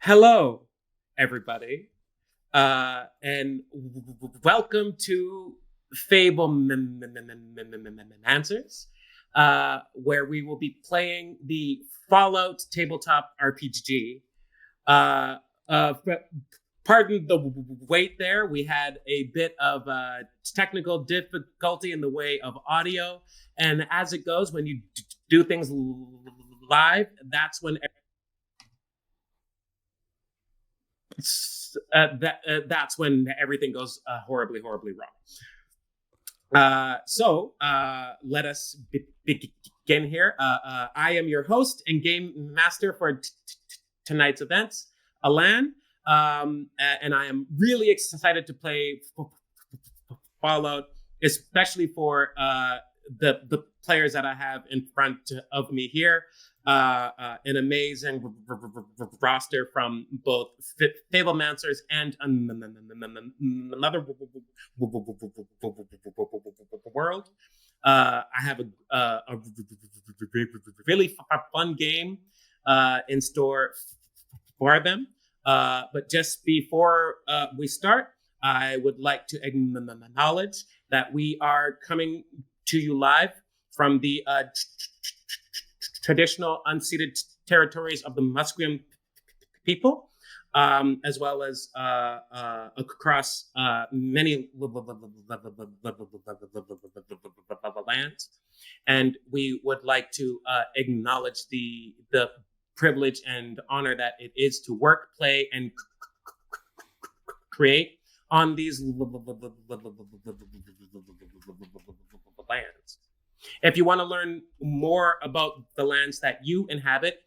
Hello, everybody, and welcome to Fable Answers, where we will be playing the Fallout tabletop RPG. Uh, uh, Pardon the wait there. We had a bit of technical difficulty in the way of audio, and as it goes, when you do things live, that's when everything goes horribly, horribly wrong. Let us begin here. I am your host and game master for tonight's events, Alain, and I am really excited to play Fallout, especially for the players that I have in front of me here. An amazing roster from both Fablemancers and another world. I have a really fun game in store for them. But just before we start, I would like to acknowledge that we are coming to you live from the traditional unceded territories of the Musqueam people, as well as across many lands. And we would like to acknowledge the privilege and honor that it is to work, play, and create on these lands. If you want to learn more about the lands that you inhabit,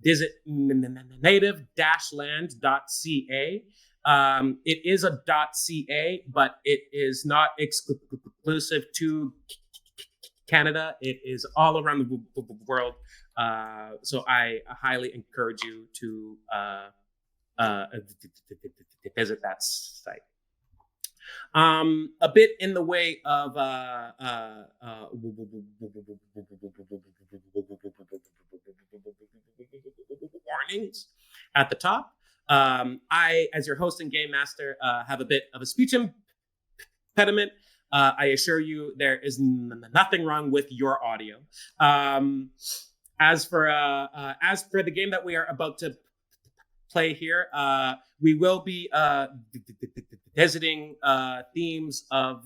visit native-land.ca. It is a .ca, but it is not exclusive to Canada. It is all around the world. So I highly encourage you to visit that site. A bit in the way of warnings at the top. I, as your host and game master, have a bit of a speech impediment. I assure you there is nothing wrong with your audio. As for the game that we are about to play here, we will be visiting themes of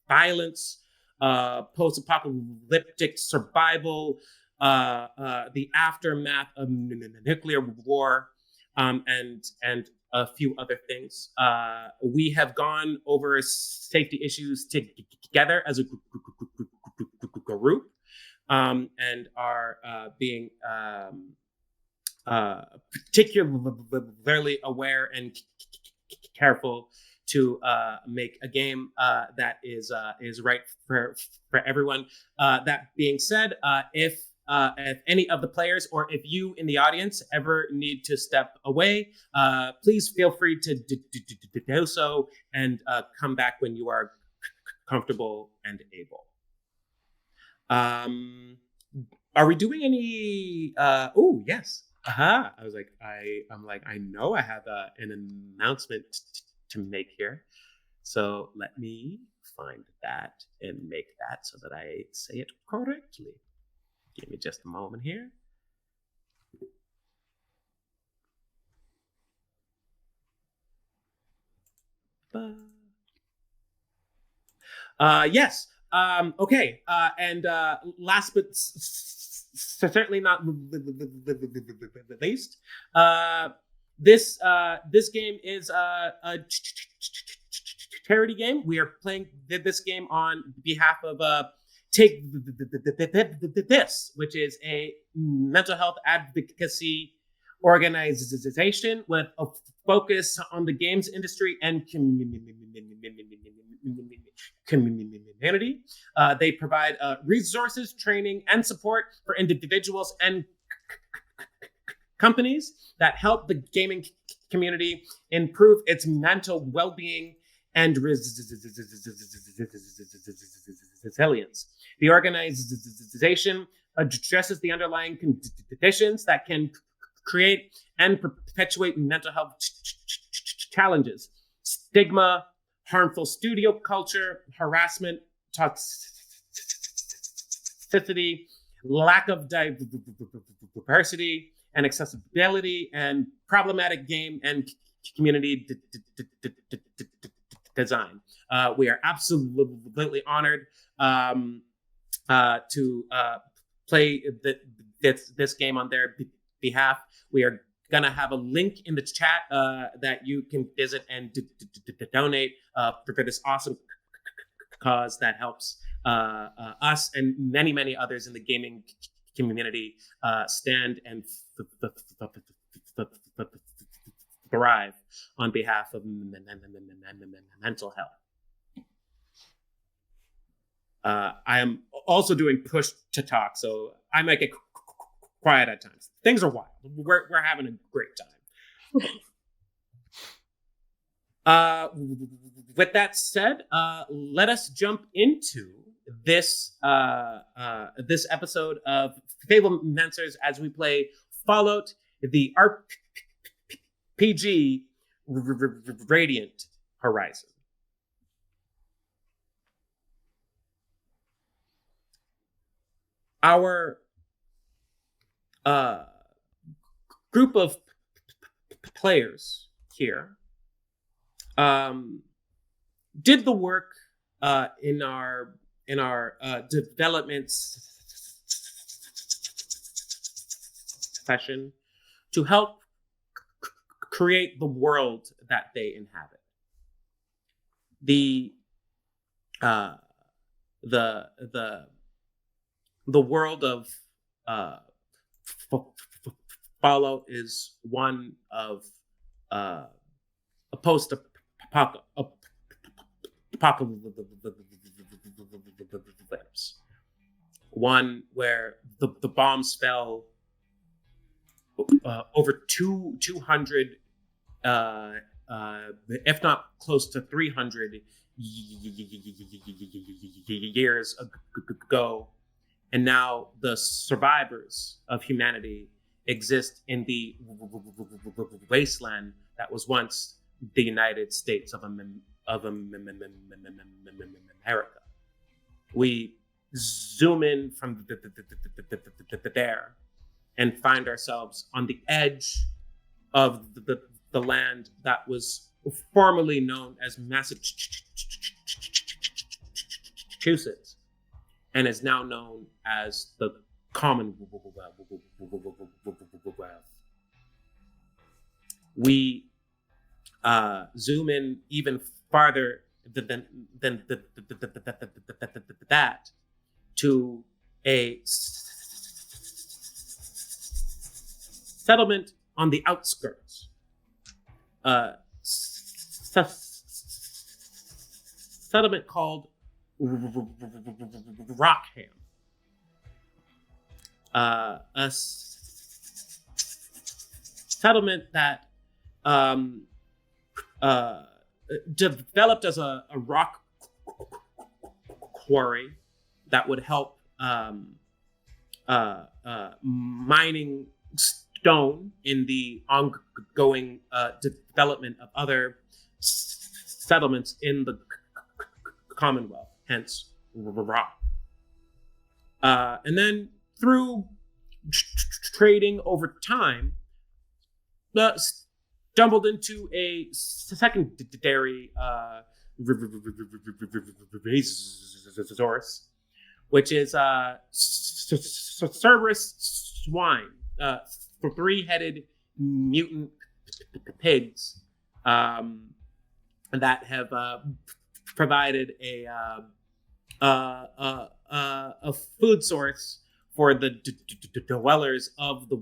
violence, post-apocalyptic survival, the aftermath of nuclear war, and a few other things. We have gone over safety issues together as a group, and are being particularly aware and careful to make a game that is right for everyone. That being said, if any of the players or if you in the audience ever need to step away, please feel free to do so and come back when you are comfortable and able. Are we doing any? Oh, yes. Aha! I was like, I'm like, I know I have an announcement to make here. So let me find that and make that so that I say it correctly. Give me just a moment here. Yes. Okay. And last but certainly not least, this game is a charity game. We are playing this game on behalf of Take This, which is a mental health advocacy organization with a focus on the games industry and community. They provide resources, training, and support for individuals and companies that help the gaming community improve its mental well-being and resilience. The organization addresses the underlying conditions that can create and perpetuate mental health challenges: stigma, harmful studio culture, harassment, toxicity, lack of diversity and accessibility, and problematic game and community design. We are absolutely honored to play this game on their behalf. We are gonna have a link in the chat that you can visit and donate for this awesome cause that helps us and many others in the gaming community stand and thrive on behalf of mental health. I am also doing push to talk, so I might get quiet at times. Things are wild. We're having a great time. With that said, let us jump into this this episode of Fablementers as we play Fallout, the RPG Radiant Horizon. Our group of players here did the work in our development session to help create the world that they inhabit. The world of Fallout is one of a post-apocalypse, one where the bombs fell over 200, if not close to 300 years ago. And now the survivors of humanity exist in the wasteland that was once the United States of America. We zoom in from there and find ourselves on the edge of the land that was formerly known as Massachusetts and is now known as the Commonwealth. We zoom in even farther than that to a settlement on the outskirts. Settlement called Rockham. A settlement that developed as a rock quarry that would help mining stone in the ongoing development of other settlements in the Commonwealth, hence rock. And then through trading over time, stumbled into a secondary resource, which is Cerberus swine, three-headed mutant pigs that have provided a food source for the dwellers of the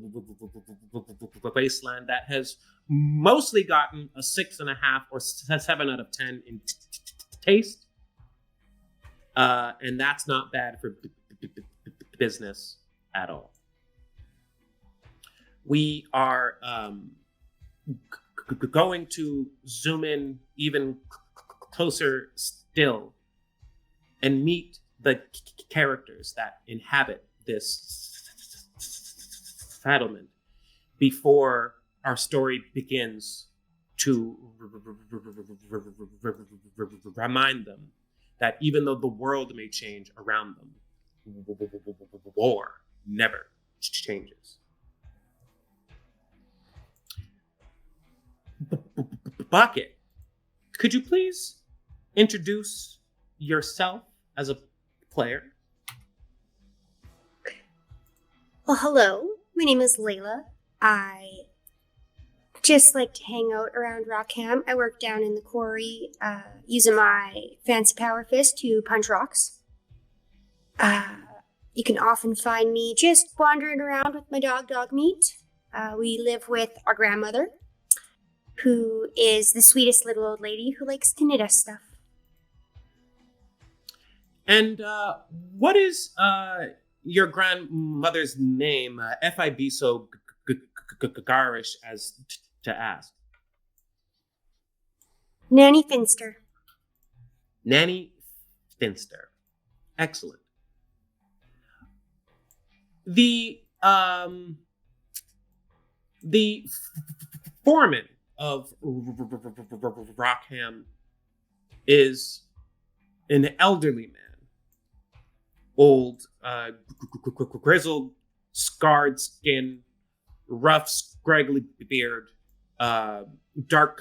wasteland that has mostly gotten a 6.5 or 7 out of 10 in taste. And that's not bad for business at all. We are going to zoom in even closer still and meet the characters that inhabit this settlement before our story begins to remind them that even though the world may change around them, war never changes. Bucket, could you please introduce yourself as a player? Well, hello. My name is Layla. I just like to hang out around Rockham. I work down in the quarry, using my fancy power fist to punch rocks. You can often find me just wandering around with my dog Meat. We live with our grandmother, who is the sweetest little old lady who likes to knit us stuff. And what is your grandmother's name, if I be so garish as to ask? Nanny Finster. Nanny Finster. Excellent. The foreman of Rockham is an elderly man. Old, grizzled, scarred skin, rough, scraggly beard, dark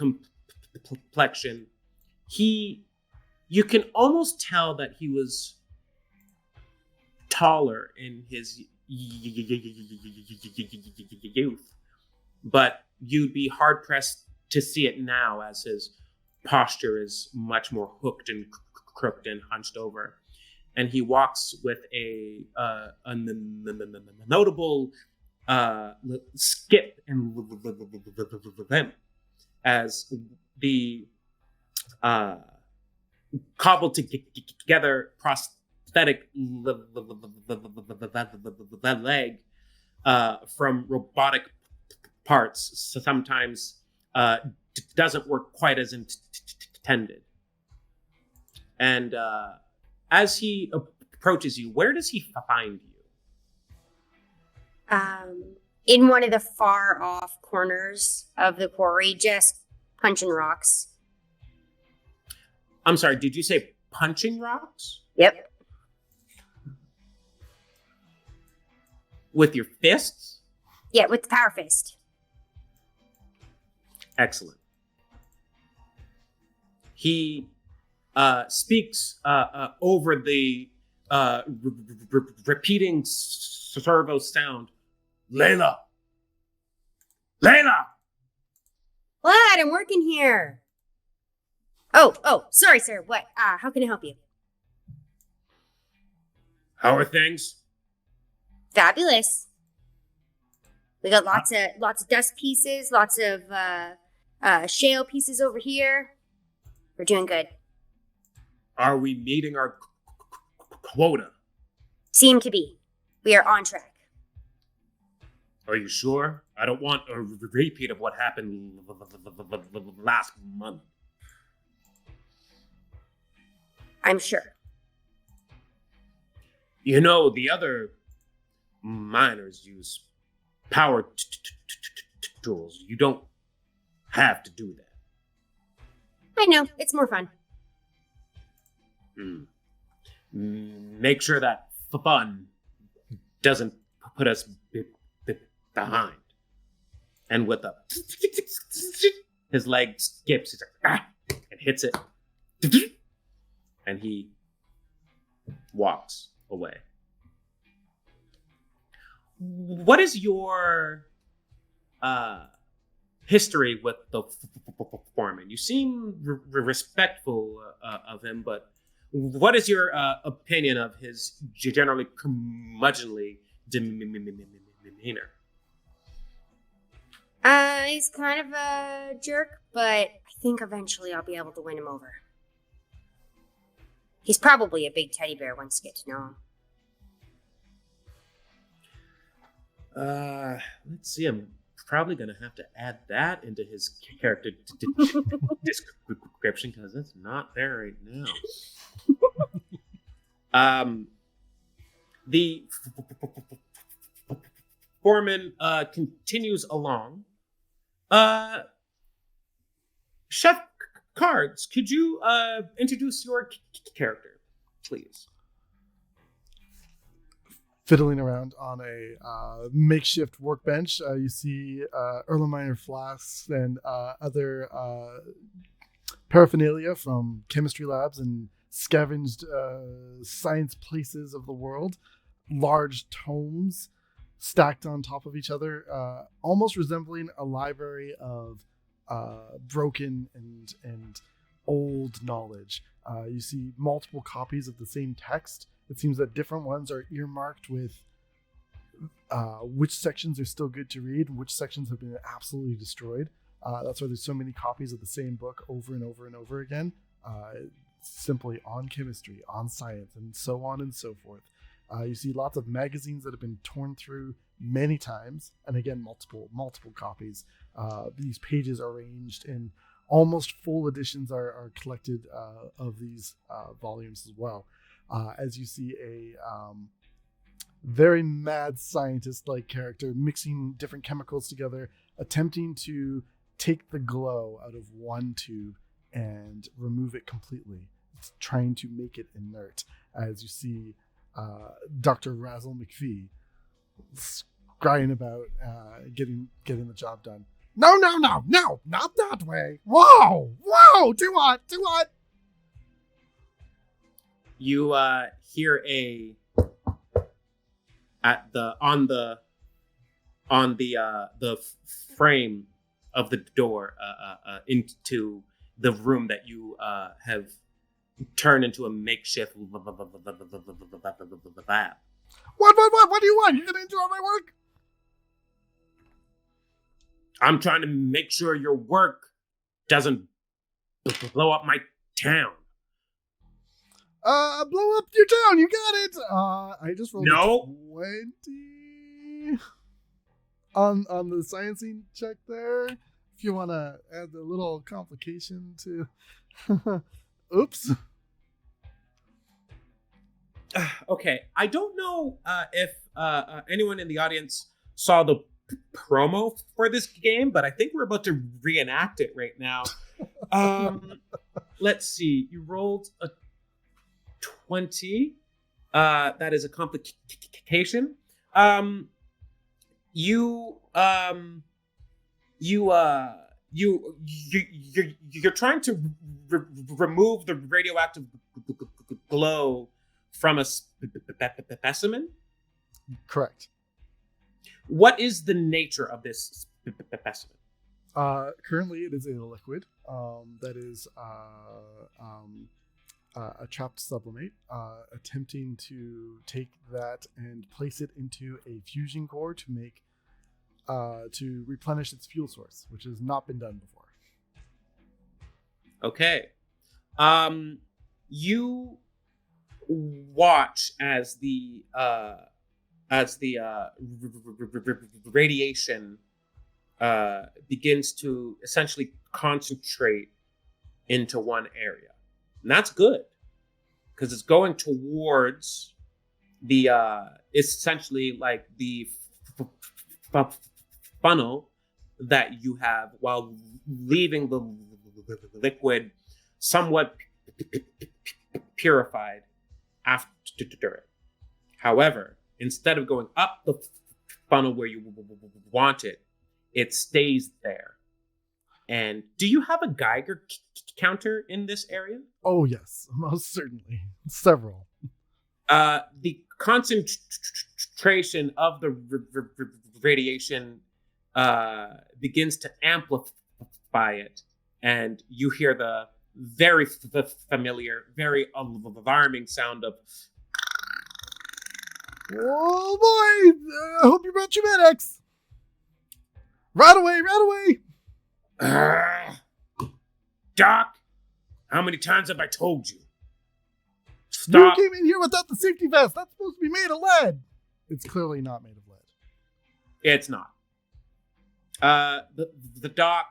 complexion. You can almost tell that he was taller in his youth, but you'd be hard pressed to see it now, as his posture is much more hooked and crooked and hunched over. And he walks with a notable skip and limp as the cobbled together prosthetic leg from robotic parts sometimes doesn't work quite as intended. And as he approaches you, where does he find you? In one of the far off corners of the quarry, just punching rocks. I'm sorry, did you say punching rocks? Yep. With your fists? Yeah, with the power fist. Excellent. He speaks over the repeating servo sound. Layla! Layla! What? I'm working here. Oh, sorry, sir. What? How can I help you? How are things? Fabulous. We got lots of dust pieces, lots of shale pieces over here. We're doing good. Are we meeting our quota? Seem to be. We are on track. Are you sure? I don't want a repeat of what happened last month. I'm sure. You know, the other miners use power tools. You don't have to do that. I know. It's more fun. Make sure that fun doesn't put us behind. And with his leg skips, he's like, and hits it. And he walks away. What is your history with the foreman? You seem respectful of him, but what is your opinion of his generally curmudgeonly demeanor? He's kind of a jerk, but I think eventually I'll be able to win him over. He's probably a big teddy bear once you get to know him. Let's see. I'm probably going to have to add that into his character description because it's not there right now. The foreman continues along. Chef Cards, could you introduce your character, please? Fiddling around on a makeshift workbench, you see Erlenmeyer flasks and other paraphernalia from chemistry labs and scavenged science places of the world. Large tomes stacked on top of each other, almost resembling a library of broken and old knowledge. You see multiple copies of the same text. It seems that different ones are earmarked with which sections are still good to read and which sections have been absolutely destroyed. That's why there's so many copies of the same book over and over and over again. Simply on chemistry, on science, and so on and so forth. You see lots of magazines that have been torn through many times, and again, multiple copies. These pages are arranged in almost full editions are collected of these volumes as well. As you see a very mad scientist-like character mixing different chemicals together, attempting to take the glow out of one tube and remove it completely. It's trying to make it inert. As you see Dr. Razzle McPhee scrying about getting the job done. No, not that way. Whoa, too hot. You hear on the frame of the door into the room that you have turned into a makeshift lab. What do you want? You're gonna interrupt my work? I'm trying to make sure your work doesn't blow up my town. Blow up your town. You got it. I just rolled No. 20 on the sciencing check there. If you want to add a little complication to, oops. Okay, I don't know if anyone in the audience saw the promo for this game, but I think we're about to reenact it right now. Let's see. You rolled a 20. That is a complication. You're trying to remove the radioactive glow from a specimen? Correct. What is the nature of this specimen? Currently, it is a liquid that is a trapped sublimate, attempting to take that and place it into a fusion core to make to replenish its fuel source, which has not been done before. Okay. You watch as the radiation begins to essentially concentrate into one area. And that's good, because it's going towards the it's essentially like the funnel that you have while leaving the liquid somewhat purified after it. However, instead of going up the funnel where you want it, it stays there. And do you have a Geiger counter in this area? Oh, yes, most certainly. Several. The concentration of the radiation begins to amplify it. And you hear the very familiar, very alarming sound of... Oh, boy! I hope you brought your medics! Right away! Doc, how many times have I told you? Stop. You came in here without the safety vest. That's supposed to be made of lead. It's clearly not made of lead. It's not. The doc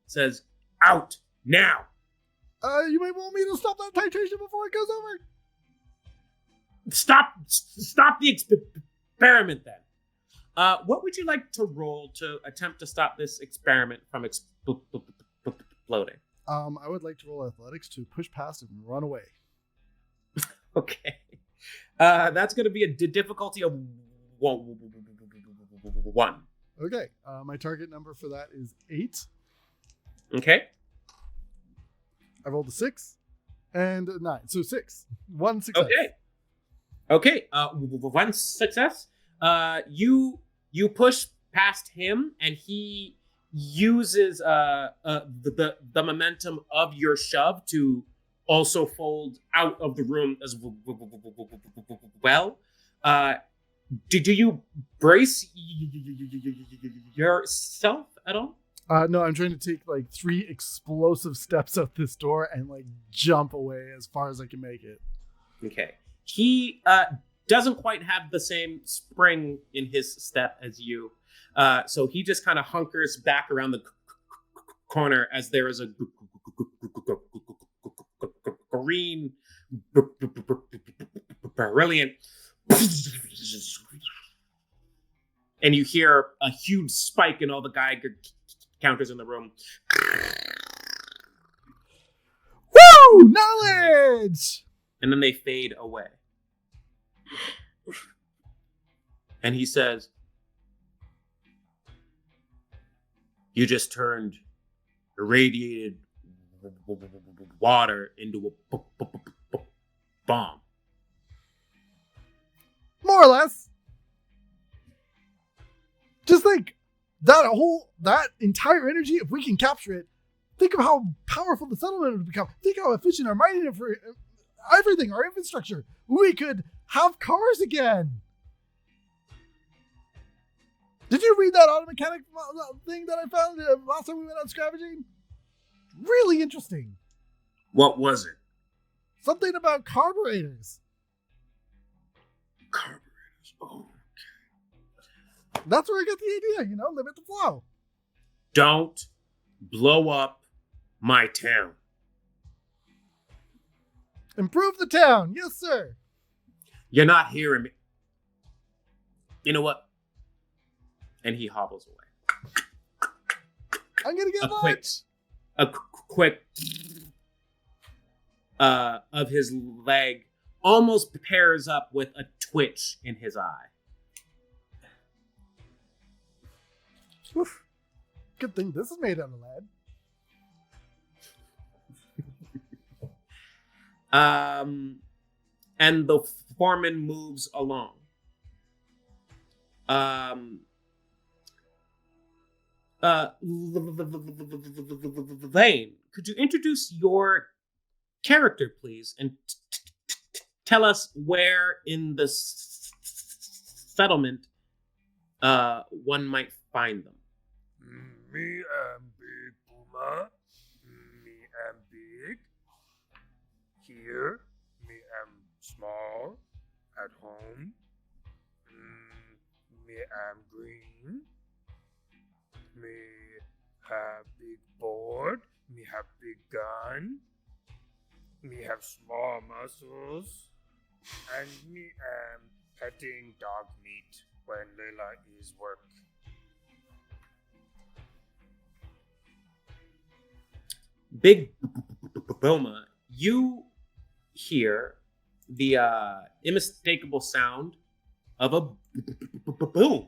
says, out now. You might want me to stop that titration before it goes over. Stop the experiment then. What would you like to roll to attempt to stop this experiment from exploding? I would like to roll athletics to push past and run away. Okay. That's going to be a difficulty of 1. Okay. My target number for that is 8. Okay. I rolled a 6 and a 9. So 6. 1 success. Okay. 1 success. You push past him, and he uses the momentum of your shove to also fold out of the room as well. Do you brace yourself at all? No, I'm trying to take like 3 explosive steps out this door and like jump away as far as I can make it. Okay. He doesn't quite have the same spring in his step as you. So he just kind of hunkers back around the corner as there is a green, brilliant, and you hear a huge spike in all the Geiger counters in the room. Woo! Knowledge! And then they fade away. And he says, "You just turned irradiated water into a bomb." More or less. Just like that entire energy, if we can capture it, think of how powerful the settlement would become. Think how efficient our mining for everything, our infrastructure. We could have cars again. Did you read that auto mechanic thing that I found last time we went out scavenging? Really interesting. What was it? Something about carburetors. Carburetors. Oh. That's where I get the idea, limit the flow. Don't blow up my town. Improve the town. Yes, sir. You're not hearing me. You know what? And he hobbles away. I'm gonna get a quick of his leg almost pairs up with a twitch in his eye. Oof. Good thing this is made out of lead. And the foreman moves along. Lane, could you introduce your character, please, and tell us where in the settlement one might find them? Me am Big Puma. Me am big. Here, me am small. At home. Me am green. Me have big board. Me have big gun. Me have small muscles. And me am petting dog meat when Layla is work. Big Boma, you hear the unmistakable sound of a boom.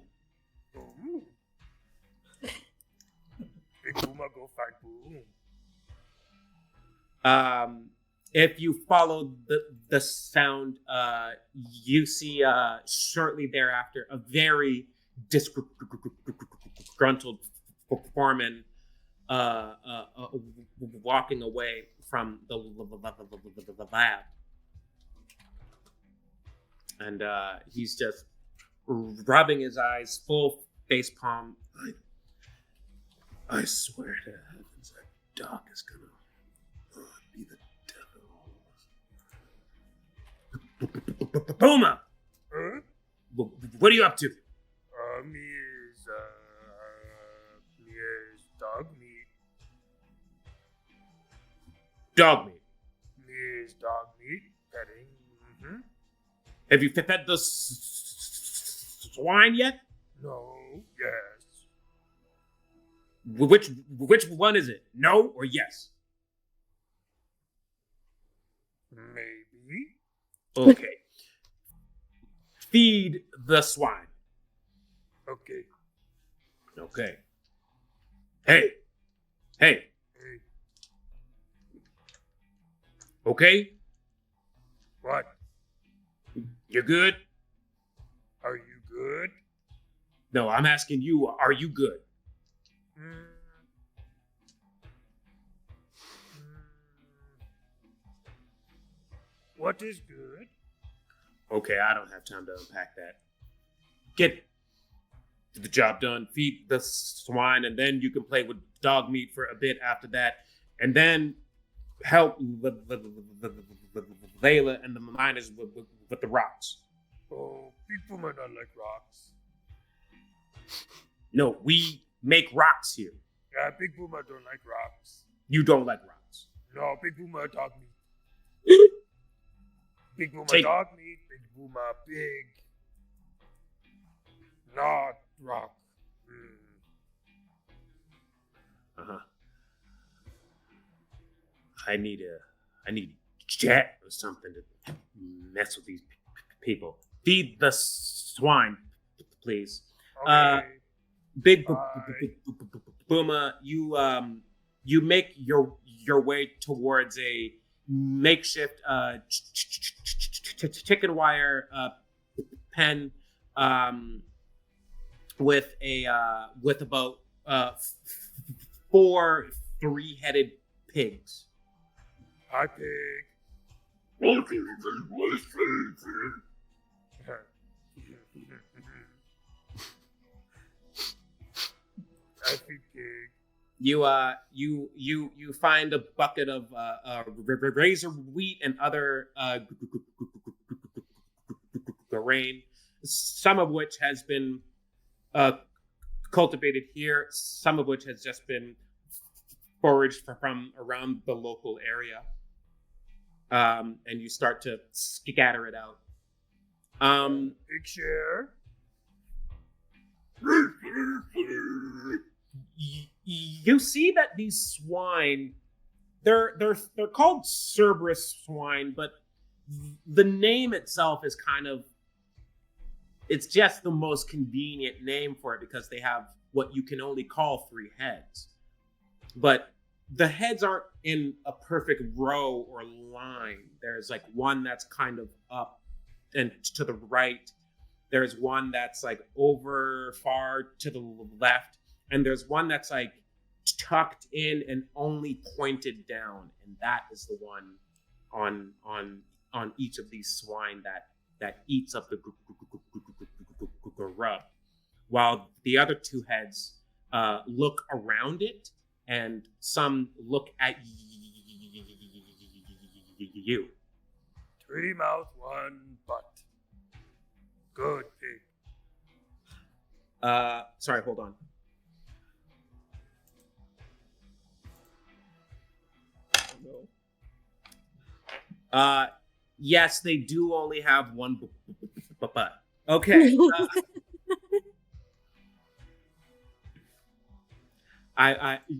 Big Puma go find boom. If you follow the sound, you see shortly thereafter a very disgruntled foreman walking away from the lab. And he's just rubbing his eyes, full face palm. I swear to heavens, that dog is gonna be the devil. Puma! Huh? What are you up to? Me is dog meat. Dog meat. Me is dog meat petting. Have you fed the swine yet? No. Yes. Which one is it? No or yes? Maybe. Okay. Feed the swine. Okay. Okay. Hey. Hey. Okay? What? You good? Are you good? No, I'm asking you, are you good? Mm. What is good? Okay, I don't have time to unpack that. Get the job done, feed the swine, and then you can play with dog meat for a bit after that, and then help Layla and the miners with the rocks. Oh, Big Puma don't like rocks. No, we make rocks here. Yeah, Big Puma don't like rocks. You don't like rocks. No, Big Puma dog meat. Big Puma Take- dog meat, Big Puma pig. Not rock. Uh-huh. I need jet or something to mess with these people. Feed the swine, please. Okay. Big Bye. Booma, you make your way towards a makeshift chicken wire pen with about 4 3-headed pigs. Hi, pig. I feed pig. You find a bucket of razor wheat and other grain, some of which has been cultivated here, some of which has just been foraged from around the local area, and you start to scatter it out. Big share. You see that these swine, they're called Cerberus swine, but the name itself is kind of, it's just the most convenient name for it because they have what you can only call 3 heads. But the heads aren't in a perfect row or line. There's like one that's kind of up and to the right. There's one that's like over far to the left. And there's one that's like tucked in and only pointed down. And that is the one on each of these swine that eats up the grub. While the other 2 heads look around it, and some look at you. 3 mouth, 1 butt. Good pig. Sorry, hold on. Yes, they do only have 1 butt. Okay.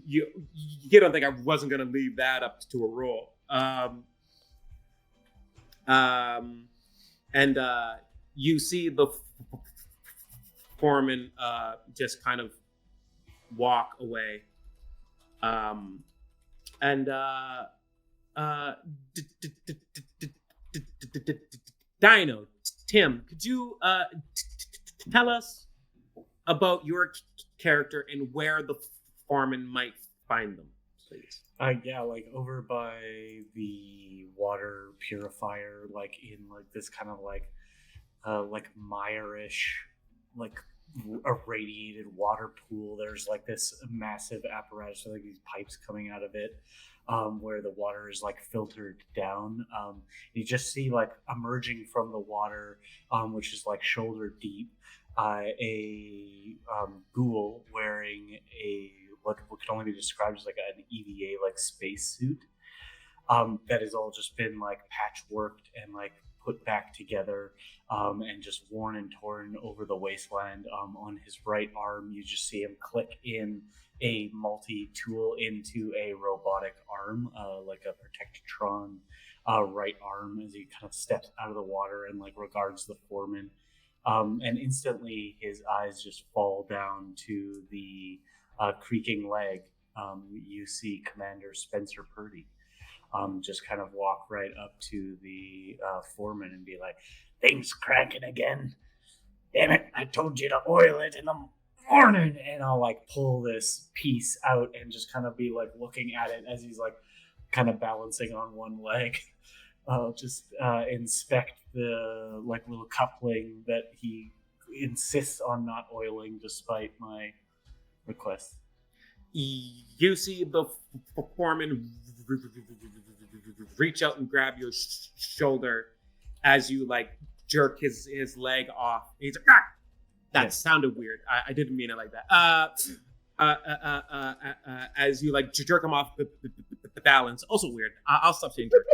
You don't think I wasn't gonna leave that up to a roll. And you see the foreman just kind of walk away. Dino, Tim, could you tell us about your character and where the foreman might find them, please? Yeah, like over by the water purifier, like in like this kind of like mire-ish, like irradiated water pool. There's like this massive apparatus with like these pipes coming out of it, where the water is like filtered down. You just see like emerging from the water, which is like shoulder deep, a ghoul wearing a what can only be described as like an EVA like space suit, that has all just been like patchworked and like put back together and just worn and torn over the wasteland. On his right arm, you just see him click in a multi-tool into a robotic arm, like a Protectron right arm, as he kind of steps out of the water and like regards the foreman. And instantly his eyes just fall down to the creaking leg. You see Commander Spencer Purdy just kind of walk right up to the foreman and be like, "Things cracking again. Damn it, I told you to oil it in the morning." And I'll like pull this piece out and just kind of be like looking at it as he's like kind of balancing on one leg. I'll just inspect the like little coupling that he insists on not oiling despite my request. You see the foreman reach out and grab your shoulder as you like jerk his leg off. He's like, "Ah!" That sounded weird. I didn't mean it like that. As you like jerk him off the balance, also weird. I'll stop saying jerk.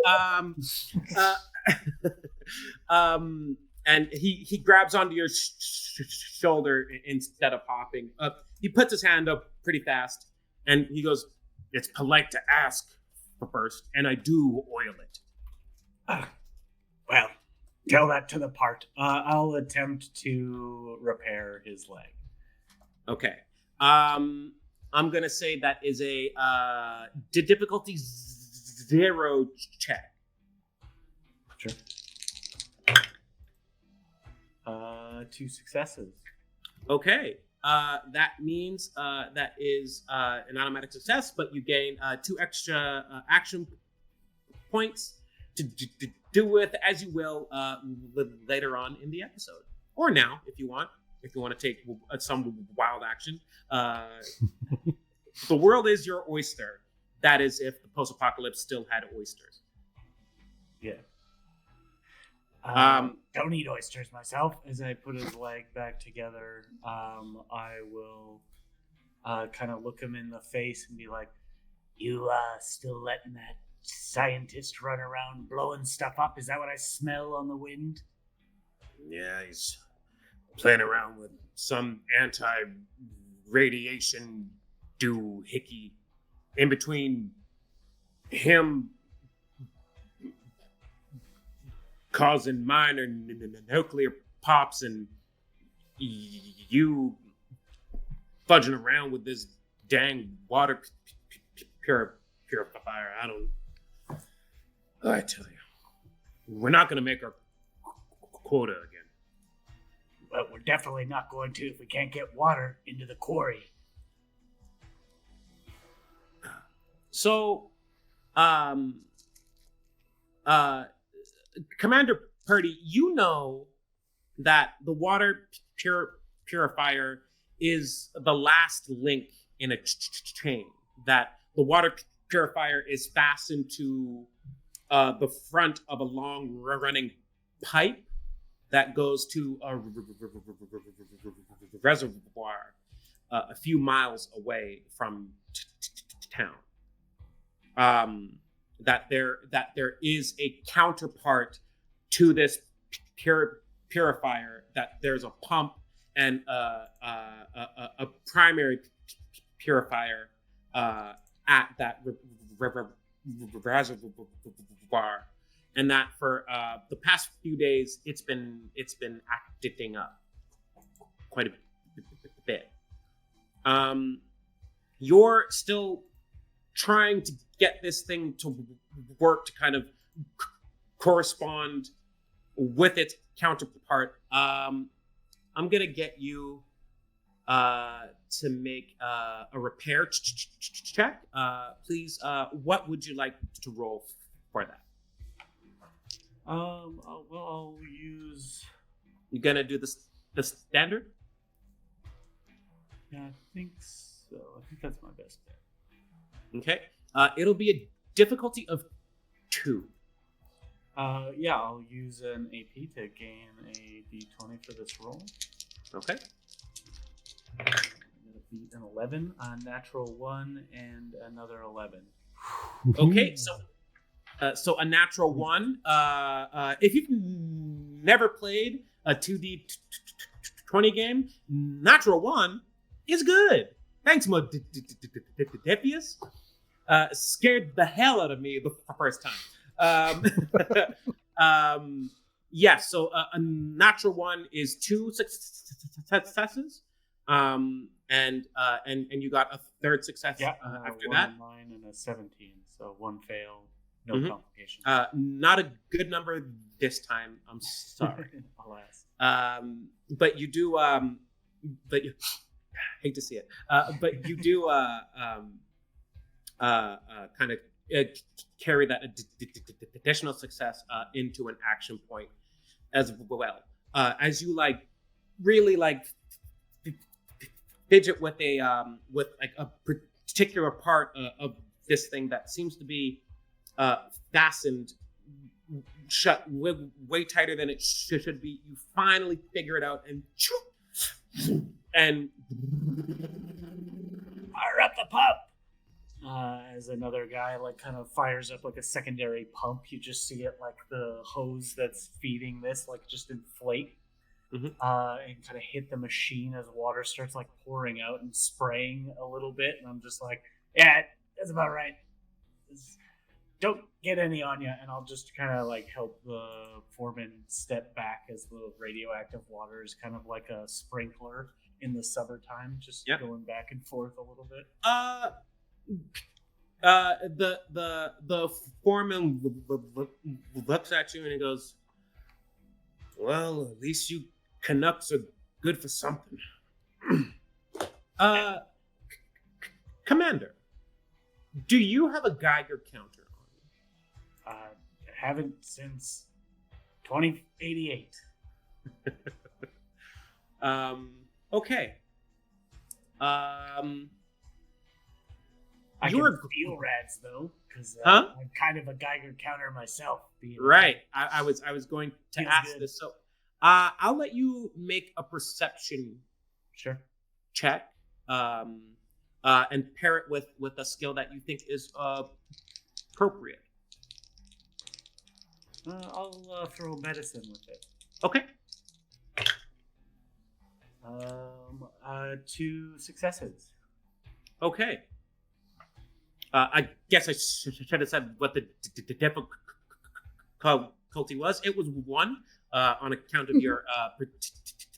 And he grabs onto your shoulder instead of hopping. He puts his hand up pretty fast, and he goes, "It's polite to ask first, and I do oil it." Well, tell that to the part. I'll attempt to repair his leg. Okay. I'm gonna say that is a difficulty 0 check. Sure. 2 successes. Okay. That means that is an automatic success, but you gain 2 extra action points to do with as you will later on in the episode, or now if you want. If you want to take some wild action, the world is your oyster. That is, if the post-apocalypse still had oysters. Yeah. Don't eat oysters myself. As I put his leg back together, I will kind of look him in the face and be like, "You still letting that scientist run around blowing stuff up? Is that what I smell on the wind?" Yeah, he's playing around with some anti-radiation doohickey. In between him causing minor nuclear pops and you fudging around with this dang water purifier. I tell you, we're not going to make our quota again. Well, we're definitely not going to if we can't get water into the quarry. So, Commander Purdy, you know that the water purifier is the last link in a chain. That the water purifier is fastened to the front of a long-running pipe that goes to a reservoir a few miles away from town. That there is a counterpart to this purifier. That there's a pump and a primary purifier at that reservoir. And that for the past few days, it's been acting up quite a bit. You're still trying to get this thing to work to kind of correspond with its counterpart. I'm gonna get you to make a repair check, please. What would you like to roll for that? I'll use. You gonna do the standard? Yeah, I think so. I think that's my best bet. Okay. It'll be a difficulty of 2. Yeah, I'll use an AP to gain a D20 for this roll. Okay. I'm gonna beat an 11, a natural 1, and another 11. Okay, so So a natural one. If you've never played a 2D 20 game, natural one is good. Thanks, Modifius. Scared the hell out of me the first time. So a natural one is 2 successes, and you got a third success after that. 9 and a 17, so 1 fail, no complications. Not a good number this time. I'm sorry. Alas. But you do. But you, hate to see it. But you do. Kind of carry that additional success into an action point as well. As you really fidget with a particular part of this thing that seems to be fastened shut way tighter than it should be. You finally figure it out and fire up the pump. As another guy kind of fires up a secondary pump, you just see it the hose that's feeding this just inflate and kind of hit the machine as water starts pouring out and spraying a little bit. And I'm just yeah, that's about right. Don't get any on you. And I'll just kind of help the foreman step back as the radioactive water is kind of like a sprinkler in the summertime, just going back and forth a little bit. The foreman looks at you and he goes, "Well, at least you Canucks are good for something." Commander, do you have a Geiger counter on you? Haven't since 2088. Okay. I can feel rads though, because I'm kind of a Geiger counter myself. Right. I was going to ask good. this. So I'll let you make a perception check, and pair it with a skill that you think is appropriate. I'll throw medicine with it. Okay. 2 successes. Okay. I guess I should have said what the difficulty was. It was 1 on account of your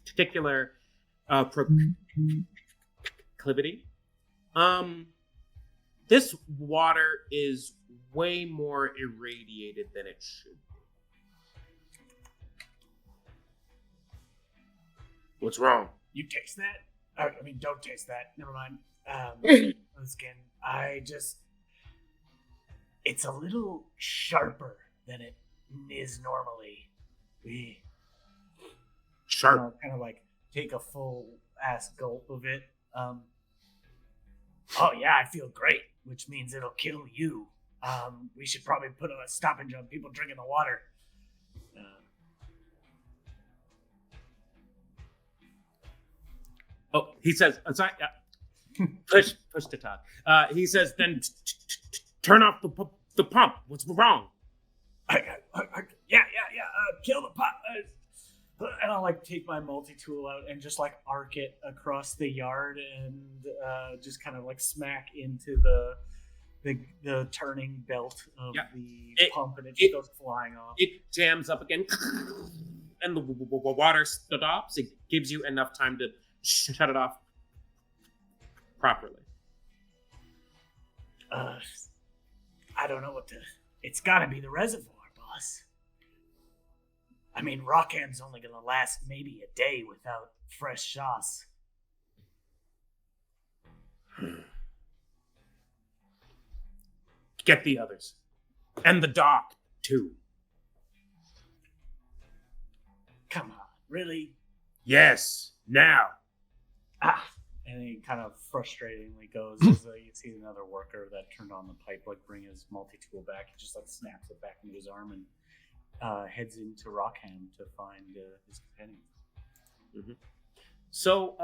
particular proclivity. This water is way more irradiated than it should be. What's wrong? You taste that? I mean, don't taste that. Never mind. Skin. It's a little sharper than it is normally. Sharp. Kind of take a full ass gulp of it. Oh yeah, I feel great, which means it'll kill you. We should probably put a stoppage on people drinking the water. He says, I'm sorry. Push to talk. He says, then turn off the pump. What's wrong? Kill the pump. And I'll take my multi-tool out and just arc it across the yard and just kind of smack into the turning belt of the pump, and it just goes flying off. It jams up again, and the water stops. It gives you enough time to shut it off properly. I don't know it's gotta be the reservoir, boss. I mean, Rockham's only gonna last maybe a day without fresh sauce. Get the others. And the dock, too. Come on, really? Yes, now. And he kind of frustratingly goes as you see another worker that turned on the pipe bring his multi-tool back. He just snaps it back into his arm and heads into Rockham to find his companion. Mm-hmm. So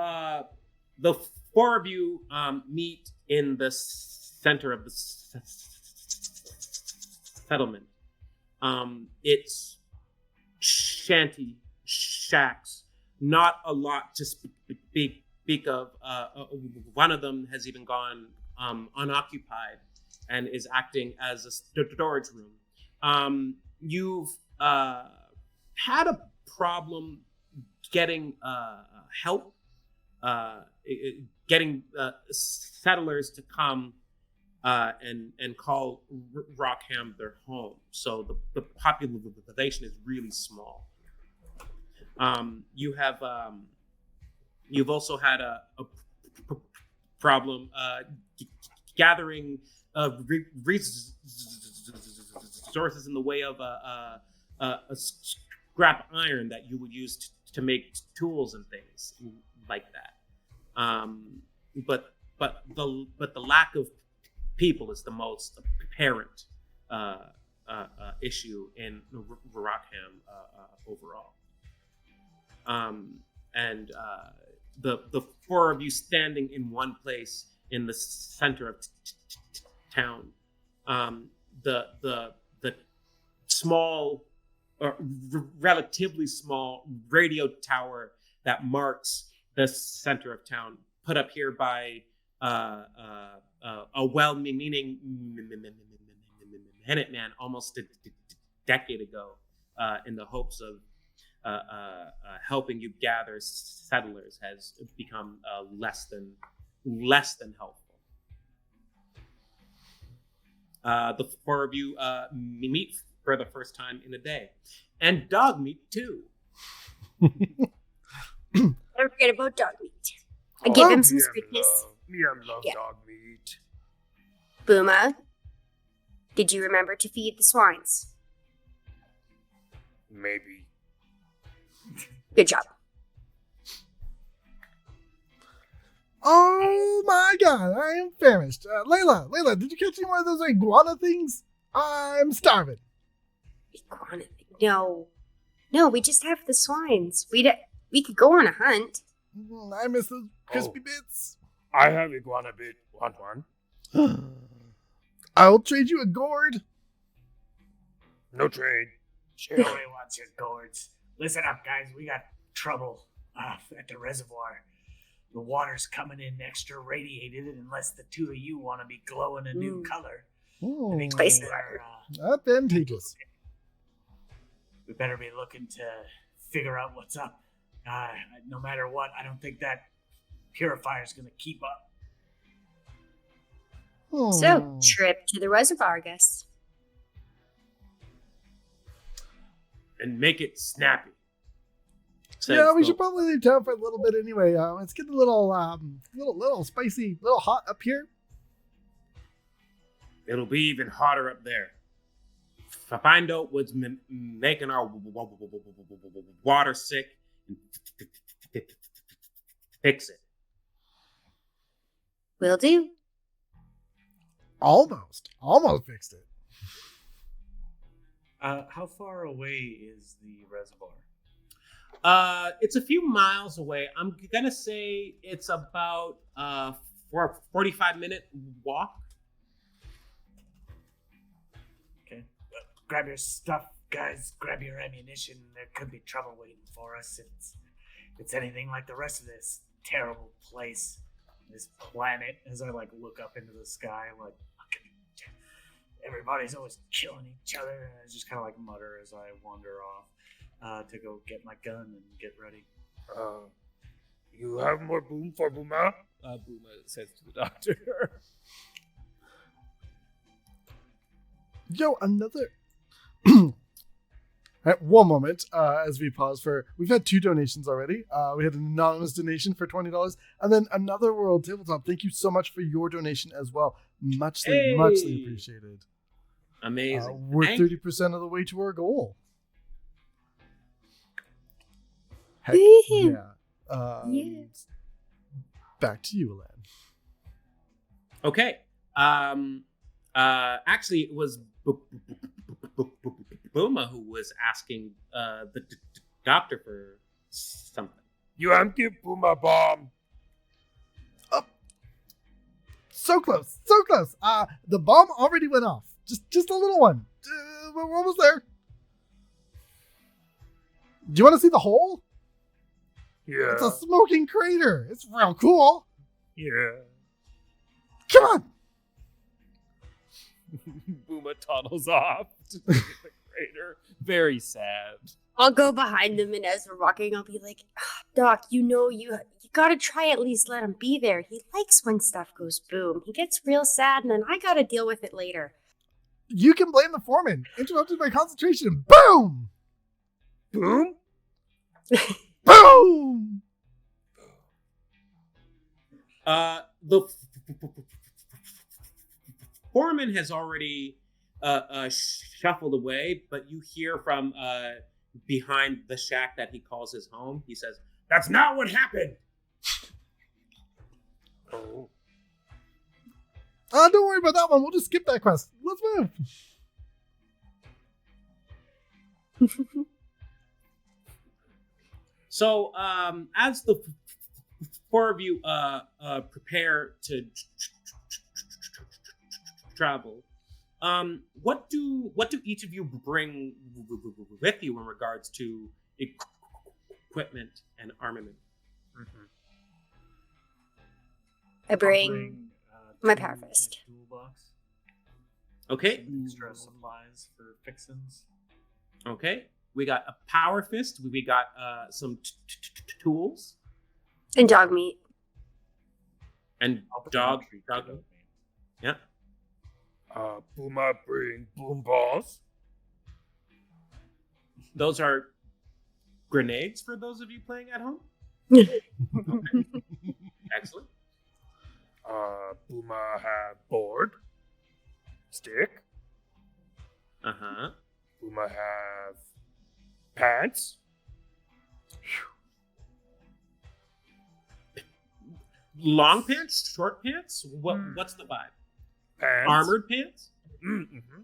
the 4 of you meet in the center of the settlement. It's shanty shacks, not a lot to speak of. One of them has even gone unoccupied and is acting as a storage room. You've had a problem getting help, getting settlers to come and call Rockham their home. So the population is really small. You've also had a problem gathering resources in the way of a scrap iron that you would use to make tools and things like that. But the lack of people is the most apparent issue in Rockham overall. And the four of you standing in one place in the center of town, the small, relatively small radio tower that marks the center of town, put up here by a well-meaning Minuteman almost a decade ago, in the hopes of helping you gather settlers, has become less than helpful. The four of you meet for the first time in a day, and dog meat too. Don't forget about dog meat. I give him some sweetness. Love dog meat. Booma, did you remember to feed the swines? Maybe. Good job. Oh my god, I am famished. Layla, did you catch any more of those iguana things? I'm starving. Iguana? No, we just have the swines. We could go on a hunt. I miss those crispy bits. I have iguana bit. Want one? I'll trade you a gourd. No trade. Nobody wants your gourds. Listen up, guys. We got trouble at the reservoir. The water's coming in extra radiated, and unless the two of you want to be glowing a new color, I think Spicy advantageous. we better be looking to figure out what's up. No matter what, I don't think that purifier's going to keep up. So, trip to the reservoir, I guess. And make it snappy. Yeah, we should probably leave town for a little bit anyway. It's getting a little spicy, little hot up here. It'll be even hotter up there. Find out what's making our water sick and fix it. Will do. Almost fixed it. How far away is the reservoir? It's a few miles away. I'm gonna say it's about 45-minute walk. Okay. Grab your stuff, guys. Grab your ammunition. There could be trouble waiting for us if it's anything like the rest of this terrible place, this planet. As I look up into the sky, everybody's always killing each other. And I just kind of mutter as I wander off to go get my gun and get ready. You have more boom for Booma? Booma says to the doctor. Yo, another. Right, one moment, as we pause we've had 2 donations already. We had an anonymous donation for $20, and then Another World Tabletop. Thank you so much for your donation as well. Muchly appreciated. Amazing. We're 30% of the way to our goal. Heck yeah. Yes. Back to you, Alain. Okay. Actually, it was Booma who was asking the doctor for something. You empty Booma bomb. So close. The bomb already went off. Just a little one. we're almost there. Do you want to see the hole? Yeah. It's a smoking crater. It's real cool. Yeah. Come on. Booma toddles off to the crater. Very sad. I'll go behind them, and as we're walking, I'll be like, Doc, you gotta try at least let him be there. He likes when stuff goes boom. He gets real sad, and then I gotta deal with it later. You can blame the foreman. Interrupted my concentration. Boom! Boom? Boom! The foreman has already shuffled away, but you hear from behind the shack that he calls his home. He says, "That's not what happened." Oh. Don't worry about that one. We'll just skip that quest. Let's move. So, as the four of you prepare to travel, what do each of you bring with you in regards to equipment and armament? Mm-hmm. I bring my power fist. Toolbox. Okay. Extra supplies for fixins. Okay. We got a power fist. We got some tools And dog meat. and I'll bring dog. treat Dog. to Yeah. Booma bring boom balls. Those are grenades for those of you playing at home. Excellent. Booma have board. Stick. Uh-huh. Booma have pants. Long pants, short pants. What's the vibe? Pants. Armored pants. Mm-hmm.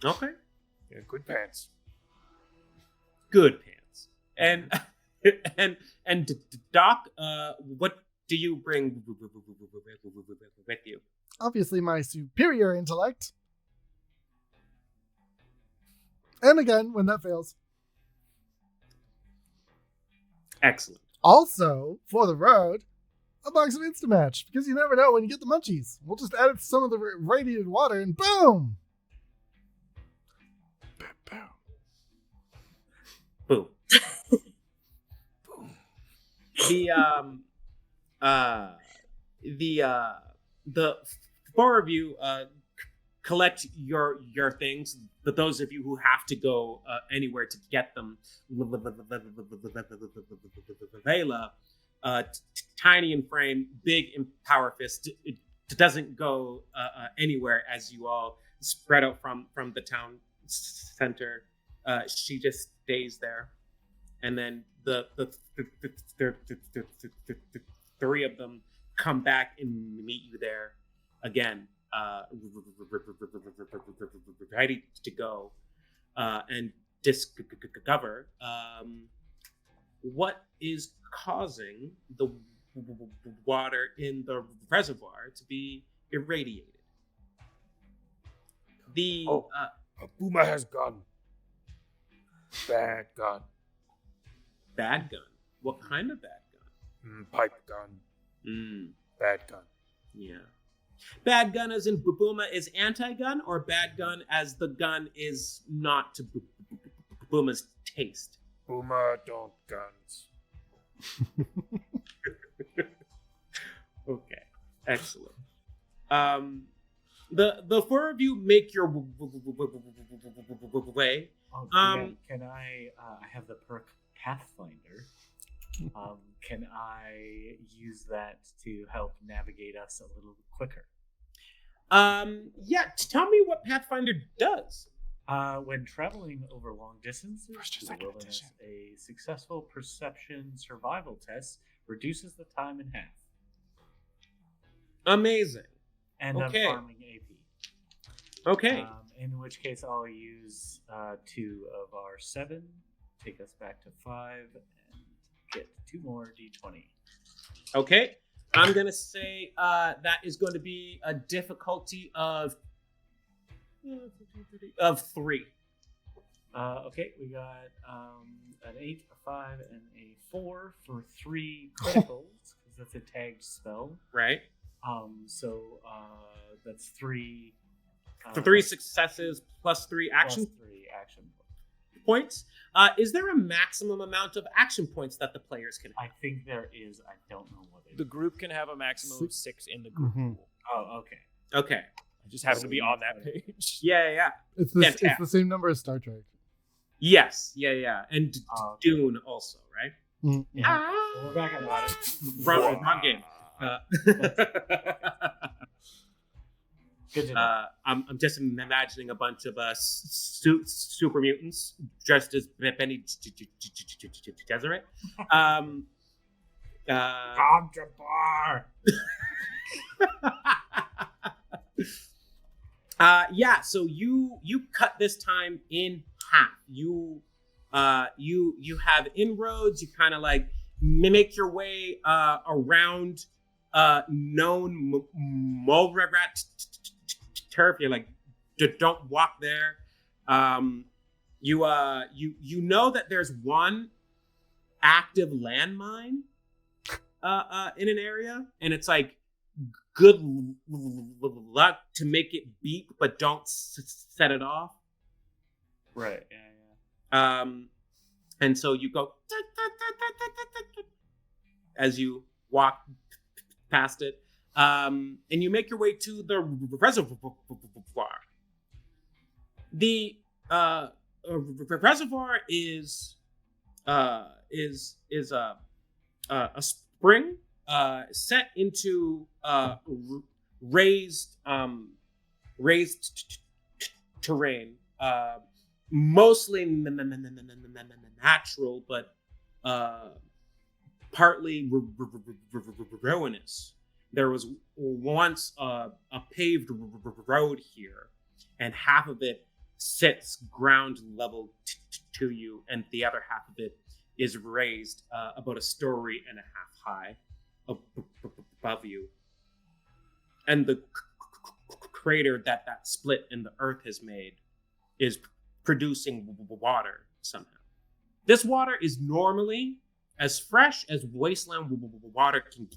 Okay. Yeah, good pants. Good pants. And Doc, what do you bring with you? Obviously, my superior intellect. And again, when that fails. Excellent. Also, for the road, a box of Instamatch, because you never know when you get the munchies. We'll just add it to some of the radiated water and boom! Boom. The four of you collect your things, but those of you who have to go anywhere to get them, Vela, tiny in frame, big in power fist, it doesn't go anywhere as you all spread out from the town center. She just stays there, and then the three of them come back and meet you there again, ready to go and discover what is causing the water in the reservoir to be irradiated. The Booma has gun. Bad gun. bad gun. What kind of bad gun? Pipe gun. Bad gun. Yeah. Bad gun as in Booma is anti-gun, or bad gun as the gun is not to Booma's taste? Booma don't guns. Okay, excellent. The four of you make your way. Oh, can I? I have the perk Pathfinder. Can I use that to help navigate us a little quicker? Yeah. Tell me what Pathfinder does. When traveling over long distances First or through the second wilderness, edition. a successful perception survival test reduces the time in half. Amazing. And Okay. I'm farming AP. Okay. In which case, I'll use 2 of our 7, take us back to 5, and get 2 more d20. Okay. I'm gonna say that is going to be a difficulty of 3. Okay, we got an 8, a 5, and a 4 for 3 criticals, because that's a tagged spell. Right. So that's 3. For 3 successes plus 3 action Plus 3 action points. Is there a maximum amount of action points that the players can have? I think there is. I don't know what it is. The group can have a maximum of 6 in the group Mhm. pool. Oh, okay. Okay. I just happen to be on that page. Yeah. It's the same number as Star Trek. Yes. Yeah. And Okay. Dune also, right? Mhm. Well, we're back on it. Wrong game. Good to know. I'm just imagining a bunch of super mutants dressed as Benny Gesserit. Jabbar. Yeah. So you cut this time in half. You have inroads. You kind of like mimic your way around known mole rat turf. You're like, don't walk there. You know that there's one active landmine in an area, and it's like good luck to make it beep, but don't set it off. Right. Yeah. And so you go as you walk past it, and you make your way to the reservoir. The reservoir is a spring set into raised terrain, mostly natural, but partly ruinous. There was once a paved road here, and half of it sits ground level to you, and the other half of it is raised about 1.5 stories high above you. And the crater that split in the earth has made is producing water somehow. This water is normally as fresh as wasteland water can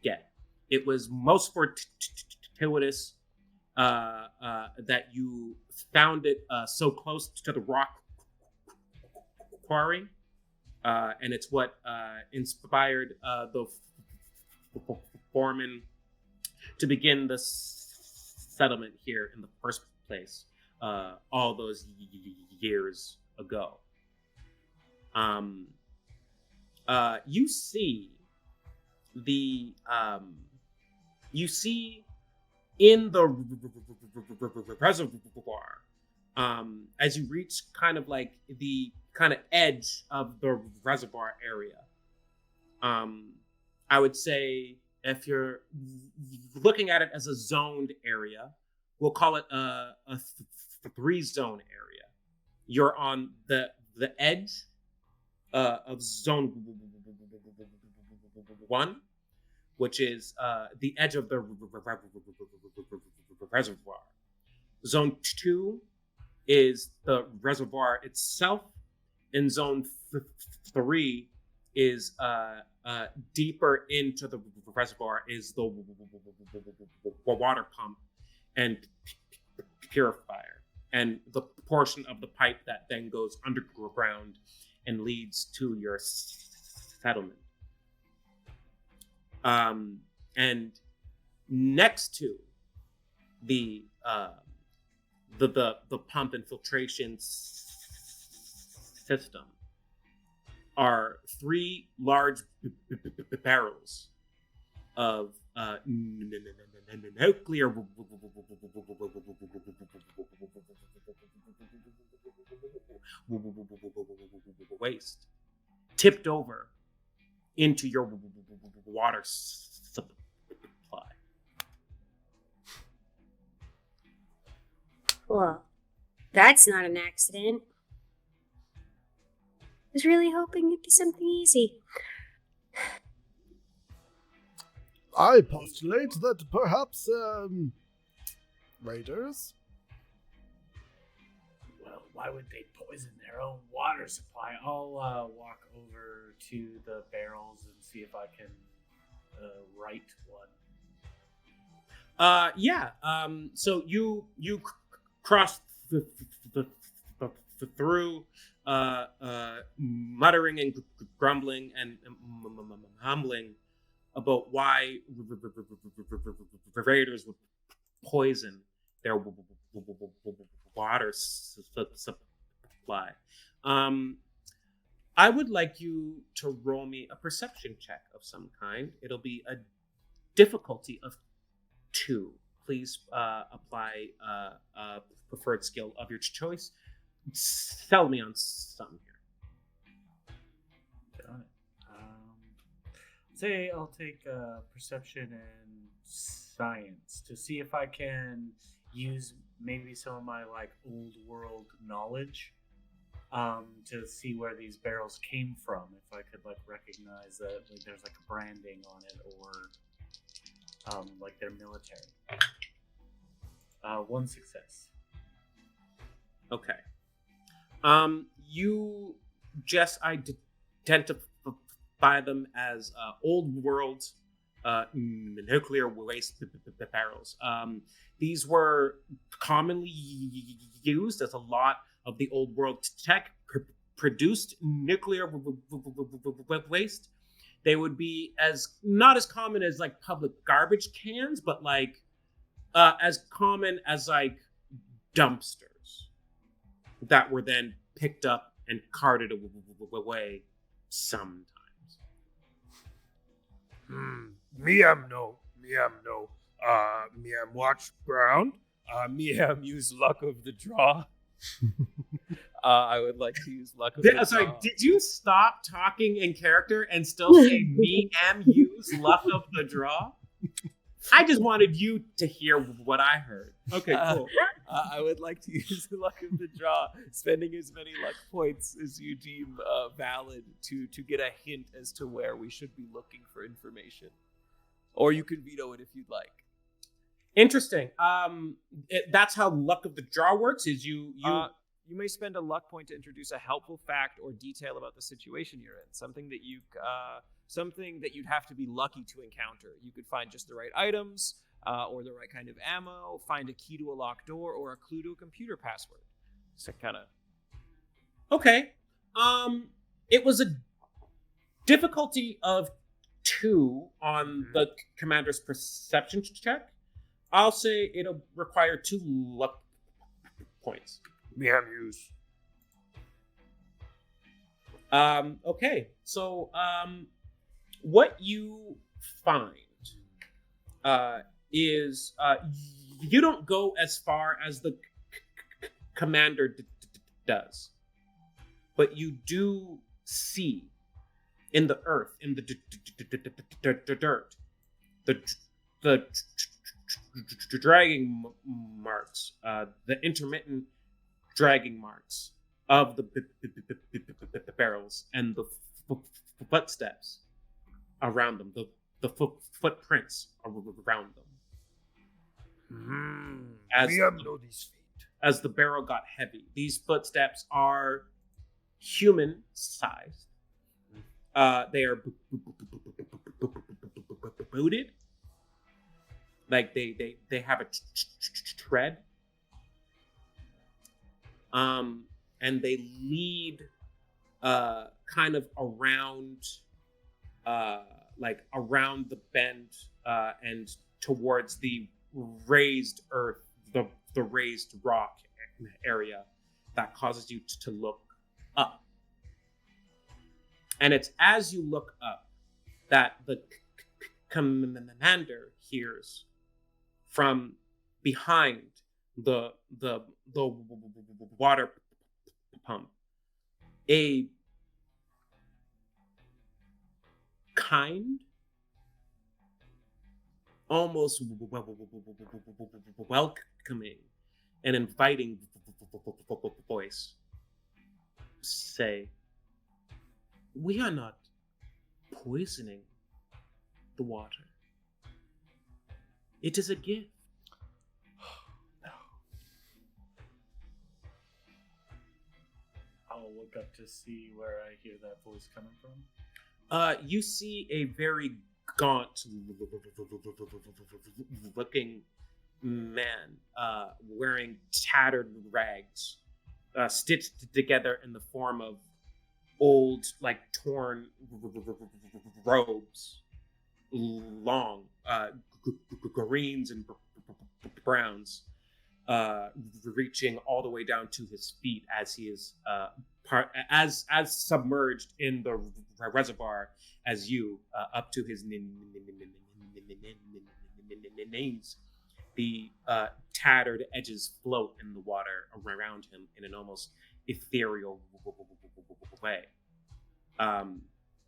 get. It was most fortuitous that you found it so close to the rock quarry, and it's what inspired the foreman to begin the settlement here in the first place all those years ago. You see in the reservoir, as you reach kind of like the kind of edge of the reservoir area, I would say if you're looking at it as a zoned area, we'll call it a 3-zone area. You're on the edge of zone 1, which is the edge of the reservoir. Zone 2 is the reservoir itself, and zone 3 is deeper into the reservoir, is the water pump and purifier, and the portion of the pipe that then goes underground and leads to your settlement. And next to the pump and filtration system are 3 large barrels of nuclear waste tipped over into your water supply. Well, that's not an accident. I was really hoping it'd be something easy. I postulate that perhaps raiders. Well, why would they poison their own water supply? I'll walk over to the barrels and see if I can write one. So you cross through, muttering and grumbling and mumbling about why raiders would poison their water supply. I would like you to roll me a perception check of some kind. It'll be a difficulty of 2. Please apply a preferred skill of your choice. Sell me on something here. Got it. Say I'll take perception and science to see if I can use maybe some of my like old world knowledge to see where these barrels came from. If I could like recognize that like, there's like branding on it or like they're military. 1 success. Okay. You just identify them as old world nuclear waste barrels. These were commonly used as a lot of the old world tech produced nuclear waste. They would be not as common as like public garbage cans, but like as common as like dumpsters that were then picked up and carted away sometimes. Me am no. Me am watch ground. Me use luck of the draw. I would like to use luck of the Sorry, draw. did you stop talking in character and still say me am use luck of the draw? I just wanted you to hear what I heard. Okay, cool. I would like to use the luck of the draw, spending as many luck points as you deem valid to get a hint as to where we should be looking for information. Or you can veto it if you'd like. Interesting. That's how luck of the draw works. Is you may spend a luck point to introduce a helpful fact or detail about the situation you're in. Something that you'd have to be lucky to encounter. You could find just the right items, or the right kind of ammo, find a key to a locked door, or a clue to a computer password. So kind of. Okay. It was a difficulty of 2 on the commander's perception check. I'll say it'll require 2 luck points. Me am use. Okay. So, what you find is you don't go as far as the commander does, but you do see in the earth, in the dirt, the dragging marks, the intermittent dragging marks of the barrels and the footsteps around them, the footprints around them. Me am know these feet. As the barrel got heavy, these footsteps are human-sized. They are booted. Like they have a tread. And they lead kind of around around the bend and towards the raised earth, the raised rock area that causes you to look up. And it's as you look up that the commander hears from behind the water pump a kind, almost welcoming and inviting voice say, "We are not poisoning the water. It is a gift." I'll look up to see where I hear that voice coming from. You see a very gaunt looking man wearing tattered rags, stitched together in the form of old, like torn robes, long greens and browns, reaching all the way down to his feet as he is as submerged in the reservoir as you, up to his knees. The tattered edges float in the water around him in an almost ethereal way.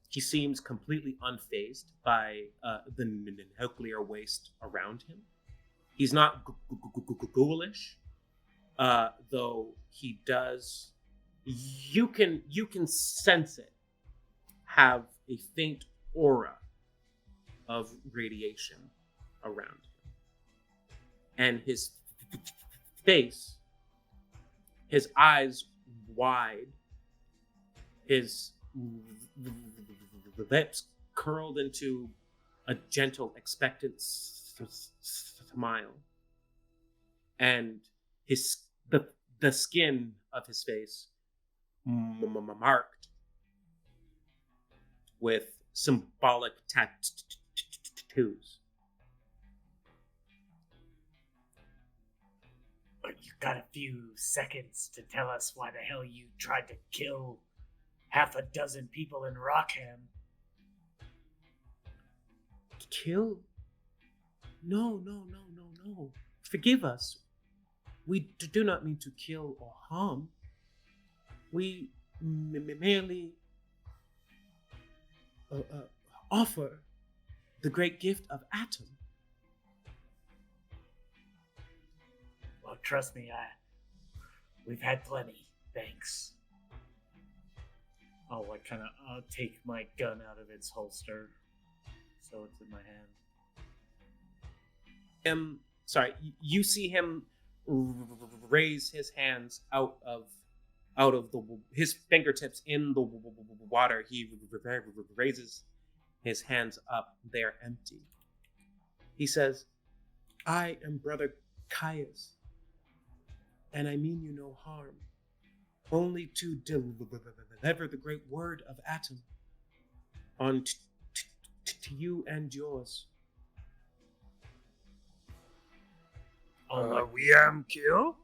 He seems completely unfazed by the nuclear waste around him. He's not ghoulish, though he does. You can sense it. Have a faint aura of radiation around him, and his face, his eyes wide, his lips curled into a gentle, expectant smile, and the skin of his face marked with symbolic tattoos. But you got a few seconds to tell us why the hell you tried to kill half a dozen people in Rockham. Kill? No. Forgive us. We do not mean to kill or harm. We merely offer the great gift of Atom. Well, trust me, we've had plenty. Thanks. I'll take my gun out of its holster, so it's in my hand. Sorry, you see him raise his hands out of his fingertips in the water. He raises his hands up. They're empty. He says, I am Brother Caius, and I mean you no harm, only to deliver the great word of Atom on to you and yours. We am kill?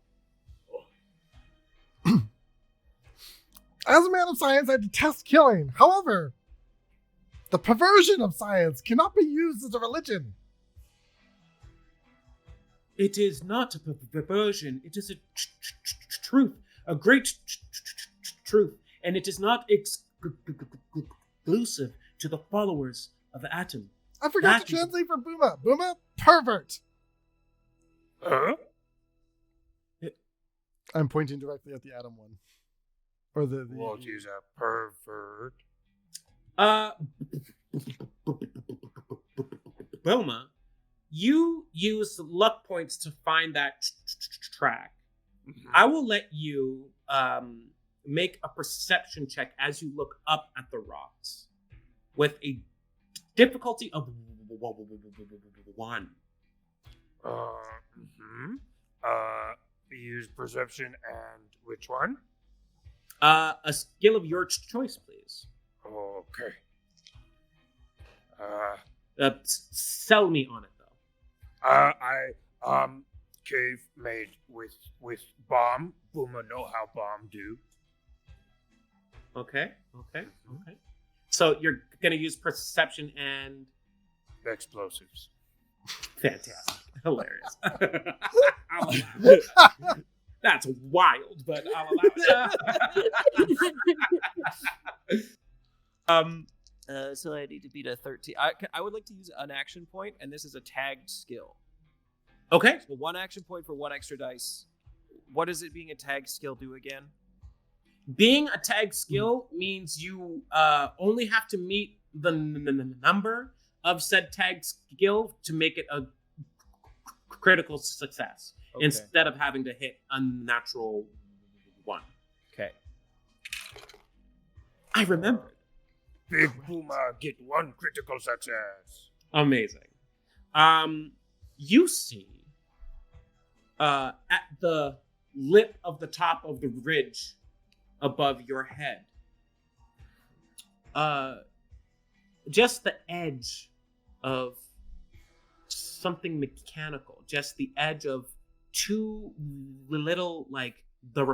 As a man of science, I detest killing. However, the perversion of science cannot be used as a religion. It is not a perversion. It is a truth, a great truth, and it is not exclusive to the followers of the Atom. I forgot to translate for Booma. Booma, pervert. Huh? I'm pointing directly at the Atom one. Or the What is a pervert? Boma, you use luck points to find that track. Mm-hmm. I will let you make a perception check as you look up at the rocks with a difficulty of 1. Use perception and which one? A skill of your choice, please. Okay. Sell me on it, though. Cave made with bomb. Booma know how bomb do. Okay. So you're gonna use perception and Explosives. fantastic, hilarious. That's wild, but I'll allow it. So I need to beat a 13. I would like to use an action point, and this is a tagged skill. Okay. So 1 action point for 1 extra dice. What does it being a tagged skill do again? Being a tag skill means you only have to meet the number of said tag skill to make it a critical success, instead of having to hit a natural 1. Okay. I remembered. Big Puma, get 1 critical success. Amazing. You see, at the lip of the top of the ridge above your head, just the edge of something mechanical, just the edge of 2 little, like the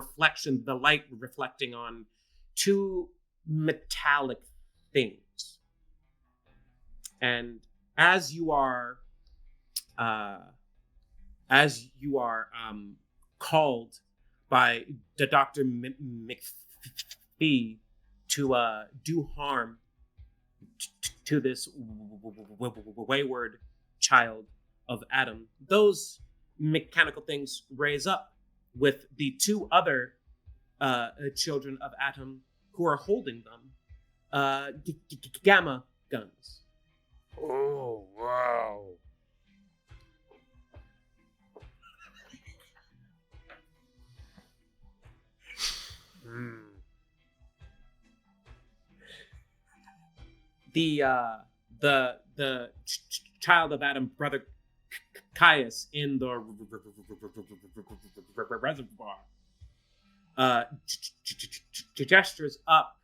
light reflecting on 2 metallic things. And as you are called by the Dr. McPhee to do harm to this wayward child of Adam, those mechanical things raise up with the 2 other children of Adam who are holding them gamma guns. Oh, wow. The child of Adam, brother Caius, in the reservoir, gestures up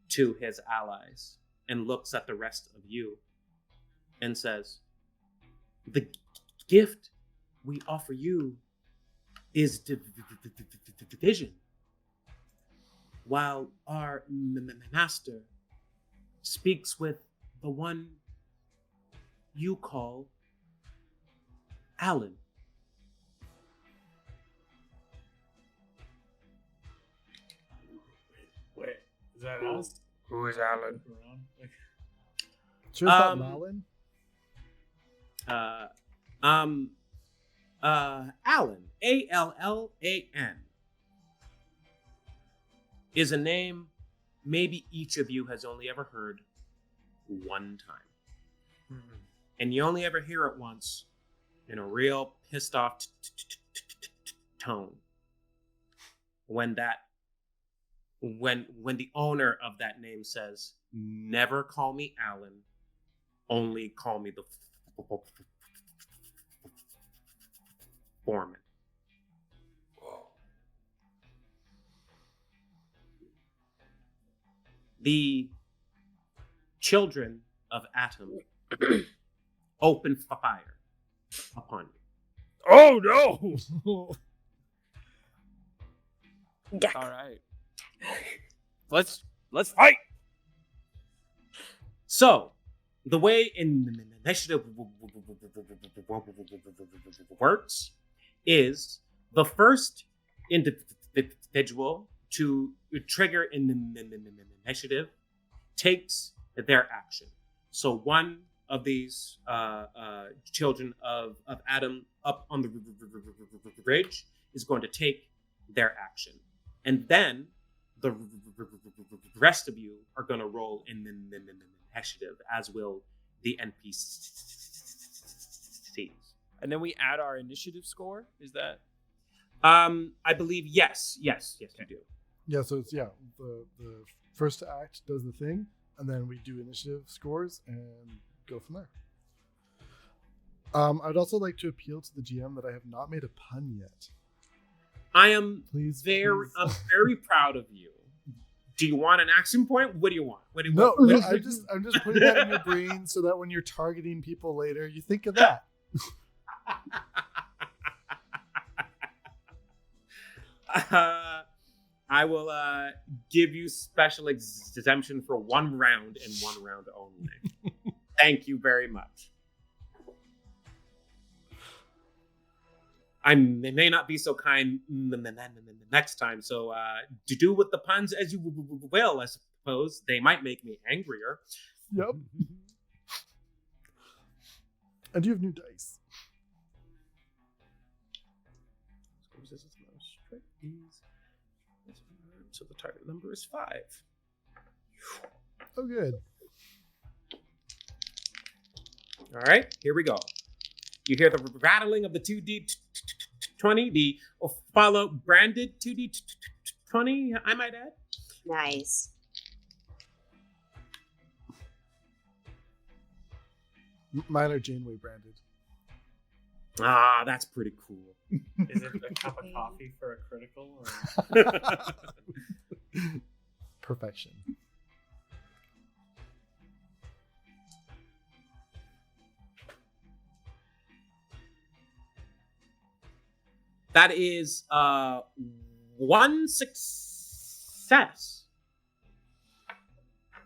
to his allies and looks at the rest of you and says, "The gift we offer you is division, while our master speaks with the one you call Alain." Wait, is that us? Who is Alan? Sure, it's not Malin? Alain, Allan, is a name maybe each of you has only ever heard one time. And you only ever hear it once in a real pissed off tone. When the owner of that name says, "Never call me Alan, only call me the foreman." The children of Atom open fire upon you. Oh, no! Duck. All right. Let's fight. So, the way initiative works is the first individual to trigger initiative takes their action. So one of these children of Adam up on the ridge is going to take their action. And then the rest of you are going to roll in initiative, as will the NPCs. And then we add our initiative score. Is that? I believe yes, you do. Yeah, so it's the first to act does the thing, and then we do initiative scores and go from there. I'd also like to appeal to the GM that I have not made a pun yet. I am Please. I'm very proud of you. Do you want an action point? What do you want? No, I'm just putting that in your brain so that when you're targeting people later, you think of that. I will give you special exemption for 1 round and 1 round only. Thank you very much. I may not be so kind next time, so do with the puns as you will, I suppose. They might make me angrier. Yep. And you have new dice. So the target number is 5. Oh, good. All right, here we go. You hear the rattling of the 2d20, the follow branded 2d20, I might add. Nice. Mine are Janeway branded. Ah, that's pretty cool. Is it a cup of coffee for a critical? Or... Perfection. That is one success,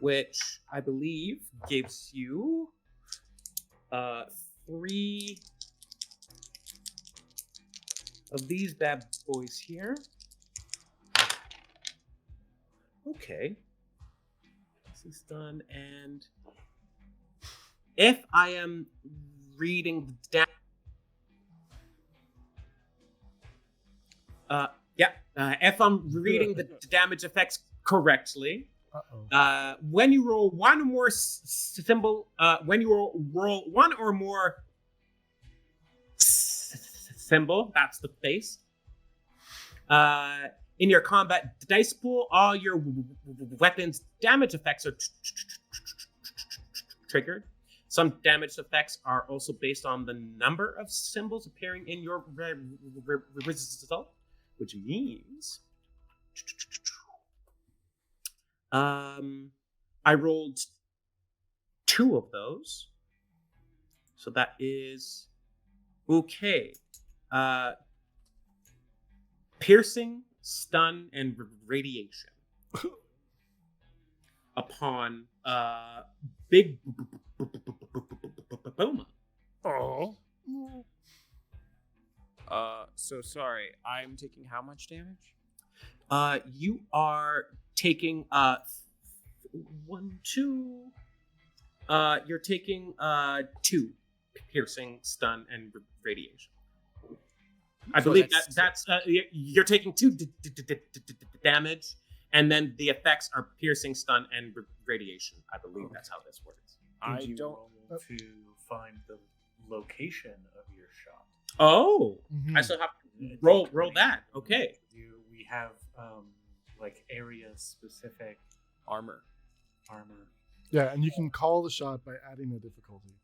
which I believe gives you 3 of these bad boys here. Okay. This is done, and if I am reading down, if I'm reading the damage effects correctly, when you roll one or more when you roll one or more symbol, that's the face. In your combat dice pool, all your weapons damage effects are triggered. Some damage effects are also based on the number of symbols appearing in your result, which means I rolled 2 of those. So that is okay. Piercing, stun, and radiation upon big Boma. Oh. So sorry. I'm taking how much damage? You are taking 1, 2. You're taking 2 piercing, stun, and radiation. I believe that's you're taking 2 damage, and then the effects are piercing, stun, and radiation. I believe that's how this works. Did you roll to find the location of your shot? Oh, Mhm. I still have to roll that. Okay. We have like area specific Armor. Yeah, and you can call the shot by adding a difficulty.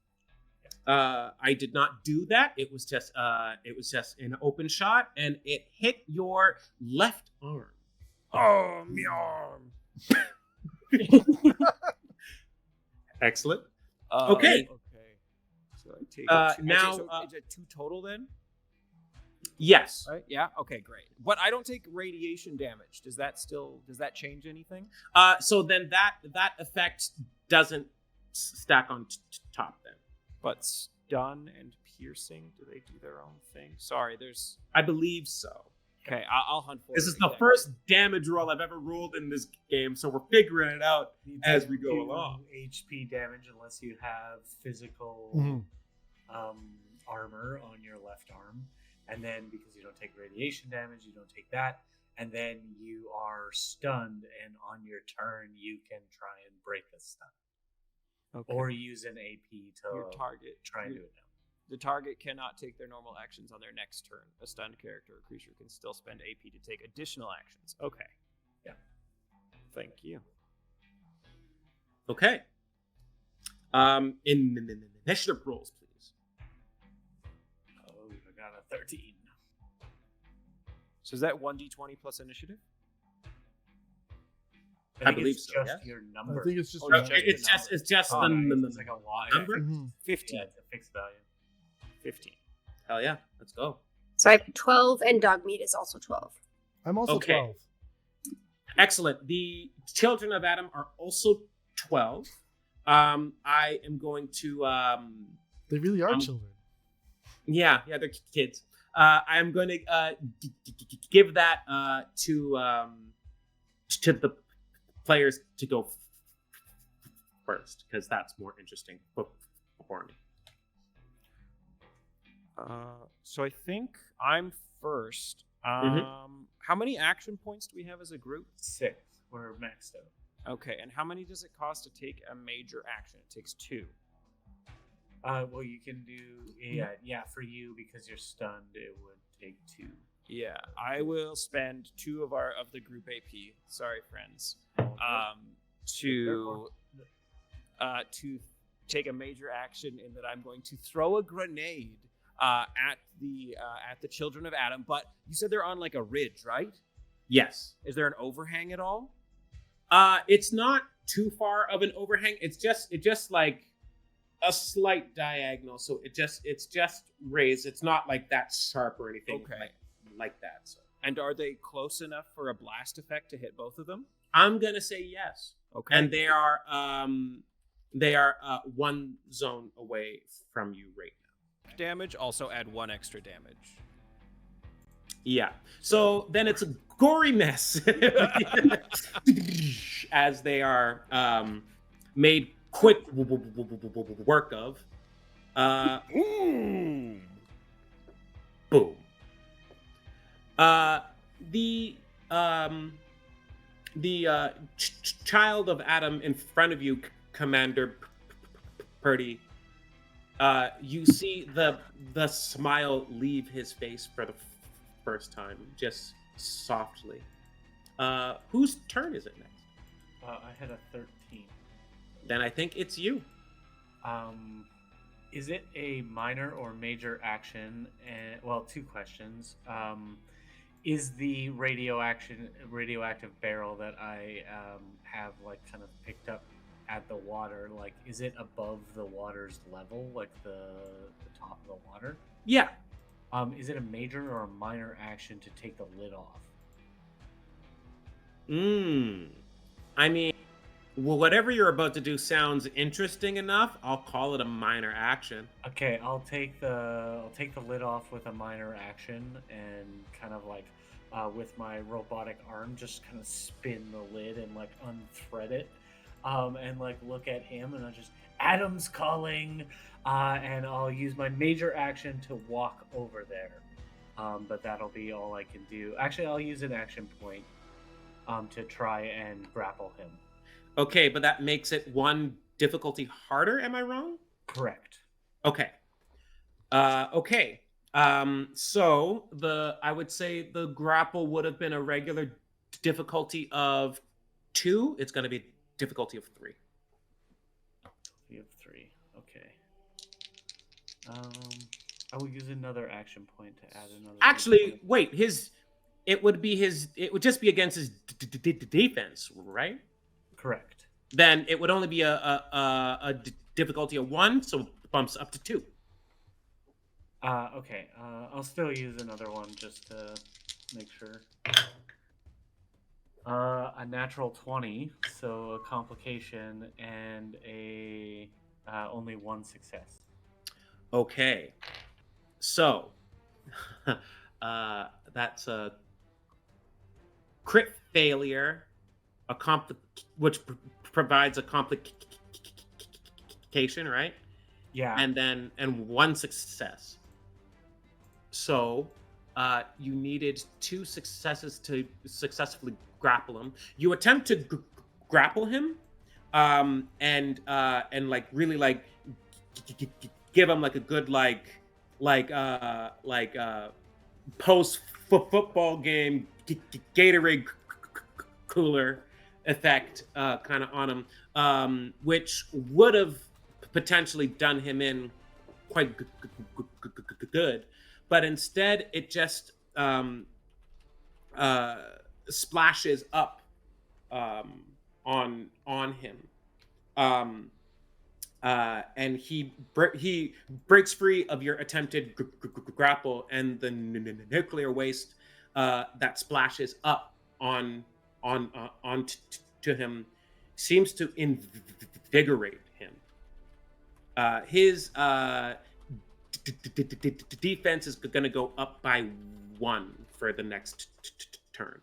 I did not do that. It was just an open shot, and it hit your left arm. Oh, me arm. Excellent. Okay. So I take now, so is it 2 total then? Yes. Right? Yeah. Okay. Great. But I don't take radiation damage. Does that change anything? So then that effect doesn't stack on top then. But stun and piercing, do they do their own thing? Sorry, there's. I believe so. Okay, I'll hunt for it. This is the first damage roll I've ever rolled in this game, so we're figuring it out as we go along. HP damage unless you have physical armor on your left arm, and then because you don't take radiation damage, you don't take that, and then you are stunned, and on your turn you can try and break the stun. Okay. Or use an AP to your target. try and do it now. The target cannot take their normal actions on their next turn. A stunned character or creature can still spend AP to take additional actions. Okay. Yeah. Thank you. Okay. Initiative rolls, please. Oh, I got a 13. So is that 1d20 plus initiative? I believe it's so, just yeah. your number. I think it's just. Oh, your it's number. It's just the It's like a lot. number. Mhm. 15. Yeah, it's a fixed value. 15. Hell yeah, let's go. So I have 12, and dog meat is also 12. I'm also Okay. 12. Excellent. The children of Adam are also 12. I am going to They really are children. yeah, they're kids. I'm going to give that to the players to go first, because that's more interesting for me. So I think I'm first. Mhm. How many action points do we have as a group? 6. We're maxed out. Okay, and how many does it cost to take a major action? It takes 2. Well, you can do for you because you're stunned. It would take 2. Yeah, I will spend 2 of the group AP. Sorry, friends. To take a major action in that I'm going to throw a grenade at the children of Adam. But you said they're on like a ridge, right? Yes. Is there an overhang at all? It's not too far of an overhang. It's just like a slight diagonal. So it's just raised. It's not like that sharp or anything like that. So. And are they close enough for a blast effect to hit both of them? I'm gonna say yes. Okay. And they are one zone away from you right now. Damage. Also add 1 extra damage. Yeah. So then it's a gory mess as they are made quick work of. Boom. The child of Adam in front of you, Commander Purdy. You see the smile leave his face for the first time, just softly. Whose turn is it next? I had a 13. Then I think it's you. Is it a minor or major action? And well, 2 questions. Is the radioactive barrel that I have like kind of picked up at the water, like, is it above the water's level, like the top of the water? Yeah. Is it a major or a minor action to take the lid off? I mean, well, whatever you're about to do sounds interesting enough. I'll call it a minor action. Okay, I'll take the lid off with a minor action and kind of like with my robotic arm just kind of spin the lid and like unthread it. And like look at him and I'll just, Adam's calling, and I'll use my major action to walk over there. But that'll be all I can do. Actually, I'll use an action point to try and grapple him. Okay, but that makes it 1 difficulty harder, am I wrong? Correct. Okay. Okay. So I would say the grapple would have been a regular difficulty of 2. It's going to be difficulty of 3. We have 3. Okay. I will use another action point to add another. Actually, wait. It would just be against his defense, right? Correct. Then it would only be a difficulty of 1, so it bumps up to 2. Okay. I'll still use another one just to make sure. A natural 20, so a complication and a only 1 success. Okay, so that's a crit failure, which provides a complication, right? Yeah. And 1 success. So you needed 2 successes to successfully grapple him. You attempt to grapple him, and like really like give him like a good post football game Gatorade cooler effect kind of on him, which would have potentially done him in quite good, but instead it just splashes up on him, and he breaks free of your attempted grapple, and the nuclear waste that splashes up on to him seems to invigorate him. His defense is going to go up by 1 for the next turn.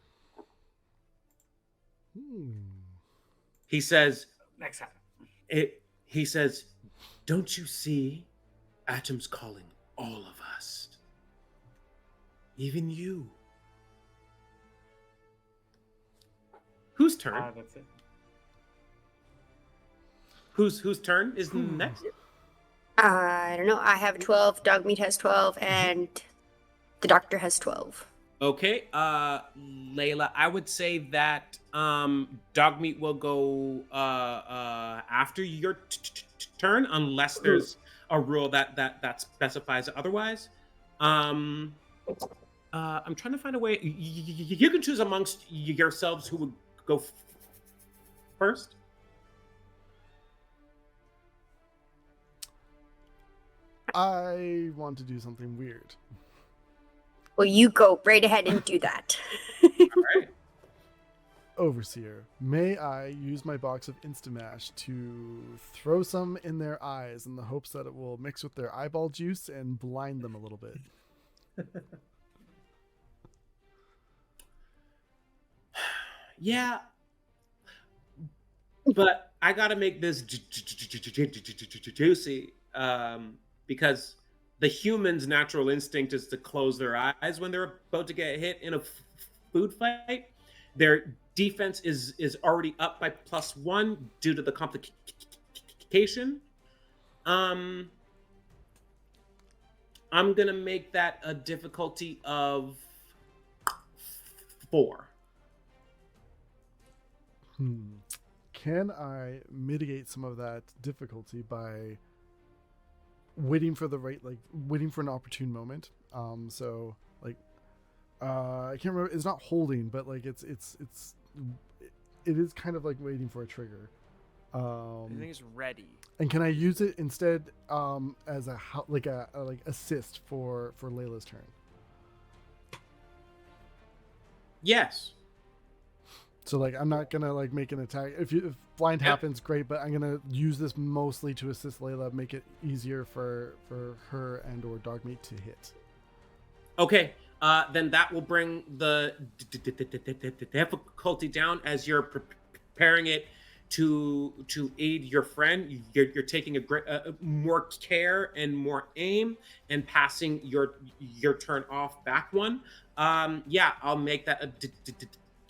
He says, next time. He says, "Don't you see? Atom's calling all of us. Even you." Whose turn? That's it. Whose turn is next? I don't know. I have 12. Dogmeat has 12, and the doctor has 12. Okay, Layla, I would say that Dogmeat will go after your turn unless there's a rule that specifies otherwise. I'm trying to find a way. You can choose amongst yourselves who would go first. I want to do something weird. Well, you go right ahead and do that. All right. Overseer, may I use my box of Instamash to throw some in their eyes in the hopes that it will mix with their eyeball juice and blind them a little bit? Yeah, but I gotta make this juicy because the human's natural instinct is to close their eyes when they're about to get hit in a food fight. Their defense is already up by +1 due to the complication. I'm gonna make that a difficulty of 4. Can I mitigate some of that difficulty by waiting for waiting for an opportune moment? So like, I can't remember. It's not holding, but like it is kind of like waiting for a trigger. I think it's ready. And can I use it instead as a assist for Layla's turn? Yes. So like I'm not gonna like make an attack. If blind happens, great. But I'm gonna use this mostly to assist Layla, make it easier for her and or Dogmeat to hit. Okay. Then that will bring the difficulty down as you're preparing it to aid your friend. You're taking more care and more aim and passing your turn off back one. Yeah, I'll make that a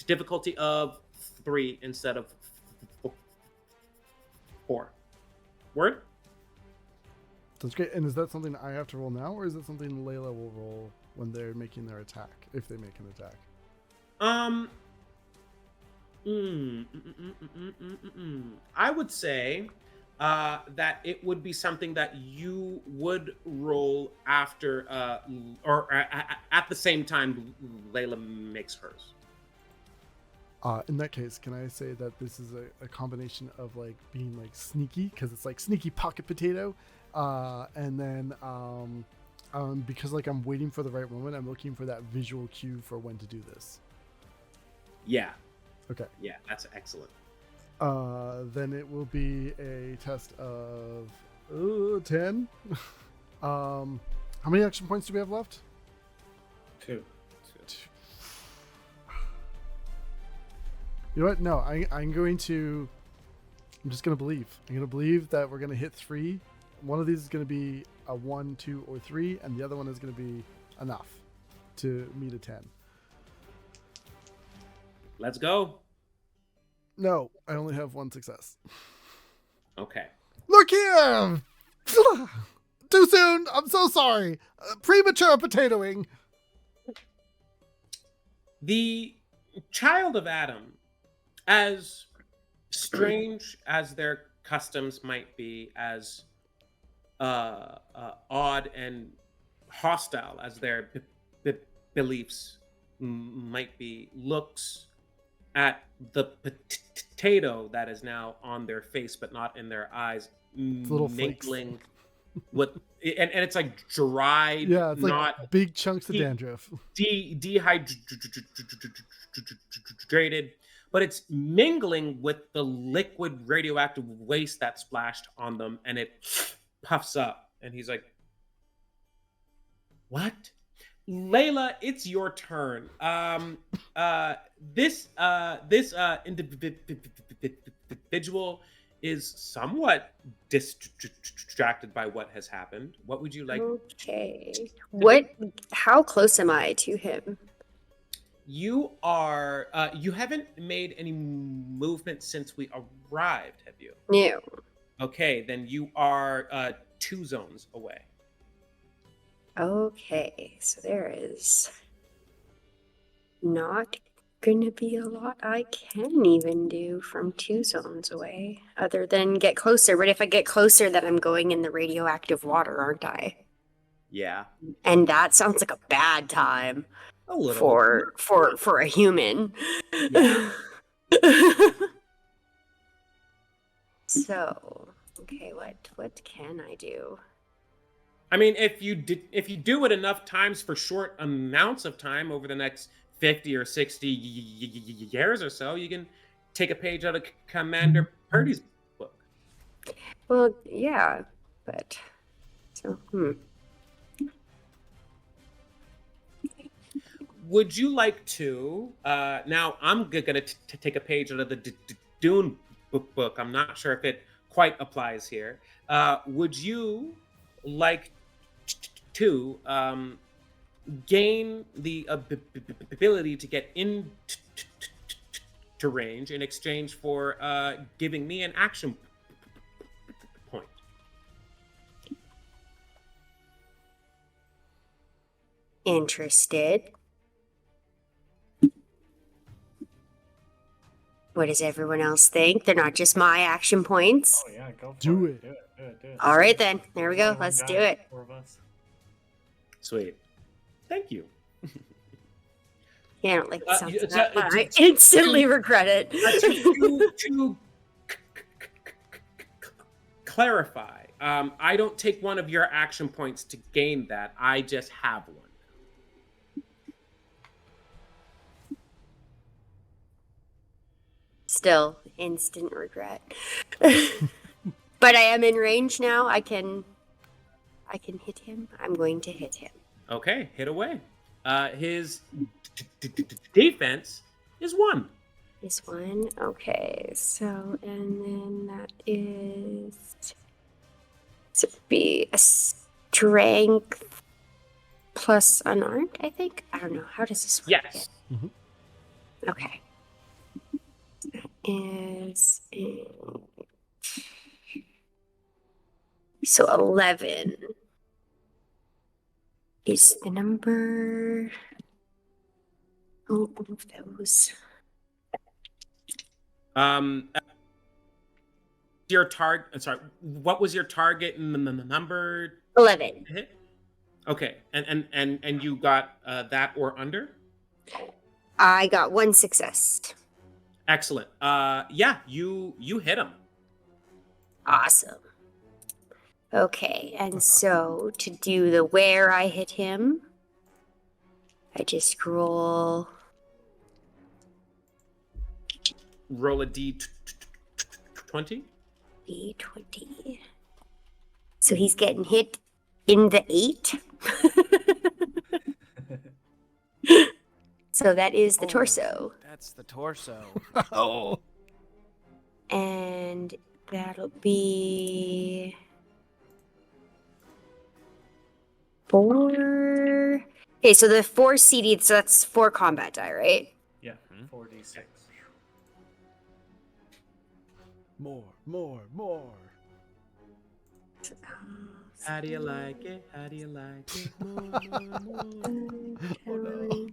difficulty of 3 instead of 4. Word? That's great. And is that something I have to roll now, or is it something Layla will roll when they're making their attack, if they make an attack? I would say that it would be something that you would roll after, or at the same time Layla makes hers. In that case, can I say that this is a combination of like being like sneaky, because it's like sneaky pocket potato, and then because like I'm waiting for the right moment, I'm looking for that visual cue for when to do this. Yeah. Okay. Yeah, that's excellent. Then it will be a test of 10. How many action points do we have left? 2. You know what? No, I'm just going to believe. I'm going to believe that we're going to hit 3. One of these is going to be a 1, 2, or 3, and the other one is going to be enough to meet a 10. Let's go. No, I only have 1 success. Okay. Look here! Too soon! I'm so sorry! Premature potatoing! The child of Adam, as strange as their customs might be, as odd and hostile as their beliefs might be, looks at the potato that is now on their face but not in their eyes, mingling with, and it's like dried, yeah, it's not like big chunks of dandruff, dehydrated, but it's mingling with the liquid radioactive waste that splashed on them, and it puffs up, and he's like, "What? Layla, it's your turn. This individual is somewhat distracted by what has happened. What would you like? Okay. How close am I to him? You are, you haven't made any movement since we arrived, have you? No. Okay, then you are 2 zones away. Okay, so there is not gonna be a lot I can even do from 2 zones away, other than get closer. But if I get closer, then I'm going in the radioactive water, aren't I? Yeah. And that sounds like a bad time A little. for a human. Yeah. So, okay, what can I do? I mean, if you do it enough times for short amounts of time over the next 50 or 60 years or so, you can take a page out of Commander Purdy's book. Well, yeah, but so Would you like to? Now, I'm gonna take a page out of the Dune book. I'm not sure if it quite applies here. Would you like to gain the ability to get into range in exchange for giving me an action point? interested. What does everyone else think? They're not just my action points. Oh yeah, go for Do it. it. Do it. All right then, there we go. Only one Let's guy, do it. 4 of us. Sweet. Thank you. Yeah, I don't like the sound of it's that, a- but I it's- instantly regret it. To clarify, I don't take one of your action points to gain that. I just have one. Still, instant regret. But I am in range now. I can hit him. I'm going to hit him. Okay, hit away. His defense is 1. This one. Okay, so and then that is to be a strength plus unarmed, I think. I don't know. How does this work? Yes. Mhm. Okay. That is so 11 is the number. Oh, one of those. Your target. Sorry. What was your target and the number 11. to hit? Okay, and you got that or under. I got 1 success. Excellent. Yeah, you hit him. Awesome. Okay, and so to do the where I hit him, I just roll. Roll a d20. D20. So he's getting hit in the 8. So that is the torso. That's the torso. Oh. And that'll be 4. Okay, so the 4 CD, so that's 4 combat die, right? Yeah, 4d6. More. How do you like it? How do you like it? Oh, no.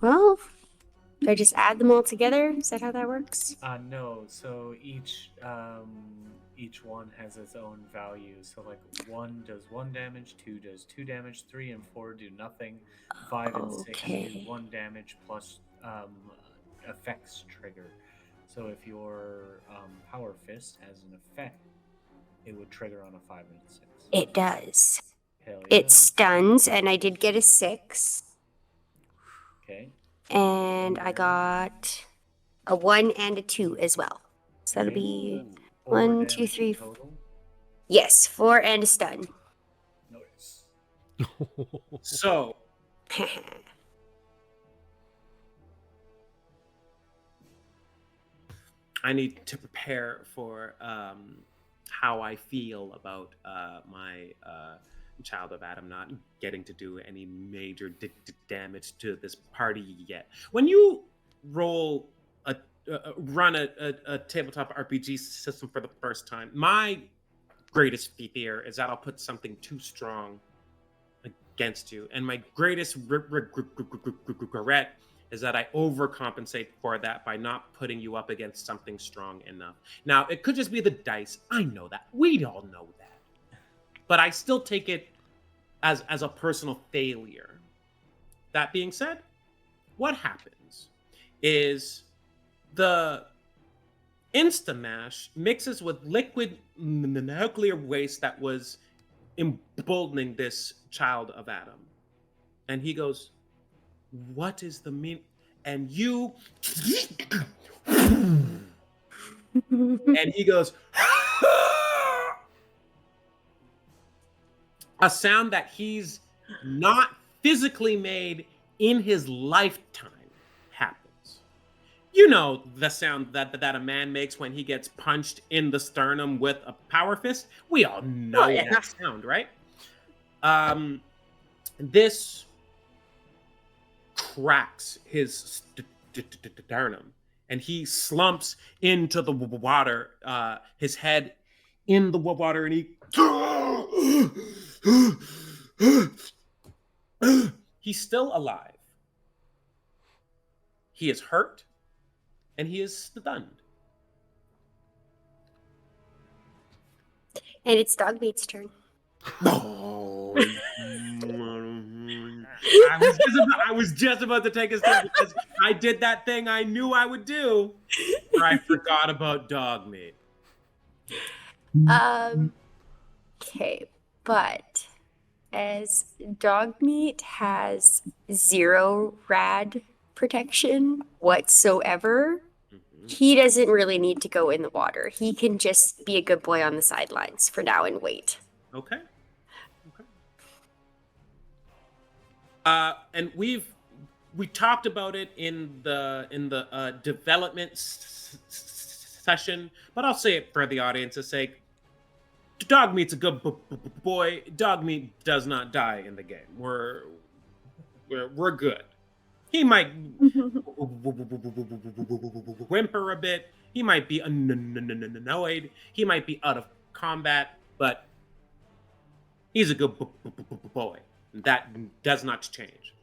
Well, do I just add them all together? Is that how that works? No. So each one has its own value. So like 1 does 1 damage, 2 does 2 damage, 3 and 4 do nothing, 5 and 6 Okay. do 1 damage plus effects trigger. So if your power fist has an effect, it would trigger on a 5 and a 6. It does. Hell yeah. It stuns, and I did get a 6. Okay. And I got a 1 and a 2 as well. So that'll be Four 1, damage 2, 3. total. Yes, 4 and a stun. Nice. So I need to prepare for how I feel about my child of Adam not getting to do any major damage to this party yet. When you run a tabletop RPG system for the first time, my greatest fear is that I'll put something too strong against you, and my greatest regret is that I overcompensate for that by not putting you up against something strong enough. Now, it could just be the dice. I know that. We all know that. But I still take it as a personal failure. That being said, what happens is the Instamash mixes with liquid nuclear waste that was emboldening this child of Adam. And he goes, what is the mean? And you... and he goes... a sound that he's not physically made in his lifetime happens. You know the sound that a man makes when he gets punched in the sternum with a power fist? We all know that sound, right? This cracks his sternum, and he slumps into the water, his head in the water, and he's still alive. He is hurt, and he is stunned. And it's Dogmeat's turn. Oh. I was just about to take a step because I did that thing I knew I would do. I forgot about Dogmeat. Okay, but as Dogmeat has 0 rad protection whatsoever, he doesn't really need to go in the water. He can just be a good boy on the sidelines for now and wait. Okay. And we talked about it in the development session, but I'll say it for the audience's sake. Dogmeat's a good boy. Dogmeat does not die in the game. We're good. He might whimper a bit. He might be annoyed. He might be out of combat, but he's a good boy. That does not change.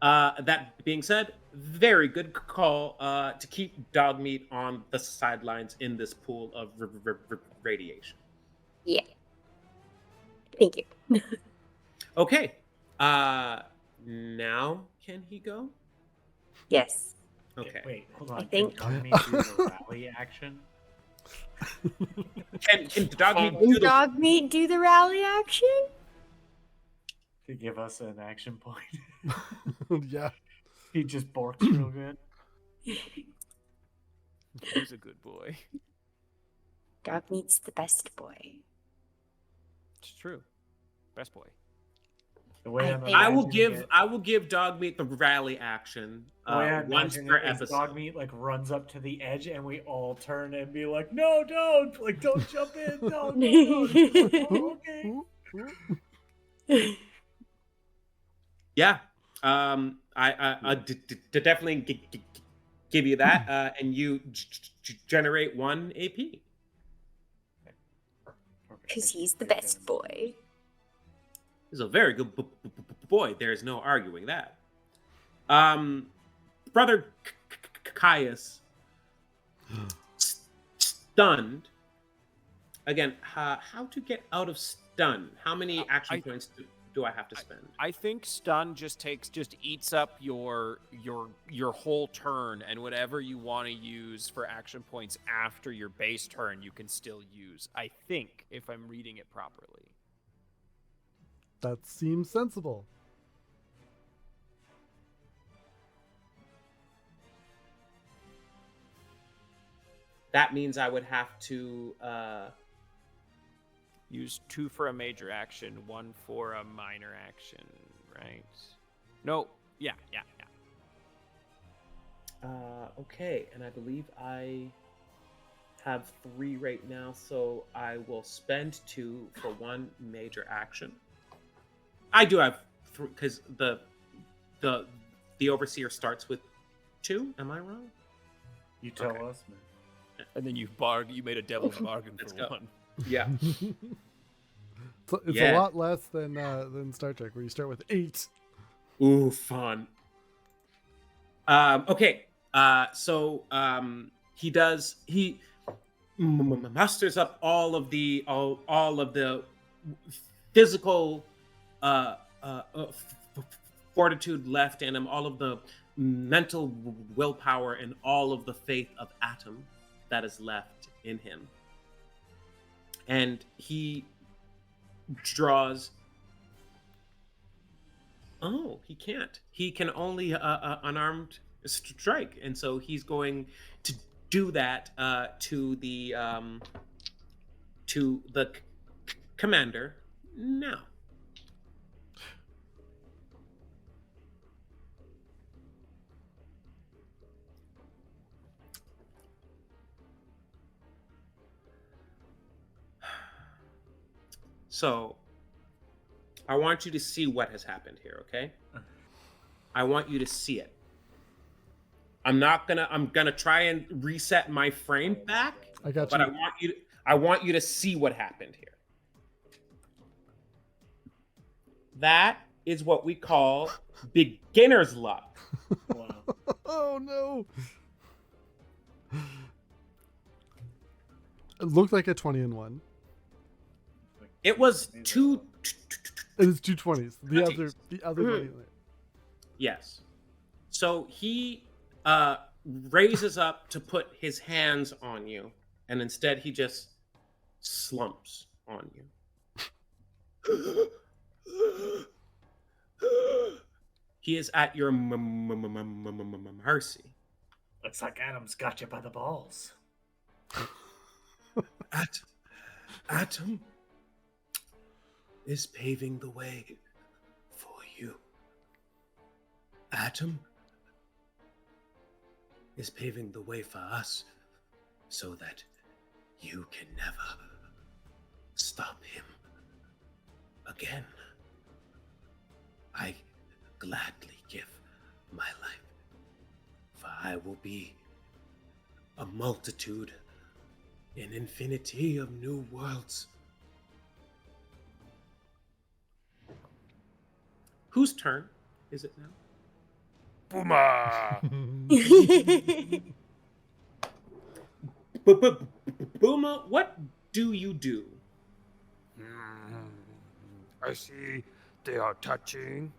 That being said, very good call to keep Dogmeat on the sidelines in this pool of radiation. Yeah. Thank you. Okay. Now can he go? Yes. Okay. Wait, hold on. I think- Can Dogmeat do the rally action? Can Dogmeat Can do the... Dogmeat do the rally action? To give us an action point. Yeah. He just barks real good. He's a good boy. Dogmeat's the best boy. It's true. Best boy. The way I'm I will imagining give Dogmeat the rally action the way I'm once imagining per it is episode. Dogmeat like runs up to the edge and we all turn and be like, no, don't! Like, don't jump in! No, no, no! Oh, okay. Yeah. I definitely give you that, and you generate 1 AP. Because he's the best boy. He's a very good boy. There's no arguing that. Brother Caius, stunned. Again, how to get out of stun? How many action points do I have to spend? I think stun just eats up your whole turn, and whatever you want to use for action points after your base turn, you can still use. I think, if I'm reading it properly. That seems sensible. That means I would have to... Use 2 for a major action, 1 for a minor action, right? No, yeah. Okay, and I believe I have 3 right now, so I will spend 2 for 1 major action. I do have 3 because the overseer starts with 2. Am I wrong? You tell Okay. us, man. And then you made a devil's bargain Let's for go. 1. Yeah. It's Yeah. a lot less than Star Trek, where you start with 8. Ooh, fun. Okay. So he musters up all of the physical fortitude left in him, all of the mental willpower, and all of the faith of Atom that is left in him. And he draws. Oh, he can't. He can only unarmed strike, and so he's going to do that to the commander now. So, I want you to see what has happened here, okay? I want you to see it. I'm gonna try and reset my frame back. I got but you. I want you to see what happened here. That is what we call beginner's luck. Wow. Oh no! It looked like a 20 and 1. It was two. It is 2 20s. The 20s. other 20. Yes. So he raises up to put his hands on you, and instead he just slumps on you. He is at your mercy. Looks like Adam's got you by the balls. Atom is paving the way for you. Atom is paving the way for us so that you can never stop him again. I gladly give my life, for I will be a multitude, an infinity of new worlds. Whose turn is it now? Booma! Booma, what do you do? I see they are touching.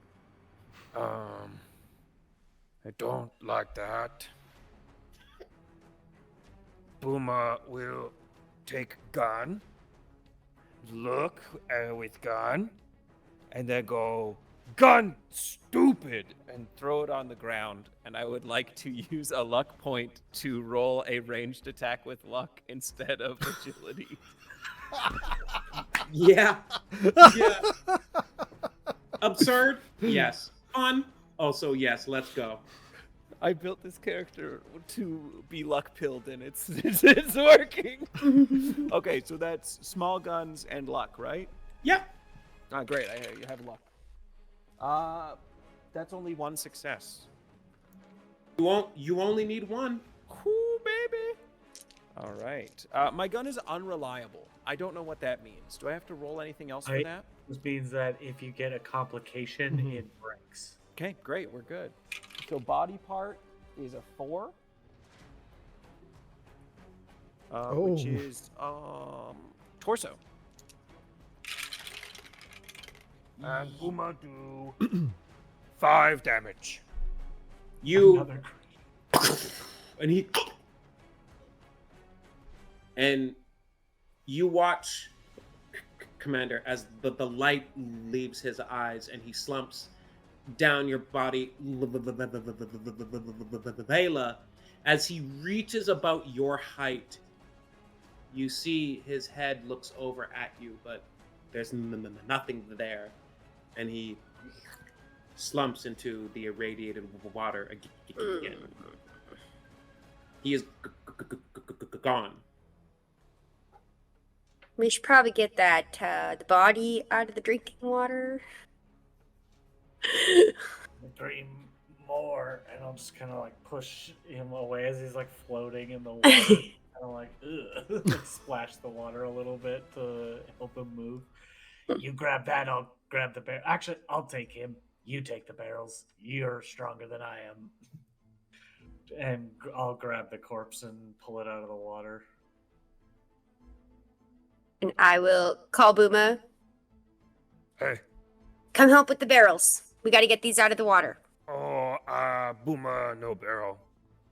I don't like that. Booma will take gun, look with gun, and then go, gun, stupid, And throw it on the ground. And I would like to use a luck point to roll a ranged attack with luck instead of agility. Yeah. Yeah. Absurd? Yes. Fun? Also, yes. Let's go. I built this character to be luck pilled, and it's working. Okay, so that's small guns and luck, right? Yeah. Ah, great. You have luck. That's only one success. You only need one. Cool, baby. All right. My gun is unreliable. I don't know what that means. Do I have to roll anything else for that? This means that if you get a complication, it breaks. Okay, great. We're good. So body part is a 4. Which is torso. and Booma do 5 damage. You Another and you watch Commander as the light leaves his eyes and he slumps down your body, Vela. As he reaches about your height, you see his head looks over at you, but there's nothing there, and he slumps into the irradiated water again. He is gone. We should probably get that the body out of the drinking water. 3 more, and I'll just kind of like push him away as he's like floating in the water. Kind of like, ugh. Like splash the water a little bit to help him move. You grab that, I'll grab the barrel. Actually, I'll take him. You take the barrels. You're stronger than I am. And I'll grab the corpse and pull it out of the water. And I will call Booma. Hey. Come help with the barrels. We got to get these out of the water. Oh, Boomer, no barrel.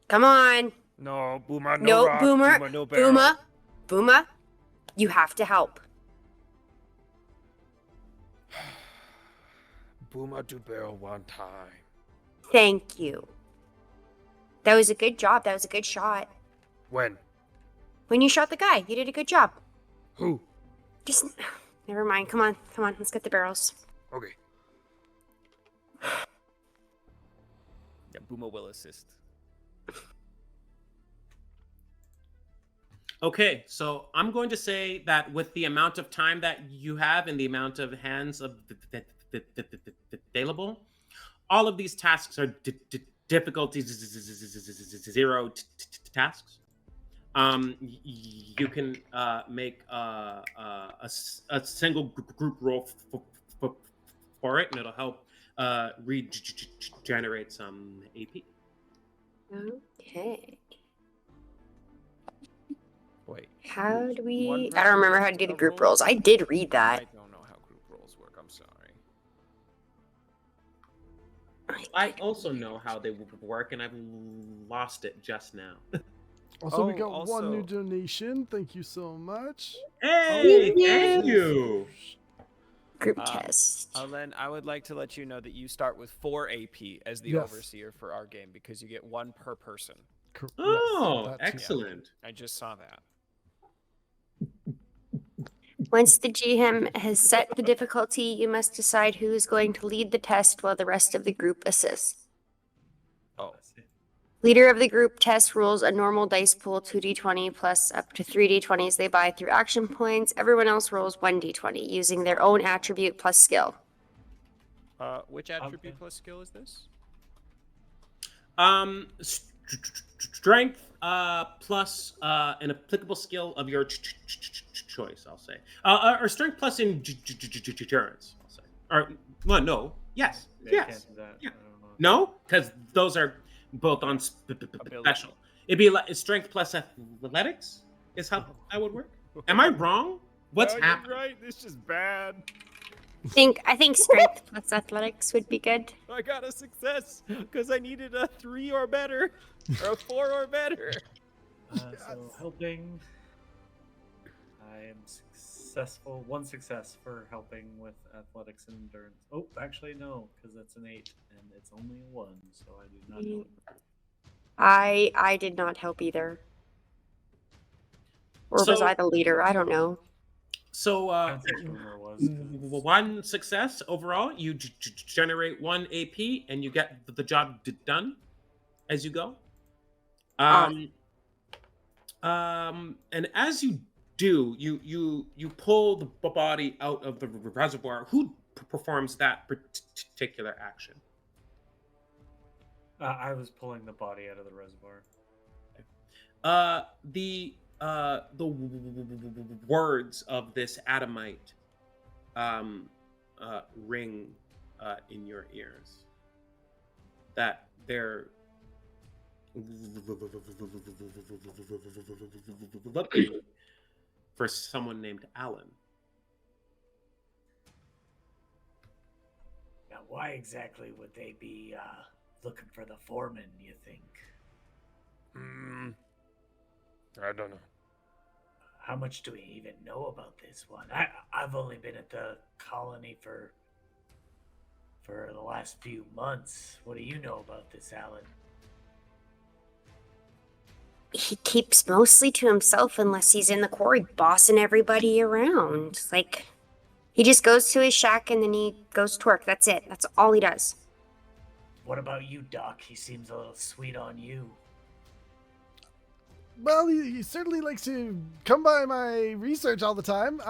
Come on. No, Boomer, no No, rock. Boomer. Boomer, no barrel. Booma. You have to help. Boomer do barrel one time. Thank you. That was a good job. That was a good shot. When? When you shot the guy, you did a good job. Who? Just never mind. Come on. Let's get the barrels. Okay. Yeah, Boomer will assist. Okay, so I'm going to say that with the amount of time that you have and the amount of hands available, all of these tasks are difficulty 0 tasks. You can make a single group roll for it, and it'll help regenerate some AP. Okay. Wait. How do we... One I don't person remember how to gets do the a group roll? rolls. I did read I that. don't know how group rolls work. I'm sorry. I also know how they work, and I've lost it just now. Also, we Oh, got one new also- donation. Thank you so much. Hey, Thank thank you. you. Group Uh, test. Alain, I would like to let you know that you start with 4 AP as the Yes. overseer for our game because you get 1 per person. Oh, that too. excellent. I just saw that. Once the GM has set the difficulty, you must decide who is going to lead the test while the rest of the group assists. Oh, Leader of the group test rolls a normal dice pool 2d20 plus up to 3d20s they buy through action points. Everyone else rolls 1d20 using their own attribute plus skill. which attribute Okay. plus skill is this? Strength plus an applicable skill of your choice, I'll say. Or strength plus endurance, I'll say. Or, well, no. Yes. Yeah, Yes. Can't do that. Yeah. I don't know. No? Because those are both on Ability. special. It'd be like strength plus athletics is how that would work. Am I wrong? What's No, happening? You're right. It's just bad. I think strength plus athletics would be good. I got a success because I needed a 3 or better, or a 4 or better. So helping. I am successful. 1 success for helping with athletics and endurance. Oh, actually no, because that's an 8 and it's only a 1, so I do not know. I did not help either. Or was So- I the leader? I don't know. So, Princess Boomer was. 'cause- 1 success overall. You generate 1 AP, and you get the job done as you go. And as you do, you pull the body out of the reservoir. Who performs that particular action? I was pulling the body out of the reservoir. The words of this Adamite ring in your ears. That they're looking for someone named Alain. Now, why exactly would they be looking for the foreman, you think? I don't know. How much do we even know about this one? I've only been at the colony for the last few months. What do you know about this, Alan? He keeps mostly to himself unless he's in the quarry bossing everybody around. Like, he just goes to his shack and then he goes to work. That's it. That's all he does. What about you, Doc? He seems a little sweet on you. Well, he certainly likes to come by my research all the time.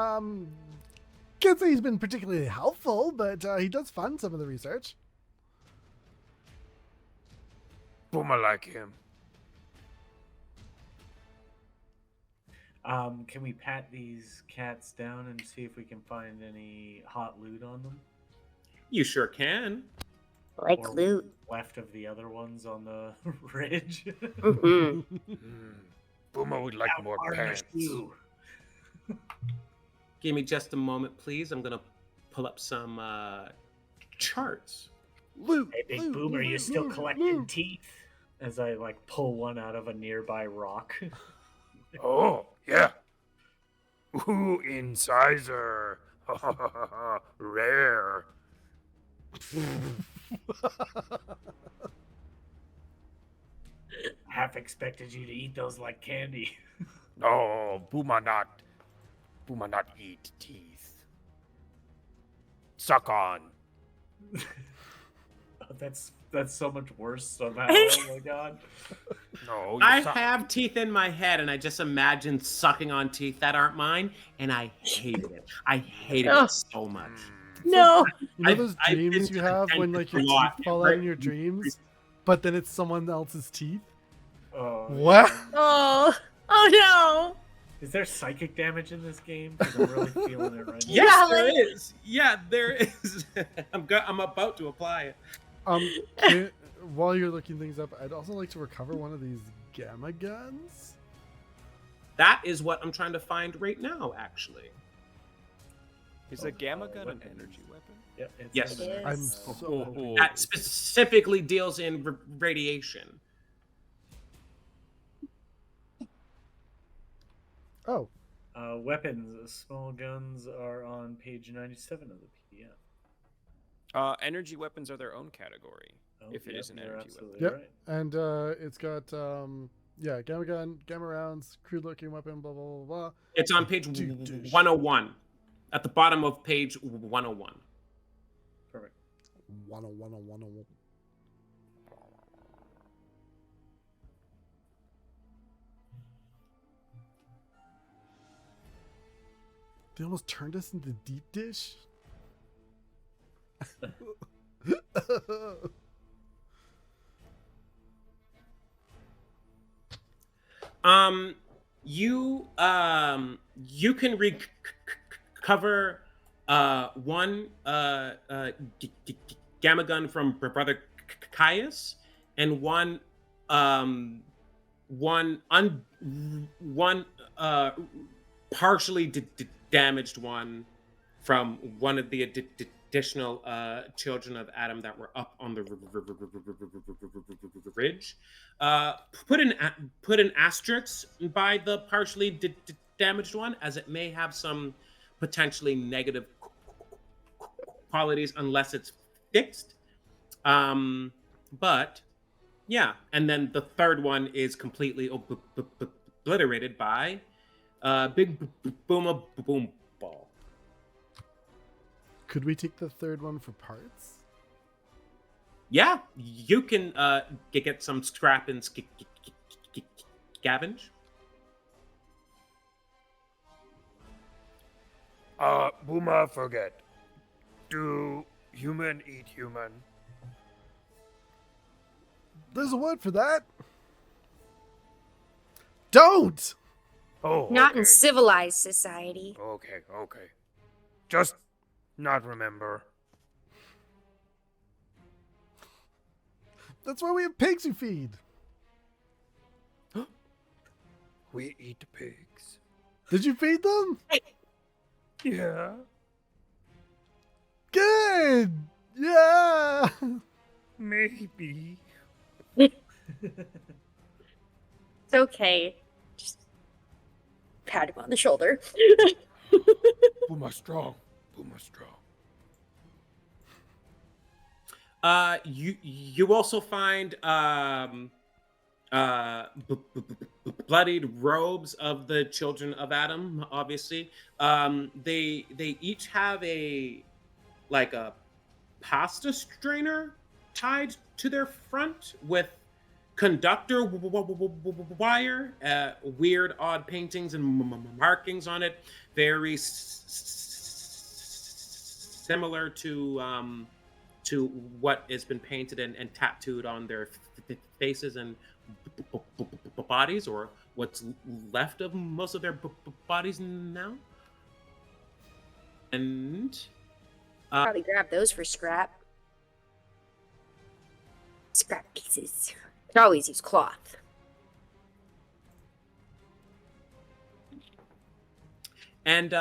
Can't say he's been particularly helpful, but he does fund some of the research. Boomer like him. Can we pat these cats down and see if we can find any hot loot on them? You sure can. Like or loot. left of the other ones on the ridge. Mhm. Boomer would like more pants. Give me just a moment, please. I'm gonna pull up some charts. Loot. Hey, Big loot, Boomer, you loot, still loot, collecting loot. teeth? As I like pull one out of a nearby rock. Oh, yeah. Ooh, incisor. Rare. Half expected you to eat those like candy. No, Boomer not eat teeth. Suck on. That's so much worse somehow. Oh my god. No, you I suck. have teeth in my head, and I just imagine sucking on teeth that aren't mine, and I hated it. I hated Oh. it so much. No. You know I've- those I've been dreams to you the have when like dentist your a lot. teeth fall out in your dreams, but then it's someone else's teeth? Oh, What? Oh. Oh Is there psychic damage in this game? Because I'm really feeling it right now. Yes, Yeah, there like- is. Yeah, there is. I'm about to apply it. While you're looking things up, I'd also like to recover one of these gamma guns. That is what I'm trying to find right now, actually. Is a gamma gun an weapon. energy weapon? Yep, it's Yes. in there. It I'm is. so Oh, hoping. That specifically deals in radiation. Oh, Weapons, small guns are on page 97 of the PDF. Energy weapons are their own category. Oh, If it yep, is an you're energy absolutely yep. right. And it's got gamma gun, gamma rounds, crude looking weapon, blah blah blah blah. It's on page Dude. 101. At the bottom of page 101. Perfect. 101. They almost turned us into deep dish. You can recover one gamma gun from Brother Caius, and one partially damaged one from one of the additional children of Adam that were up on the ridge. Put an asterisk by the partially damaged one, as it may have some potentially negative qualities unless it's fixed. But yeah, and then the third one is completely obliterated by Big Booma Boom Ball. Could we take the third one for parts? Yeah, you can get some scrap and scavenge. Boomer, forget. Do human eat human? There's a word for that. Don't. Oh, Not okay. in civilized society. Okay. Just not remember. That's why we have pigs who feed. We eat pigs. Did you feed them? Yeah. Good. Yeah. Maybe. It's okay. Just pat him on the shoulder. Boomer strong. You also find bloodied robes of the children of Adam. Obviously, they each have a pasta strainer tied to their front with conductor wire, weird odd paintings and markings on it, very similar to what has been painted and tattooed on their faces and bodies, or what's left of most of their bodies now. And Probably grab those for scrap. scrap pieces. Could always use cloth. And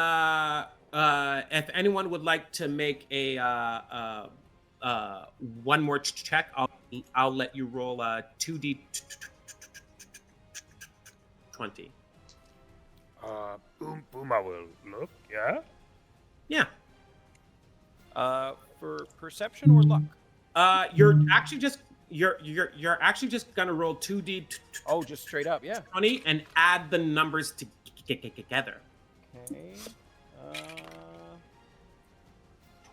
if anyone would like to make a one more check, I'll let you roll a 2d20. Boom, I will look, yeah? Yeah. For perception or luck? You're actually just gonna roll 2d20 Oh, just straight up, yeah. and add the numbers together. Okay.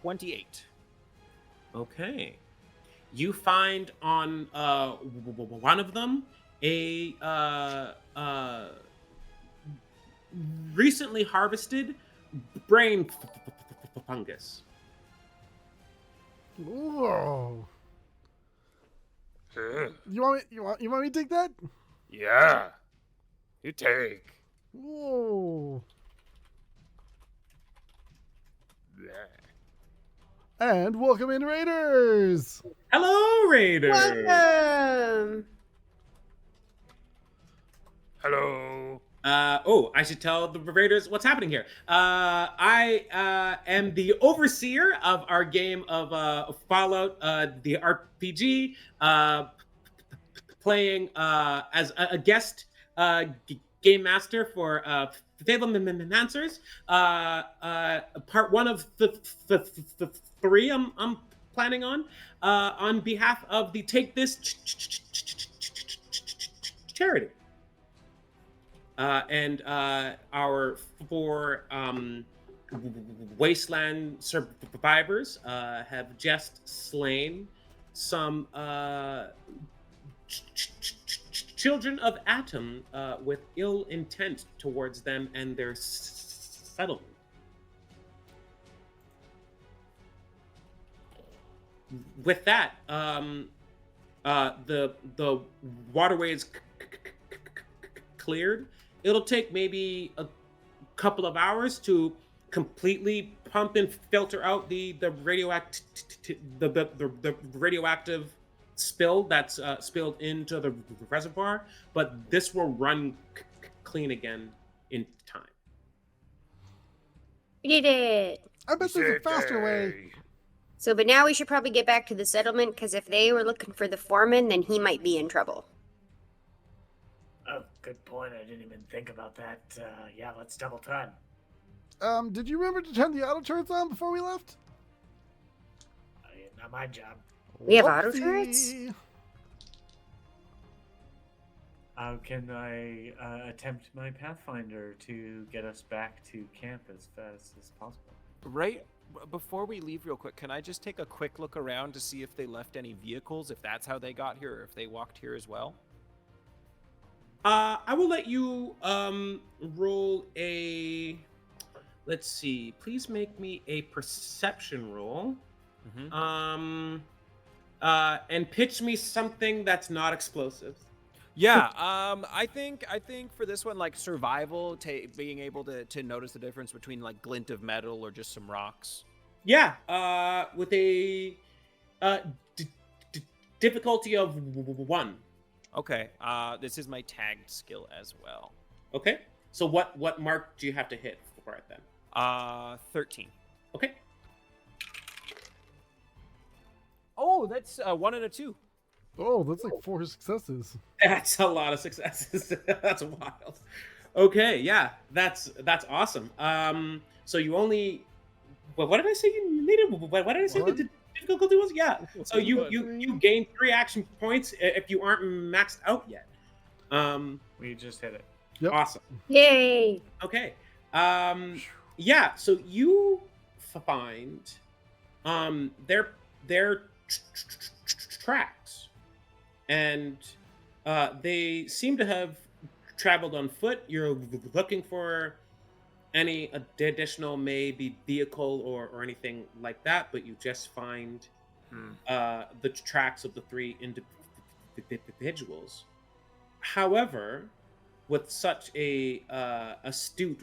28. Okay. You find on one of them a recently harvested brain fungus. Whoa. Ugh. You want me to take that? Yeah. You take. Whoa. Yeah. And welcome in, Raiders. Hello, Raiders. Welcome! Hello. I should tell the Raiders what's happening here. I am the overseer of our game of Fallout, the RPG, playing as a guest game master for Fablemanancers. Part one of the three I'm planning on behalf of the Take This charity. And our four wasteland survivors have just slain some children of Atom with ill intent towards them and their settlement. With that, the waterways cleared. It'll take maybe a couple of hours to completely pump and filter out the radioactive spill that's spilled into the reservoir, but this will run clean again in time. We did it! I bet there's a faster way. So, but now we should probably get back to the settlement, because if they were looking for the foreman, then he might be in trouble. Oh, good point. I didn't even think about that. Yeah, let's double time. Did you remember to turn the auto turrets on before we left? Not my job. We have auto turrets? Whoopsie. Can I attempt my Pathfinder to get us back to camp as fast as possible? Right before we leave real quick, can I just take a quick look around to see if they left any vehicles, if that's how they got here, or if they walked here as well? I will let you roll a. Let's see. Please make me a perception roll. Mm-hmm. And pitch me something that's not explosive. Yeah, I think for this one, like survival, being able to notice the difference between like glint of metal or just some rocks. Yeah. With a difficulty of 1. Okay. This is my tagged skill as well. Okay. So what mark do you have to hit for it then? 13. Okay. Oh, that's a 1 and a 2. Oh, that's like 4 successes. That's a lot of successes. That's wild. Okay, yeah, that's awesome. So you only, what did I say you needed? What did I say the difficulty was? Yeah. So you gain 3 action points if you aren't maxed out yet. We just hit it. Yep. Awesome. Yay! Okay. Yeah. So you find their tracks, and they seem to have traveled on foot. You're looking for any additional maybe vehicle or anything like that, but you just find the tracks of the 3 individuals. However, with such a astute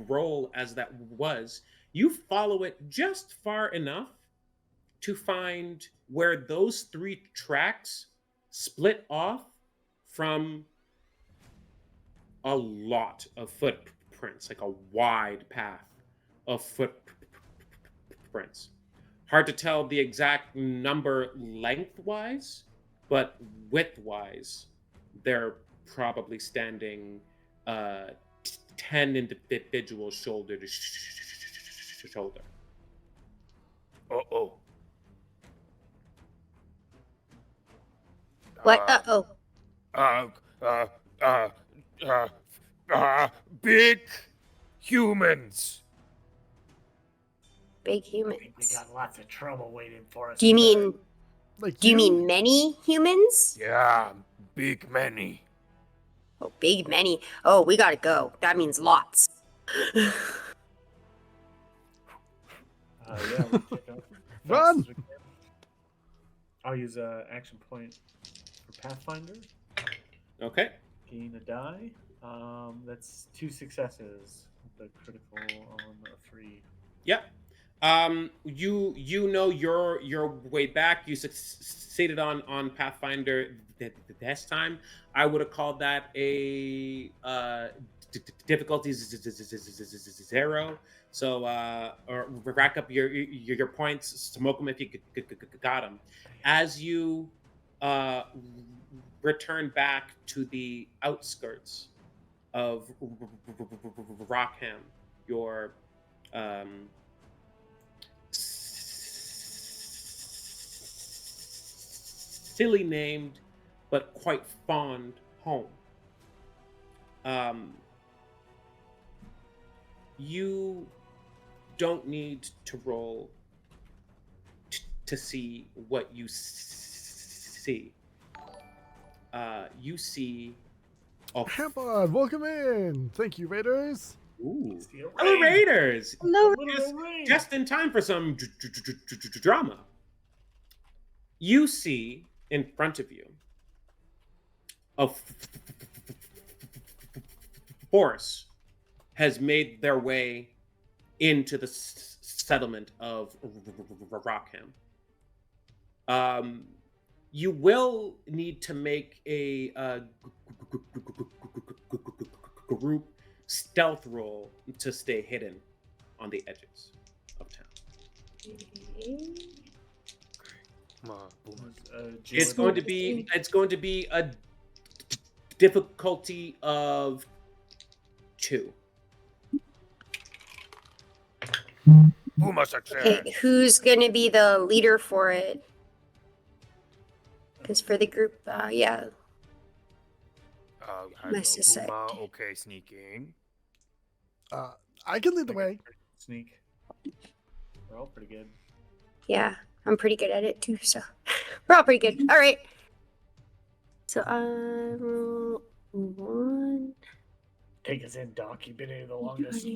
role as that was, you follow it just far enough to find where those 3 tracks split off from a lot of footprints, like a wide path of footprints. Hard to tell the exact number lengthwise, but widthwise, they're probably standing 10 individuals shoulder to shoulder. Uh-oh. What? Uh-oh. Big humans. Big I think humans. we got lots of trouble waiting for us. Do you mean Like do you mean many humans? Yeah, big many. Oh, big many. Oh, we gotta go. That means lots. Yeah, we take off as Run! fast as we can. I'll use a action point for Pathfinder. Okay. Gain a die. That's 2 successes. The critical on a 3. Yep. You know your way back. You succeeded on Pathfinder this time. I would have called that a difficulty 0. So or rack up your points, smoke them if you got them. As you return back to the outskirts of Rockham, your silly named but quite fond home. You don't need to roll to see what you see. You see a Hampon, welcome in. Thank you, Raiders. Ooh. See a Hello, rain. Raiders! Hello. Just, rain. just in time for some drama. You see in front of you a force has made their way into the settlement of Rockham. You will need to make a group stealth roll to stay hidden on the edges of town. It's going to be a difficulty of 2. Puma success. Okay, who's gonna be the leader for it? Because for the group, yeah. Must decide. Puma, okay, sneaking. I can lead the way. Sneak. We're all pretty good. Yeah, I'm pretty good at it too, so we're all pretty good. All right. So I roll 1. Take us in, Doc. You've been here the longest.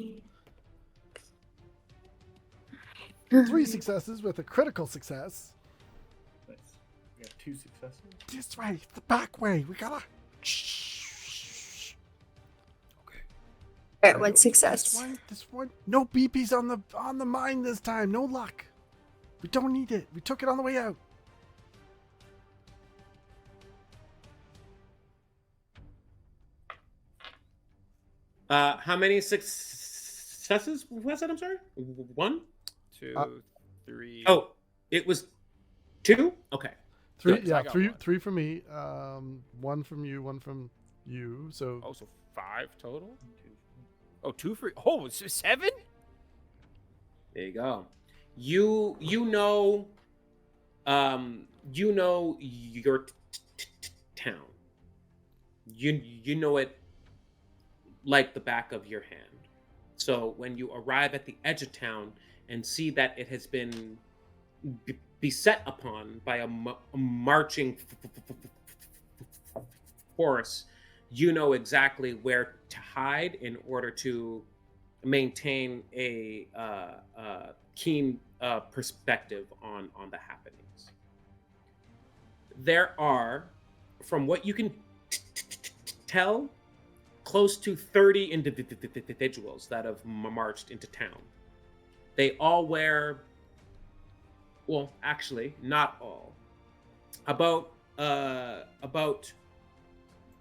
3 successes with a critical success. Nice. We got 2 successes. This way, the back way. We gotta. All right, 1 success. This one. No beepies on the mine this time. No luck. We don't need it. We took it on the way out. How many successes was it? I'm sorry. 1, 2, 3. Oh, it was 2. Okay. 3. Good, Yeah, I got 3. one. 3 from me. 1 from you. 1 from you. So Oh, so 5 total. Oh, 2 for. Oh, it's 7. There you go. You know your town. You know it like the back of your hand. So when you arrive at the edge of town and see that it has been beset upon by a marching force, you know exactly where to hide in order to maintain a keen perspective on the happenings. There are, from what you can tell, close to 30 individuals that have marched into town. They all wear well, actually, not all. About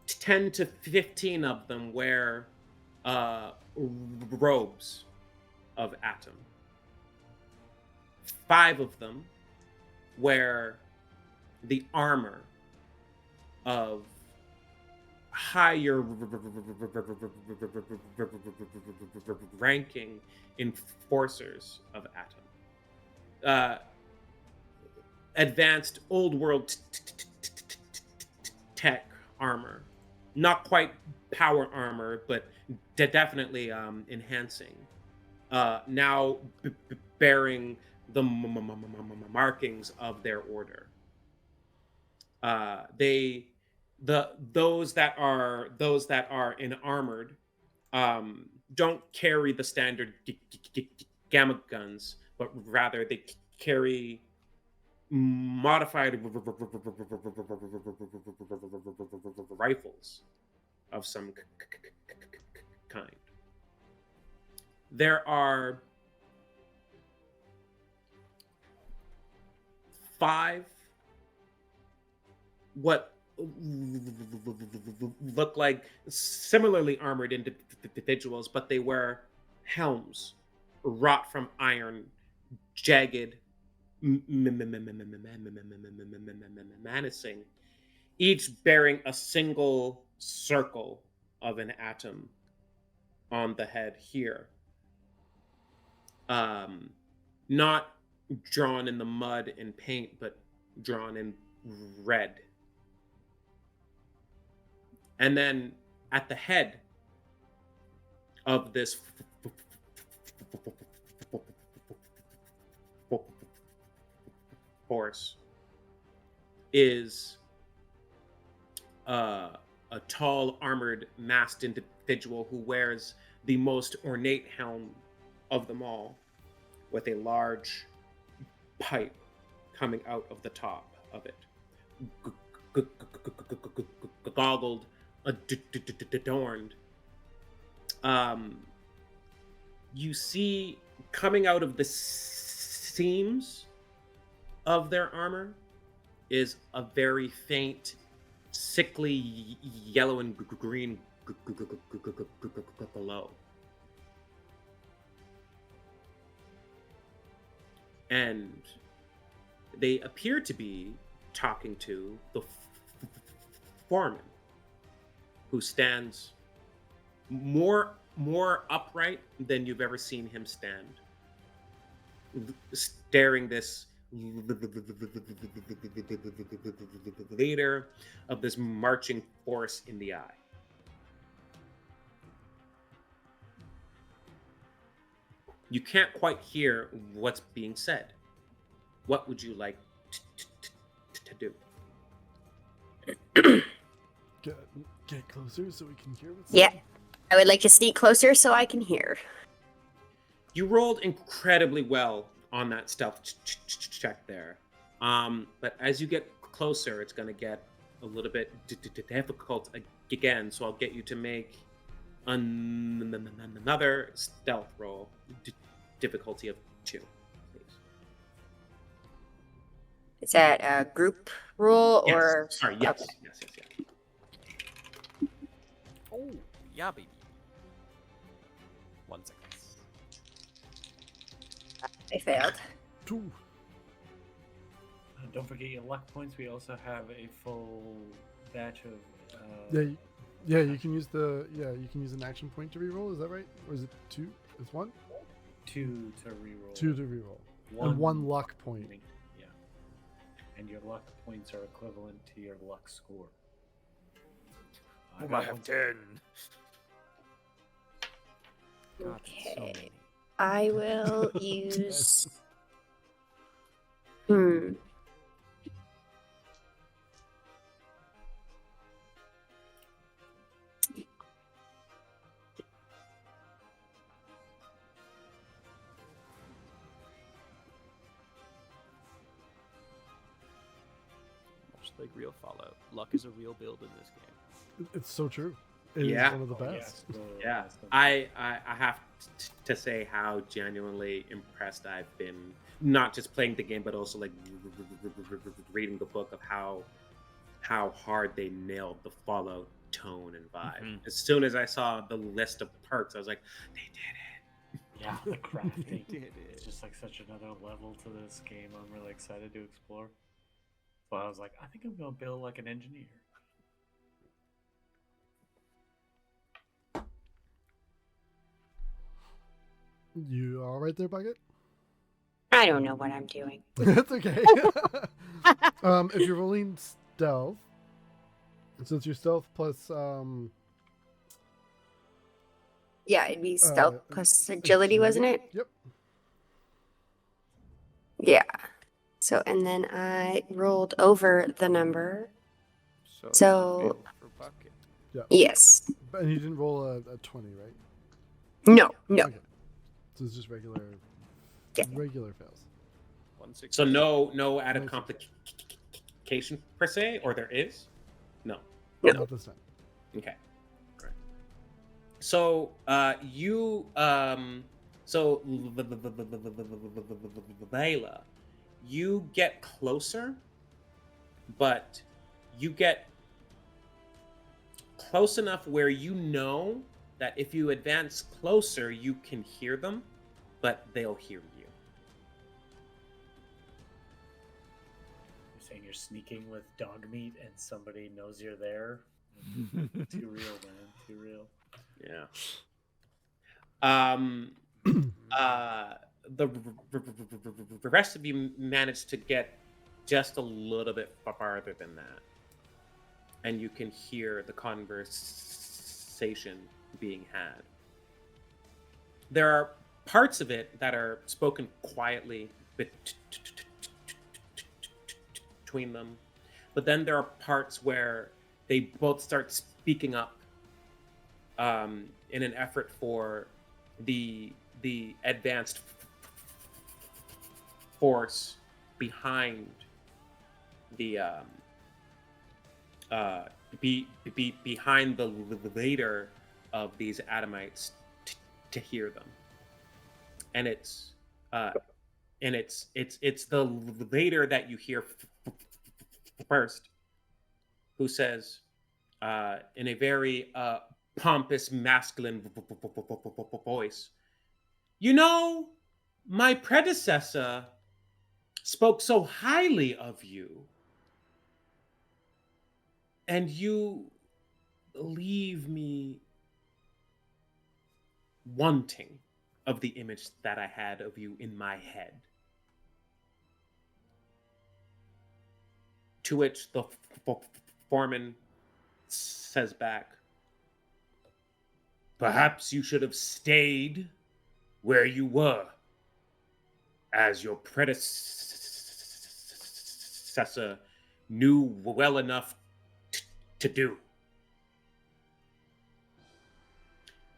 10 to 15 of them wear robes of Atom. 5 of them wear the armor of higher ranking enforcers of Atom. Advanced old world tech armor. Not quite power armor, but definitely enhancing. Now bearing the markings of their order. Those that are enarmored don't carry the standard gamma guns, but rather they carry modified rifles of some kind. There are 5 what look like similarly armored individuals, but they wear helms wrought from iron, jagged, menacing, each bearing a single circle of an atom on the head here. Not drawn in the mud and paint, but drawn in red. And then at the head of this force is a tall, armored, masked individual who wears the most ornate helm of them all, with a large pipe coming out of the top of it. Goggled, adorned. You see coming out of the seams of their armor is a very faint, sickly yellow and green glow. And they appear to be talking to the foreman, who stands more upright than you've ever seen him stand, staring this leader of this marching force in the eye. You can't quite hear what's being said. What would you like to do? Get closer so we can hear what's Yeah. said. I would like to sneak closer so I can hear. You rolled incredibly well on that stealth check there. But as you get closer, it's going to get a little bit difficult again. So I'll get you to make another stealth roll, difficulty of 2, please. Is that a group rule or? Yes. Sorry. Yes. Okay. Yes. Oh, yeah, baby. 1 second. I failed. 2. Don't forget your luck points. We also have a full batch of. You can use an action point to reroll. Is that right? Or is it 2? It's 1? 2 to reroll. 2 to reroll. And 1 luck point. Yeah. And your luck points are equivalent to your luck score. I have 10. God, so Okay. many. I will use. Much like real Fallout, luck is a real build in this game. It's so true. It is Yeah. one of the Oh, yeah, best. it's really Yeah, awesome. I have to say how genuinely impressed I've been, not just playing the game, but also like reading the book of how hard they nailed the Fallout tone and vibe. Mhm. As soon as I saw the list of perks, I was like, they did it. Yeah, the crafting. Did it. It's just like such another level to this game. I'm really excited to explore. So I was like, I think I'm gonna build like an engineer. You all right there, Bucket? I don't know what I'm doing. That's okay. If you're rolling stealth, since your stealth plus Yeah, it'd be stealth plus agility, wasn't it? Yep. Yeah. So, and then I rolled over the number. So- fail for bucket. Yes. And you didn't roll a 20, right? No. Okay. So it's just regular Yeah. fails. 160. So no added complication per se, or there is? No. No. Not this time. Okay. Great. So Layla, you get closer, but you get close enough where you know that if you advance closer, you can hear them, but they'll hear you. You're saying you're sneaking with dog meat and somebody knows you're there? Too real, man. Too real. Yeah. The rest of you managed to get just a little bit farther than that, and you can hear the conversation being had. There are parts of it that are spoken quietly between them, but then there are parts where they both start speaking up in an effort for the advanced force behind the behind the leader of these Adamites to hear them, and it's the leader that you hear first, who says in a very pompous, masculine voice, "You know, my predecessor spoke so highly of you, and you leave me wanting of the image that I had of you in my head." To which the foreman says back, "Perhaps you should have stayed where you were, as your predecessor knew well enough to do."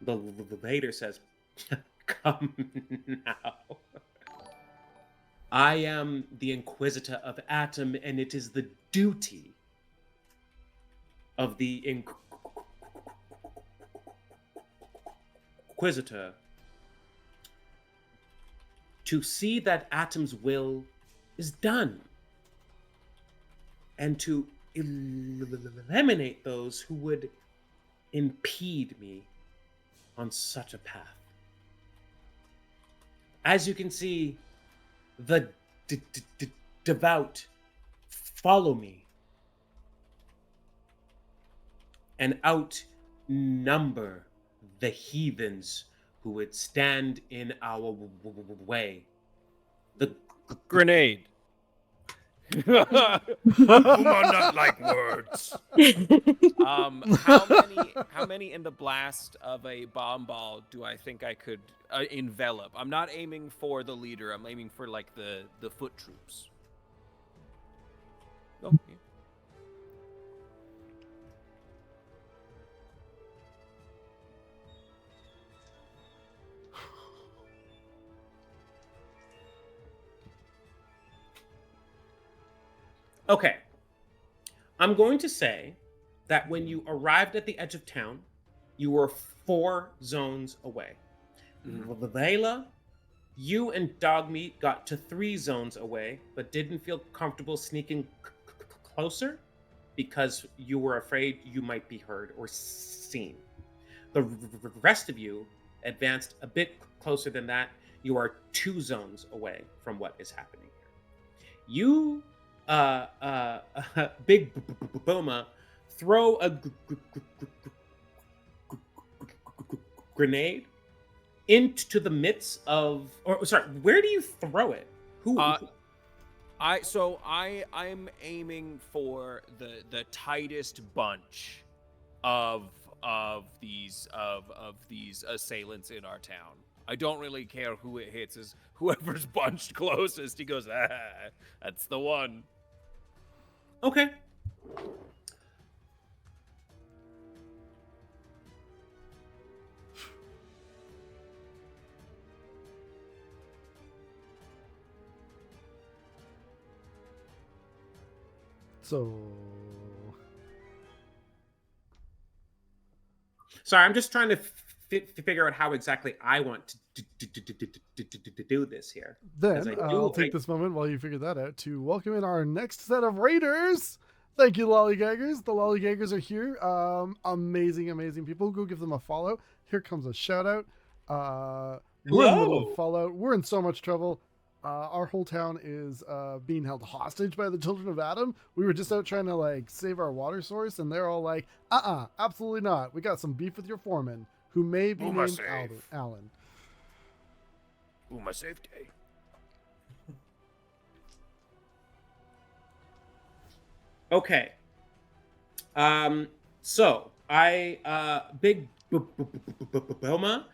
The leader says, "Come now. I am the Inquisitor of Atom, and it is the duty of the Inquisitor to see that Atom's will is done, and to eliminate those who would impede me on such a path. As you can see, the devout follow me and outnumber the heathens who would stand in our way. The Grenade. Whom are not like words. How many in the blast of a bomb ball do I think I could envelop? I'm not aiming for the leader. I'm aiming for like the foot troops. Oh, yeah. Okay. I'm going to say that when you arrived at the edge of town, you were 4 zones away. Layla, you and Dogmeat got to 3 zones away, but didn't feel comfortable sneaking closer because you were afraid you might be heard or seen. The rest of you advanced a bit closer than that. You are 2 zones away from what is happening here. You, Big Booma, throw a grenade into the midst of, or sorry, where do you throw it? Who? I'm aiming for the tightest bunch of these assailants in our town. I don't really care who it hits, is whoever's bunched closest. He goes, that's the one. Okay. So, sorry, I'm just trying to figure out how exactly I want to do this here. then I'll take this moment while you figure that out to welcome in our next set of raiders. Thank you, Lollygaggers. The Lollygaggers are here. Amazing, amazing people. Go give them a follow. Here comes a shout out. We're in the middle of Fallout. We're in so much trouble. Our whole town is being held hostage by the children of Adam. We were just out trying to like save our water source, and they're all like, absolutely not. We got some beef with your foreman, who may be named Alain. Booma safety. Okay. So I, Big Booma,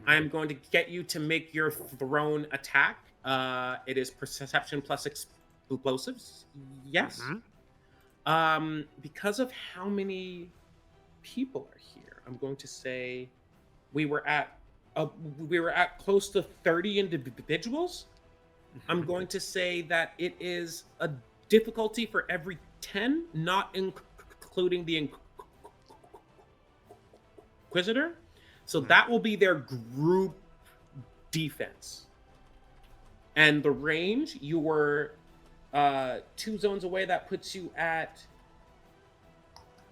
I am going to get you to make your thrown attack. It is perception plus explosives. Yes. Because of how many people are here, I'm going to say we were at close to 30 individuals. I'm going to say that it is a difficulty for every 10, not including the Inquisitor. So that will be their group defense. And the range, you were 2 zones away. That puts you at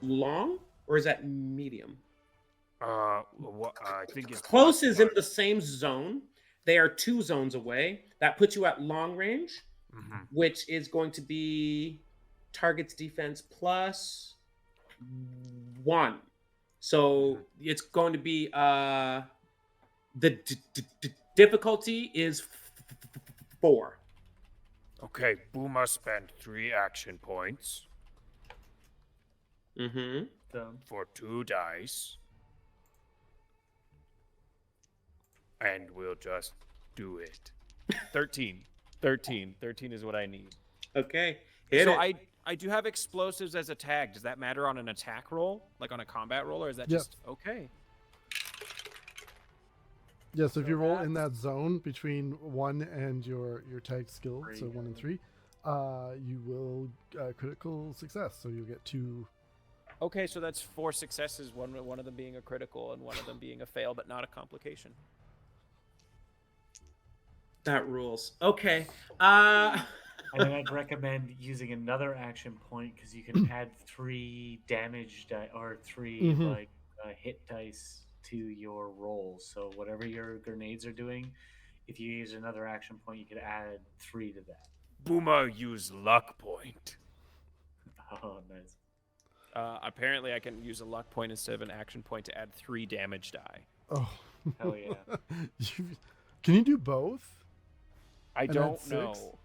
long, or is that medium? I think it's close is in the same zone. They are 2 zones away. That puts you at long range, which is going to be target's defense plus 1. So it's going to be the difficulty is 4. Okay, Booma spent 3 action points for 2 dice. And we'll just do it. 13. 13 is what I need. Okay. I do have explosives as a tag. Does that matter on an attack roll? Like on a combat roll? Or is that just... Okay. Yeah, so if you roll in that zone between 1 and your tag skill, so 1 and 3, you will critical success. So you'll get 2. Okay, so that's 4 successes, one of them being a critical and one of them being a fail, but not a complication. That rules. Okay. And then I'd recommend using another action point because you can add 3 damage or 3 hit dice to your roll. So whatever your grenades are doing, if you use another action point, you could add 3 to that. Booma use luck point. Oh, nice. Apparently, I can use a luck point instead of an action point to add 3 damage die. Oh, hell yeah! Can you do both? I don't know.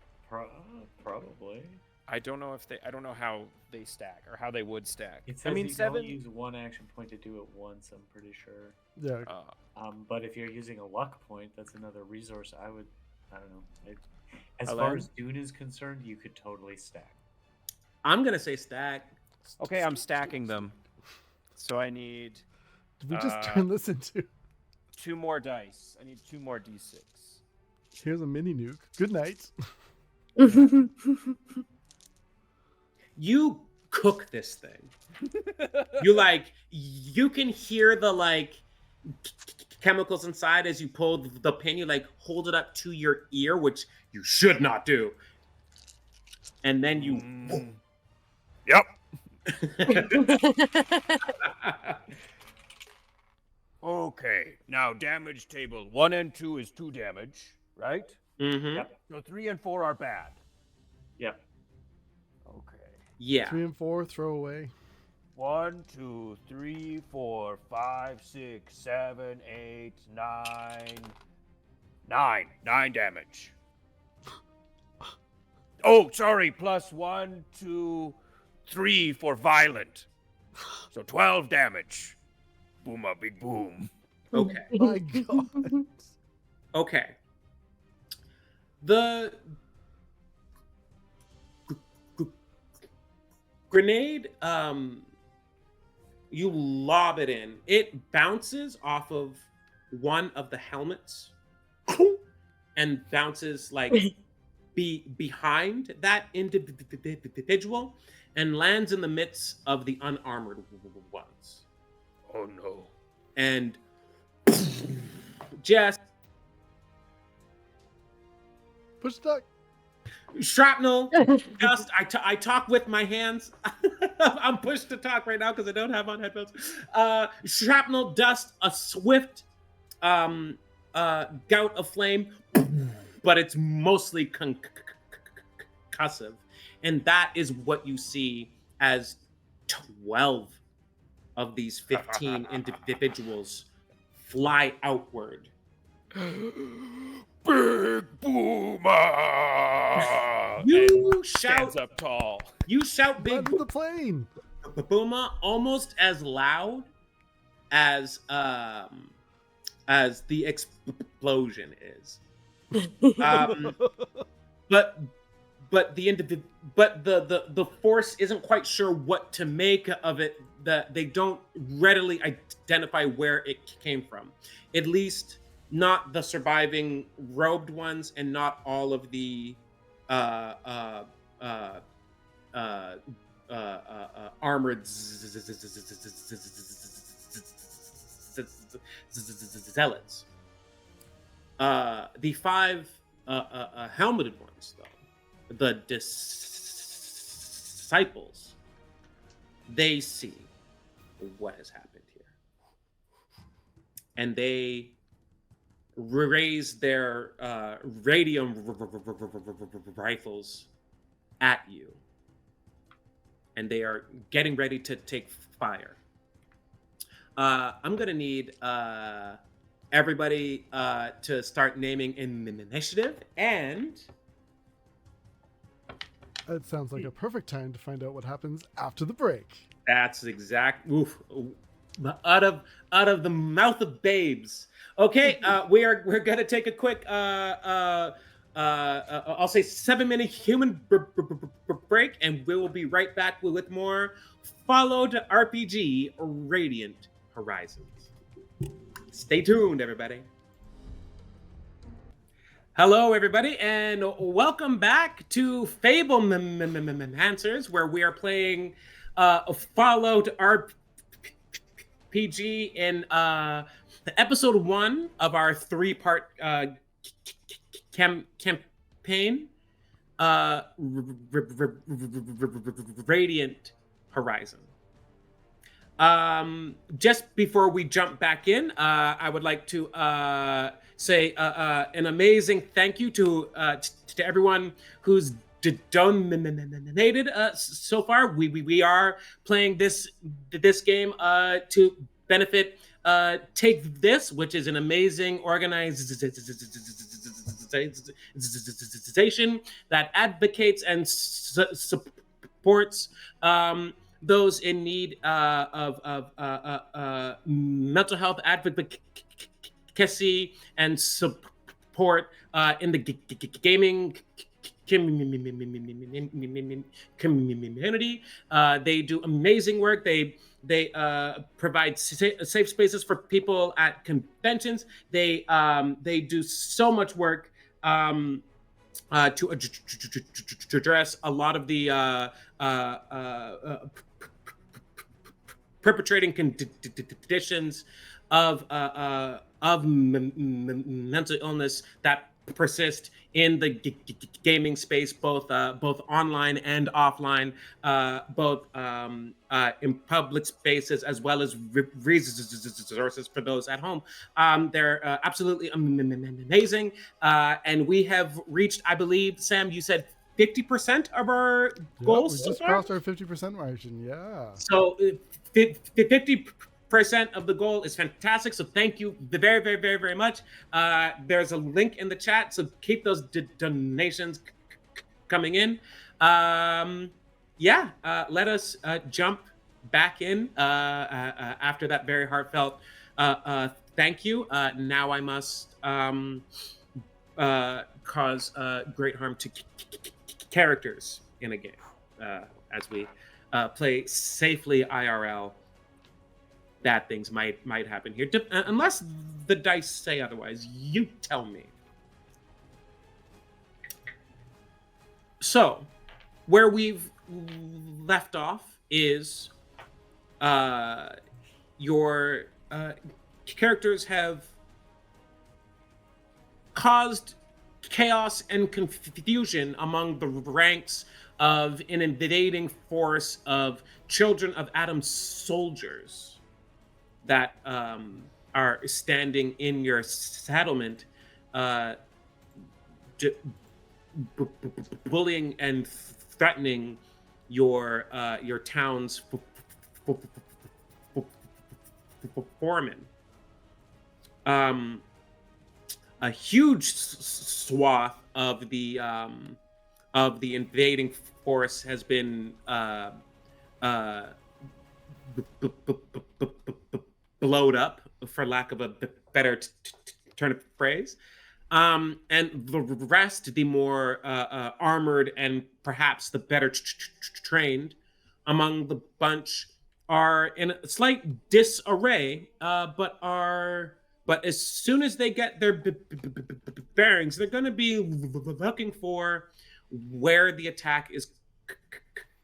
Probably. I don't know I don't know how they stack or how they would stack. It says you 7. can only use 1 action point to do it once. I'm pretty sure. Yeah. But if you're using a luck point, that's another resource. I don't know. As Alain? far as Dune is concerned, you could totally stack. I'm gonna say stack. Okay, I'm stacking them. So I need... Did we just turn this into... 2 more dice. I need 2 more d6. Here's a mini nuke. Good night. You cook this thing. You can hear the chemicals inside as you pull the pin. You hold it up to your ear, which you should not do. And then you Yep. Okay, now damage table 1 and 2 is 2 damage, right? Mm-hmm. Yep. So 3 and 4 are bad. Yep. Okay. Yeah. 3 and 4, throw away. 1, 2, 3, 4, 5, 6, 7, 8, 9. 9 damage. Oh, sorry, plus 1, 2, 3 for violent. So 12 damage. Boom, a big boom. Okay. My God. Okay. The grenade, you lob it in. It bounces off of one of the helmets and bounces behind that individual and lands in the midst of the unarmored ones. Oh no. And just Push duck. shrapnel dust. I talk with my hands. I'm pushed to talk right now because I don't have on headphones. Shrapnel dust, a swift gout of flame, but it's mostly concussive. And that is what you see as 12 of these 15 individuals fly outward. Big Boomer! You Stands shout, up tall. you shout Run big to the plane. Booma almost as loud as the explosion is. But the force isn't quite sure what to make of it. That they don't readily identify where it came from. At least not the surviving robed ones, and not all of the armored zealots. The 5 helmeted ones, though, the disciples, they see what has happened here, and they raise their radium rifles at you, and they are getting ready to take fire. I'm gonna need everybody to start naming an initiative, and That sounds like a perfect time to find out what happens after the break. that's exact. Oof, out of the mouth of babes. Okay, we're gonna take a quick I'll say 7-minute human break, and we will be right back with more followed RPG Radiant Horizons. Stay tuned, everybody. Hello, everybody, and welcome back to Fable Answers, where we are playing followed RPG in episode 1 of our 3-part campaign, Radiant Horizon. Just before we jump back in, I would like to say an amazing thank you to everyone who's donated so far. We are playing this game to benefit Take This, which is an amazing organization that advocates and supports those in need of mental health advocacy and support in the gaming community. They do amazing work. They provide safe spaces for people at conventions. They do so much work to address a lot of the perpetrating conditions of mental illness that persist in the gaming space, both online and offline, both in public spaces as well as resources for those at home. They're absolutely amazing, and we have reached, I believe, Sam, you said 50% of our goals. We so just far? crossed our 50% margin. Yeah. So 50% of the goal is fantastic. So thank you very, very, very, very much. There's a link in the chat, so keep those donations coming in. Let us jump back in after that very heartfelt thank you. Now I must cause great harm to characters in a game as we play safely IRL. Bad things might happen here, unless the dice say otherwise. You tell me. So, where we've left off is your characters have caused chaos and confusion among the ranks of an invading force of children of Adam soldiers that are standing in your settlement, bullying and threatening your town's foreman. A huge swath of the invading force has been blowed up, for lack of a better turn of phrase. And the rest, the more armored and perhaps the better trained among the bunch, are in a slight disarray, but as soon as they get their bearings, they're going to be looking for where the attack is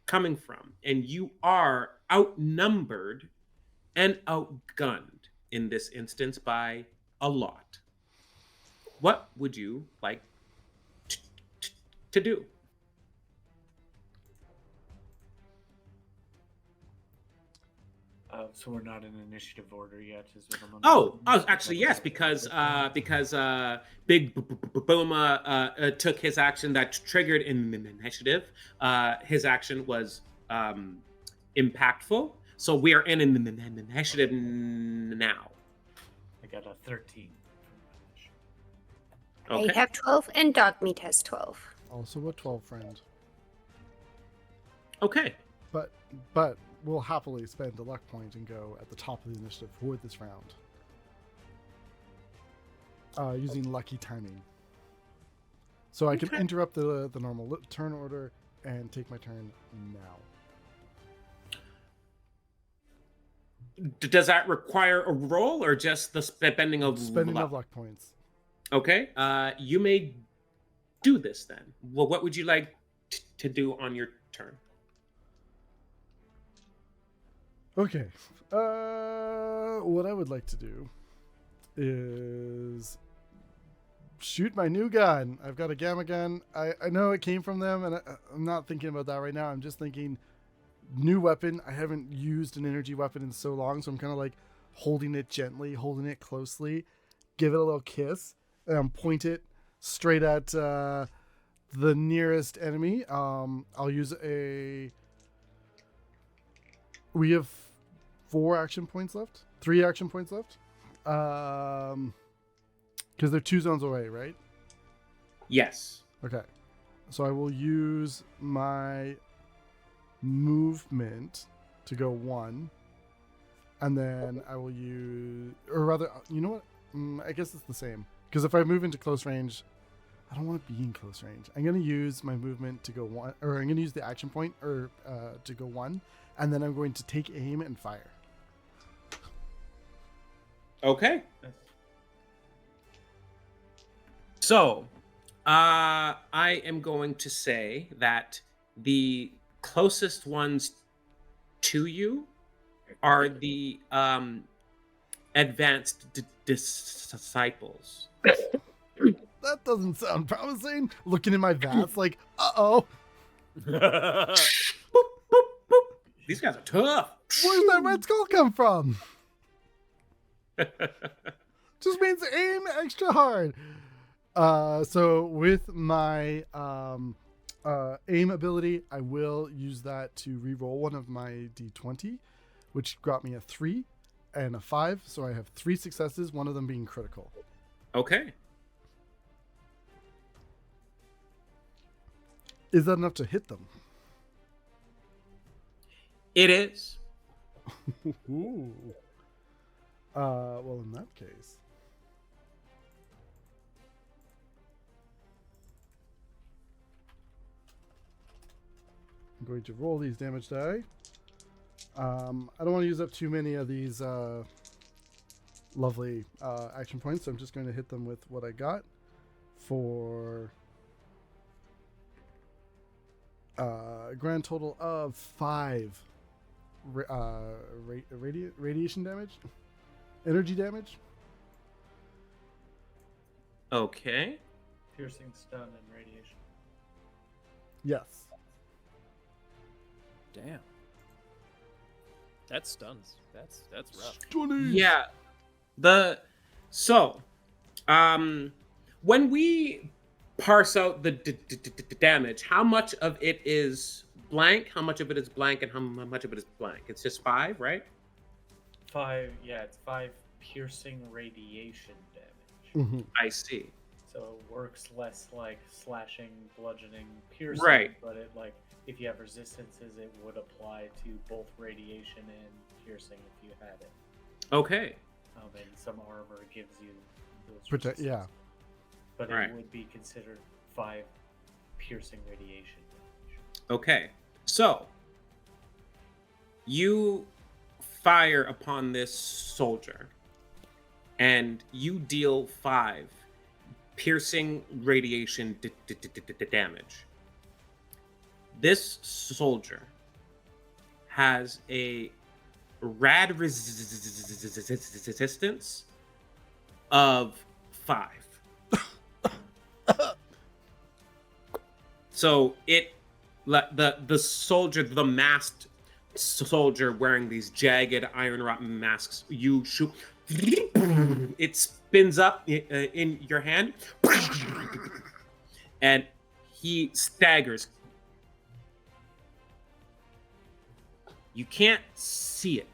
coming from. And you are outnumbered and outgunned in this instance by a lot. What would you like to do? So we're not in initiative order yet, is what I'm Actually, yes, because Big Booma took his action that triggered an initiative. His action was impactful, so we are in an initiative now. I got a 13. Okay. I have 12, and Dogmeat has 12. Also a 12 friend. Okay. But we'll happily spend a luck point and go at the top of the initiative for this round. Using lucky timing. So I can interrupt the normal turn order and take my turn now. Does that require a roll or just the spending of luck points? Okay. You may do this then. Well, what would you like to do on your turn? Okay. What I would like to do is shoot my new gun. I've got a gamma gun. I know it came from them, and I'm not thinking about that right now. I'm just thinking new weapon. I haven't used an energy weapon in so long, so I'm kind of like holding it gently, holding it closely, give it a little kiss, and point it straight at the nearest enemy. I'll use a... We have 3 action points left. Because they're 2 zones away, right? Yes. Okay. So I will use my movement to go 1. And then I will use... Or rather, you know what? I guess it's the same. Because if I move into close range, I don't want to be in close range. I'm going to use my movement to go 1. Or I'm going to use the action point to go 1. And then I'm going to take aim and fire. Okay. So, I am going to say that the closest ones to you are the advanced disciples. That doesn't sound promising. Looking in my vats, like, uh-oh. Boop, boop, boop. These guys are tough. Where's that red skull come from? Just means aim extra hard. So with my aim ability, I will use that to re-roll one of my d20, which got me a 3 and a 5. So I have 3 successes, one of them being critical. Okay. Is that enough to hit them? It is. Ooh. Well, in that case, I'm going to roll these damage die. I don't want to use up too many of these lovely action points, so I'm just going to hit them with what I got for a grand total of 5 radiation damage, energy damage. Okay. Piercing, stun, and radiation. Yes. Damn. That stuns. That's rough. Stunning. Yeah. When we parse out the damage, how much of it is blank, how much of it is blank, and how much of it is blank? It's just 5, right? 5, yeah, it's 5 piercing radiation damage. Mm-hmm. I see. So it works less like slashing, bludgeoning, piercing. Right. But it, like, if you have resistances, it would apply to both radiation and piercing if you had it. Okay. And some armor gives you those Protect. resistances. Yeah. But Right. it would be considered 5 piercing radiation damage. Okay. So you fire upon this soldier and you deal 5 piercing radiation damage. This soldier has a rad resistance of 5. So the soldier, the masked soldier wearing these jagged iron rod masks, you shoot, it spins up in your hand, and he staggers. You can't see it,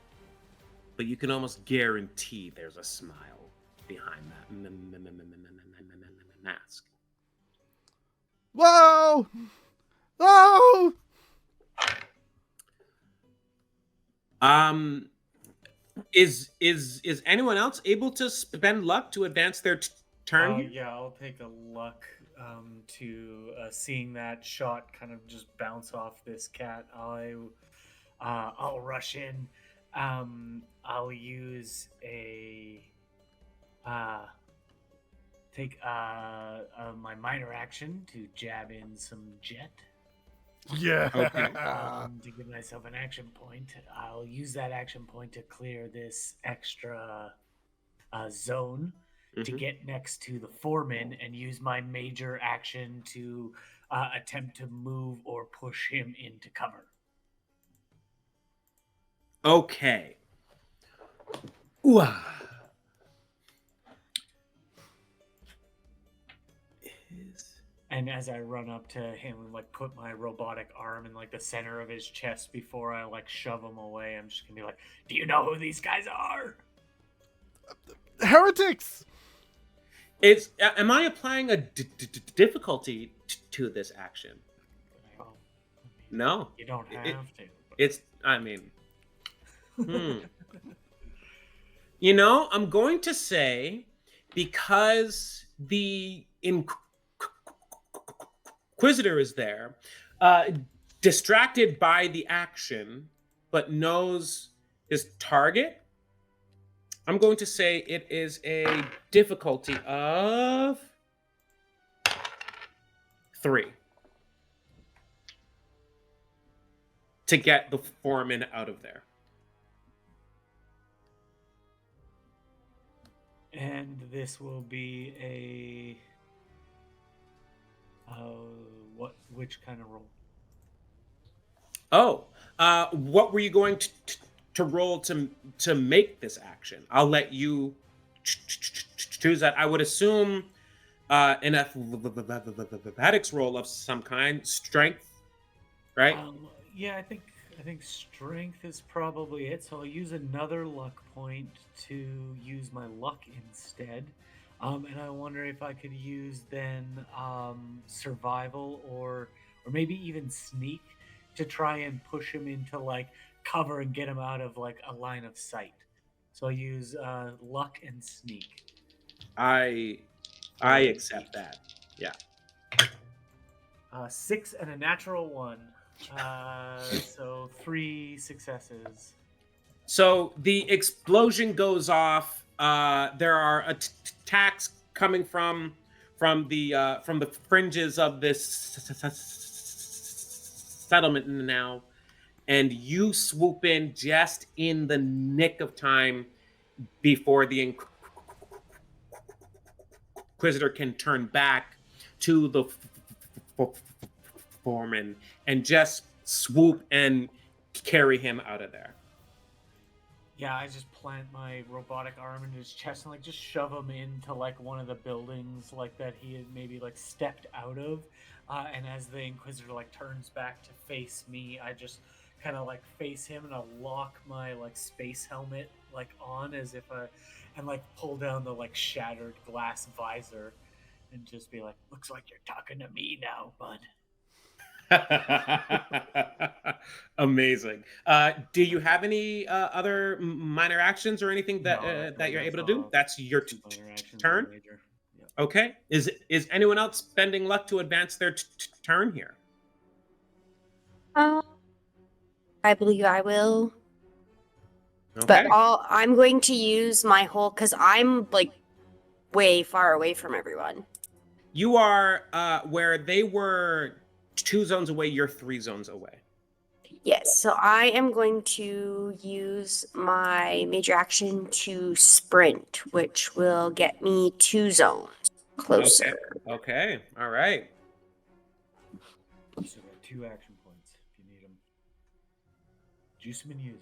but you can almost guarantee there's a smile behind that mask. Whoa! Whoa! Is anyone else able to spend luck to advance their turn? here? Yeah, I'll take a luck to seeing that shot kind of just bounce off this cat. I'll rush in. I'll use a take my minor action to jab in some jet. Yeah. Okay. To give myself an action point. I'll use that action point to clear this extra zone to Mhm. get next to the foreman and use my major action to attempt to move or push him into cover. Okay. Ooh. And as I run up to him and like put my robotic arm in like the center of his chest before I like shove him away, I'm just gonna be like, "Do you know who these guys are?" Heretics! Am I applying a difficulty to this action? Well, No. you don't have to. It's, I mean, You know, I'm going to say because the Inquisitor is there, distracted by the action, but knows his target, I'm going to say it is a difficulty of 3 to get the foreman out of there. And this will be a which kind of roll? Oh, what were you going to roll to make this action? I'll let you choose that. I would assume an athletics roll of some kind, strength, right? Yeah, I think strength is probably it. So I'll use another luck point to use my luck instead. And I wonder if I could use then survival or maybe even sneak to try and push him into like cover and get him out of like a line of sight. So I'll use luck and sneak. I accept that. Yeah. 6 and a natural 1. So 3 successes. So the explosion goes off. There are attacks coming from the fringes of this settlement now, and you swoop in just in the nick of time before the Inquisitor can turn back to the foreman and just swoop and carry him out of there. Yeah, I just plant my robotic arm into his chest and like just shove him into like one of the buildings like that he had maybe like stepped out of. And as the Inquisitor like turns back to face me, I just kind of like face him and I'll lock my like space helmet like on as if and like pull down the like shattered glass visor and just be like, looks like you're talking to me now, bud. Amazing. Do you have any other minor actions or anything that that you're able to do? That's your turn. Yep. Okay. Is anyone else spending luck to advance their turn here? I believe I will. Okay. But I'm going to use my whole, because I'm like way far away from everyone. You are where they were 2 zones away, you're 3 zones away. Yes, so I am going to use my major action to sprint, which will get me 2 zones closer. Okay. All right. So we got 2 action points if you need them. Juice them and use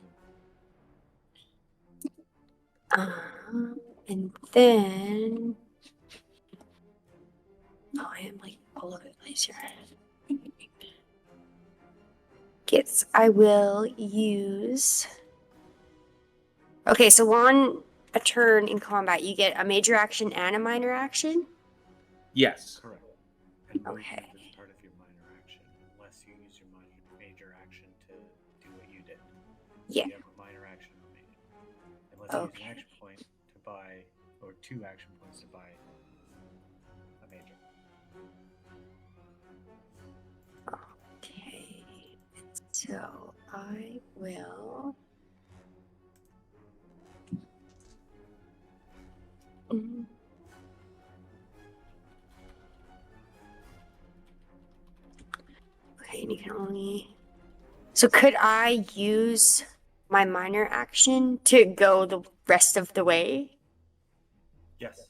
them. And then... Oh, I am like all over the place here. Yes, I will use... Okay, so on a turn in combat, you get a major action and a minor action? Yes. Correct. And no Okay. use as part of your minor action, unless you use your major action to do what you did. Yeah. You have a minor action remaining. Unless you use an action point to buy, or 2 action points to buy a major. Okay. So I will... Okay, and you can only... So could I use my minor action to go the rest of the way? Yes.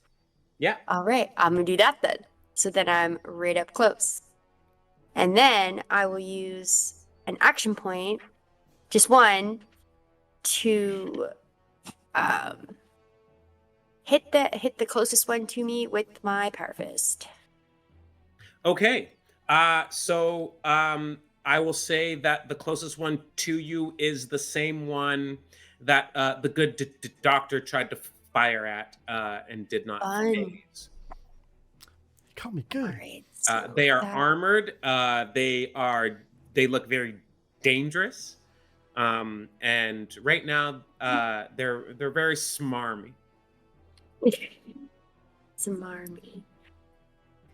Yeah. All right, I'm gonna do that then. So then I'm right up close. And then I will use an action point, just one, to hit the closest one to me with my power fist. Okay. So I will say that the closest one to you is the same one that the good doctor tried to fire at and did not phase. You caught me good. All right. So They are that- armored. They look very dangerous. And right now they're very smarmy. Smarmy.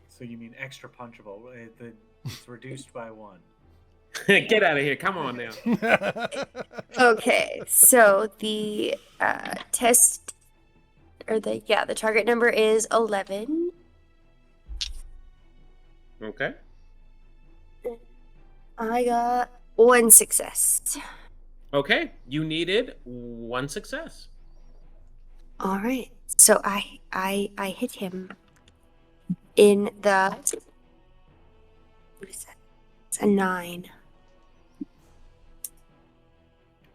So you mean extra punchable? It's reduced by 1. Get out of here! Come on now. Okay, so the test, or the target number is 11. Okay. I got 1 success. Okay, you needed 1 success. All right. So I hit him in the. What is that? It's a 9.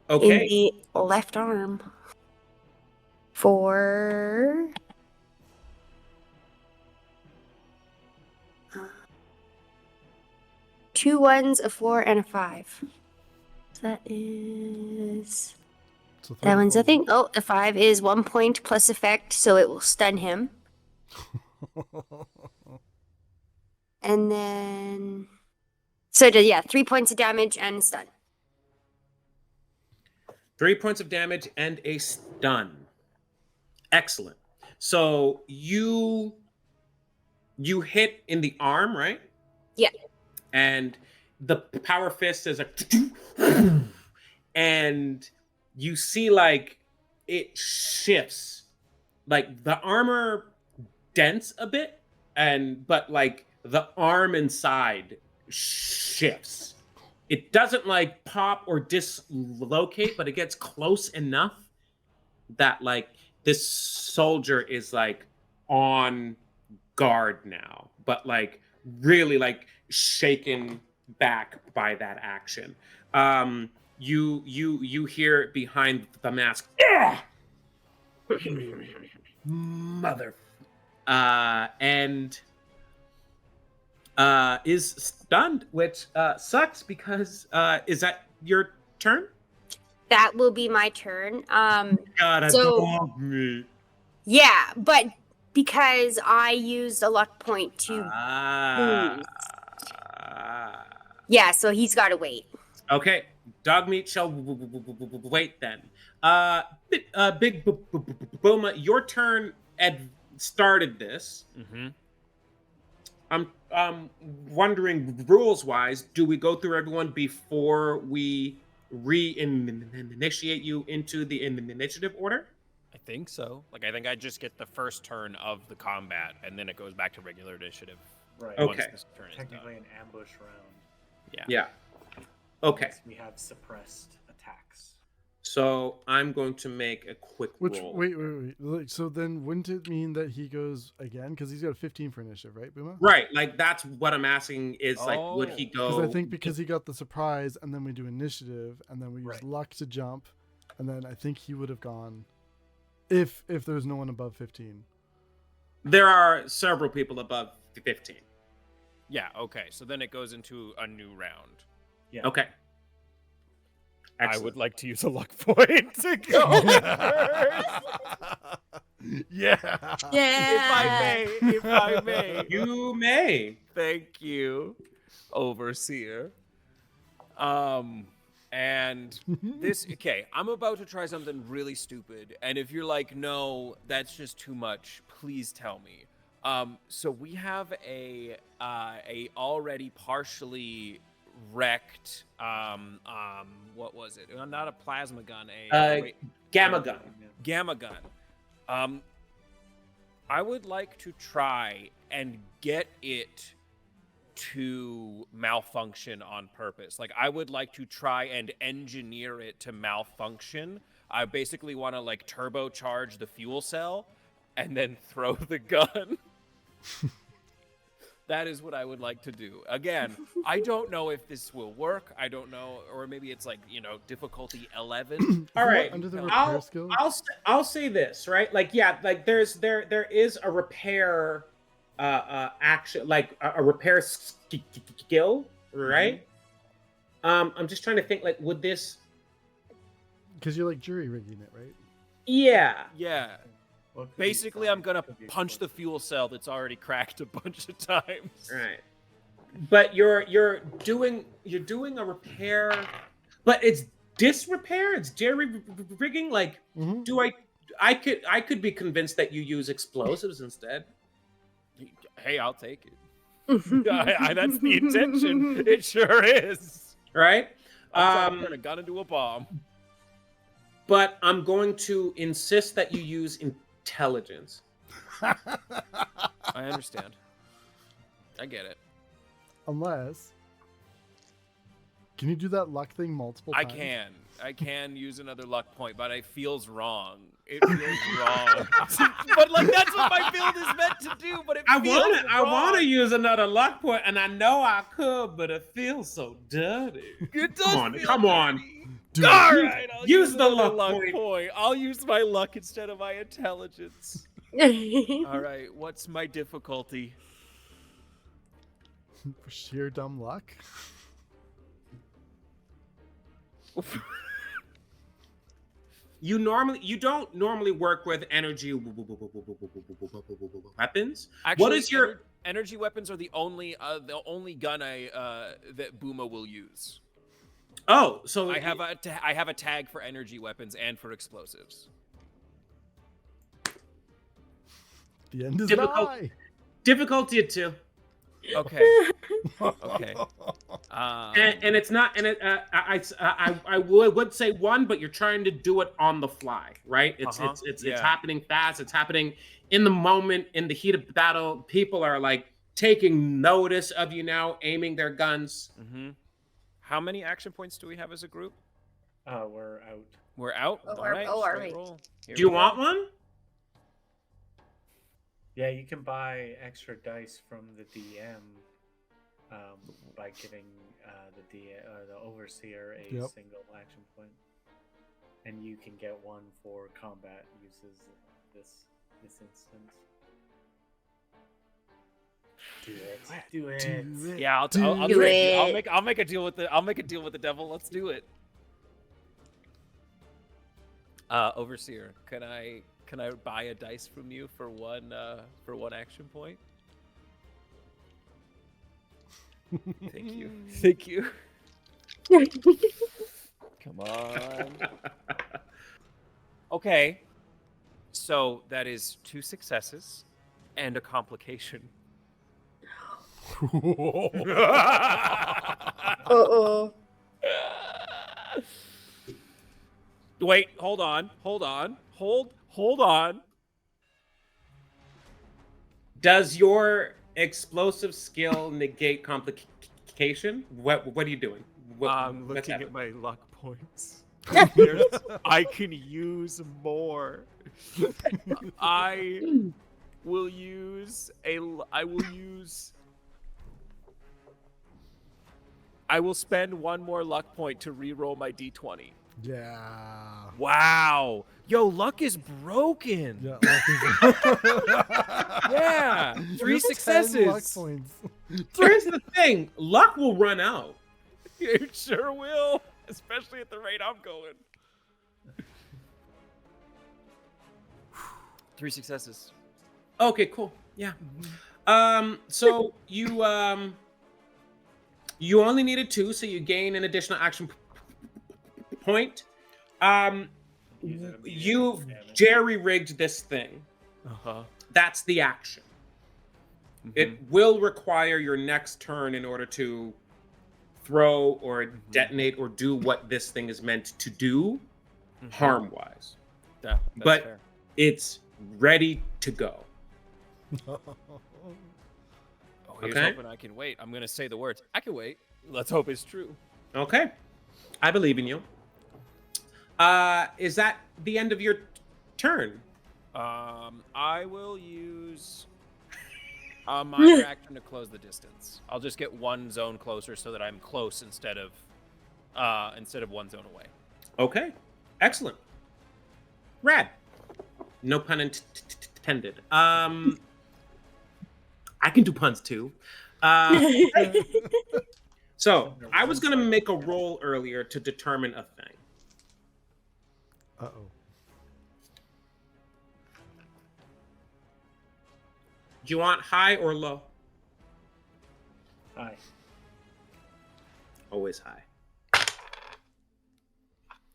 Okay. In the left arm. For. 2 1s, a 4, and a 5. So that is. So That one's a 34. thing. Oh, the 5 is 1 point plus effect, so it will stun him. And then. So it does, yeah, 3 points of damage and a stun. 3 points of damage and a stun. Excellent. So you hit in the arm, right? Yeah. And the power fist is like, and you see like it shifts, like the armor dents a bit, but like the arm inside shifts. It doesn't like pop or dislocate, but it gets close enough that like this soldier is like on guard now, but like really like shaken back by that action. You hear behind the mask, mother, and is stunned, which sucks because is that your turn? That will be my turn. God, So- dog me. Yeah, but because I used a luck point to. Yeah, so he's got to wait. Okay, dog meat shall wait then. Big Booma, your turn started this. Mm-hmm. I'm wondering, rules-wise, do we go through everyone before we re-initiate you into the initiative order? I think so. Like, I think I just get the first turn of the combat, and then it goes back to regular initiative. Right. Okay. Once this turn is Technically done. an ambush round. Yeah. Yeah. Okay. Yes, we have suppressed attacks. So I'm going to make a quick Which roll. wait. Like, so then wouldn't it mean that he goes again? Because he's got a 15 for initiative, right, Booma? Right, like that's what I'm asking is like, would he Oh. go? Because I think because he got the surprise, and then we do initiative, and then we use Right. luck to jump, and then I think he would have gone if there's no one above 15. There are several people above 15. Yeah, okay. So then it goes into a new round. Yeah. Okay. I Excellent. would like to use a luck point to go first. Yeah. If I may. You may. Thank you, Overseer. And this, okay, I'm about to try something really stupid. And if you're like, no, that's just too much, please tell me. So we have a already partially wrecked, what was it? Not a plasma gun, Gamma gun. gamma gun. I would like to try and get it to malfunction on purpose. Like, I would like to try and engineer it to malfunction. I basically want to like turbocharge the fuel cell and then throw the gun. That is what I would like to do. Again, I don't know if this will work. I don't know, or maybe it's like, difficulty 11. All right. Under the repair skill. I'll say this, right? Like, yeah, like there is a repair action, like a repair skill, right? I'm just trying to think, like, would this? Because you're like jury rigging it, right? Yeah. Yeah. Well, it could be Basically, fun. I'm gonna Could be punch fun. the fuel cell that's already cracked a bunch of times. Right. But you're doing a repair, but it's disrepair. It's jerry rigging. Like, Mhm. do I could be convinced that you use explosives instead. Hey, I'll take it. That's the intention. It sure is. Right. I'm trying to turn a gun into a bomb. But I'm going to insist that you use intelligence. I understand. I get it. Unless Can you do that luck thing multiple I times? I can use another luck point, but it feels wrong. It feels wrong. But like that's what my build is meant to do. But I want to use another luck point, and I know I could, but it feels so dirty. It does Come on, feel come on. dirty. Do All it. right, I'll Use the another luck point. I'll use my luck instead of my intelligence. All right, what's my difficulty? For sheer dumb luck. You don't normally work with energy weapons. Actually, What is your energy weapons are the only gun that Boomo will use. Oh, so I have a tag for energy weapons and for explosives. The end is Difficult- nigh. difficulty of 2. Okay. Okay. And it's not, and I would say 1, but you're trying to do it on the fly, right? It's Yeah. happening fast. It's happening in the moment, in the heat of battle. People are like taking notice of you now, aiming their guns. Mm-hmm. How many action points do we have as a group? We're out. We're out. Oh, All are- right. oh, are straight we? roll. Here Do you we want go. one? Yeah, you can buy extra dice from the DM by giving the overseer a Yep. single action point, and you can get one for combat uses this instance. Do it. Do it. Do it. Yeah, I'll Do do it. it. I'll make a deal with the devil. Let's do it. Overseer, can I buy a dice from you for one action point? Thank you. Thank you. Come on. Okay. So that is 2 successes and a complication. Uh-oh. Wait, hold on. Hold on. Does your explosive skill negate complication? What are you doing? I'm what's looking at happening? my luck points. I can use more. I will spend 1 more luck point to re-roll my d20. Yeah. Wow. Yo, luck is broken. Yeah. Yeah. 3 You have 10 successes. luck points. Here's the thing: luck will run out. It sure will, especially at the rate I'm going. 3 successes. Okay, cool. Yeah. So you only needed 2, so you gain an additional action point. You've jerry-rigged this thing. Uh-huh. That's the action. It will require your next turn in order to throw or detonate or do what this thing is meant to do, harm-wise. That's But- fair. It's ready to go. Oh, here's Okay. hoping I can wait. I'm gonna say the words. I can wait. Let's hope it's true. Okay. I believe in you. Is that the end of your turn? I will use my action to close the distance. I'll just get 1 zone closer so that I'm close instead of 1 zone away. Okay. Excellent. Rad. No pun intended. I can do puns too. So I was gonna make a roll earlier to determine a thing. Uh-oh. Do you want high or low? Hi. Always high.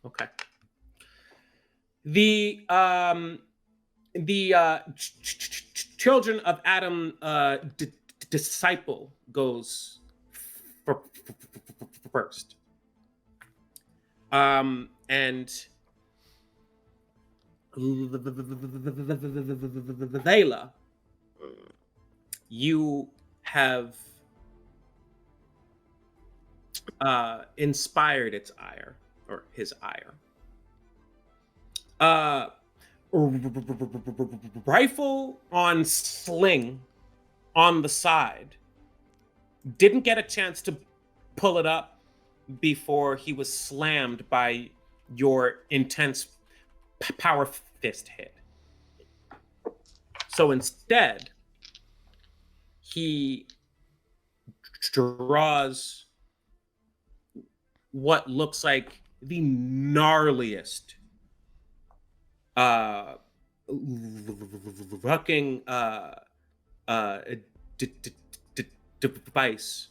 Okay. The children of Adam disciple goes first. And Layla, you have inspired its ire, or his ire. Rifle on sling on the side. Didn't get a chance to pull it up before he was slammed by your intense power fist hit. So instead, he draws what looks like the gnarliest looking device.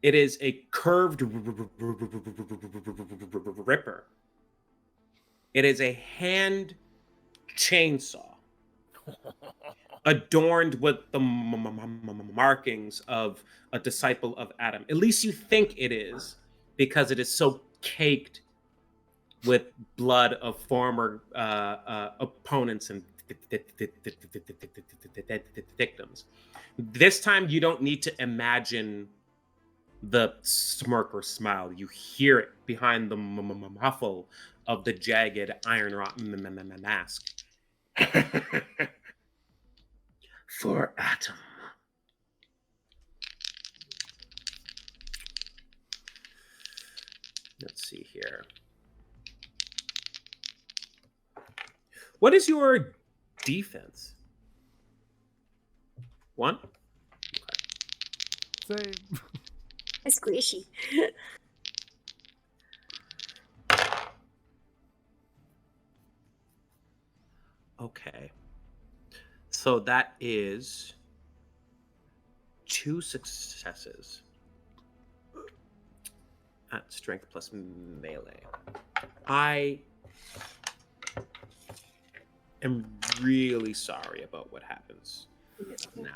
It is a curved ripper. It is a hand chainsaw adorned with the markings of a disciple of Adam. At least you think it is, because it is so caked with blood of former opponents and victims. This time you don't need to imagine the smirk or smile. You hear it behind the muffle of the jagged iron wrought mask. For Adam. Let's see here. What is your defense? 1? Same. It's squishy. Okay. So that is 2 successes at strength plus melee. I am really sorry about what happens now.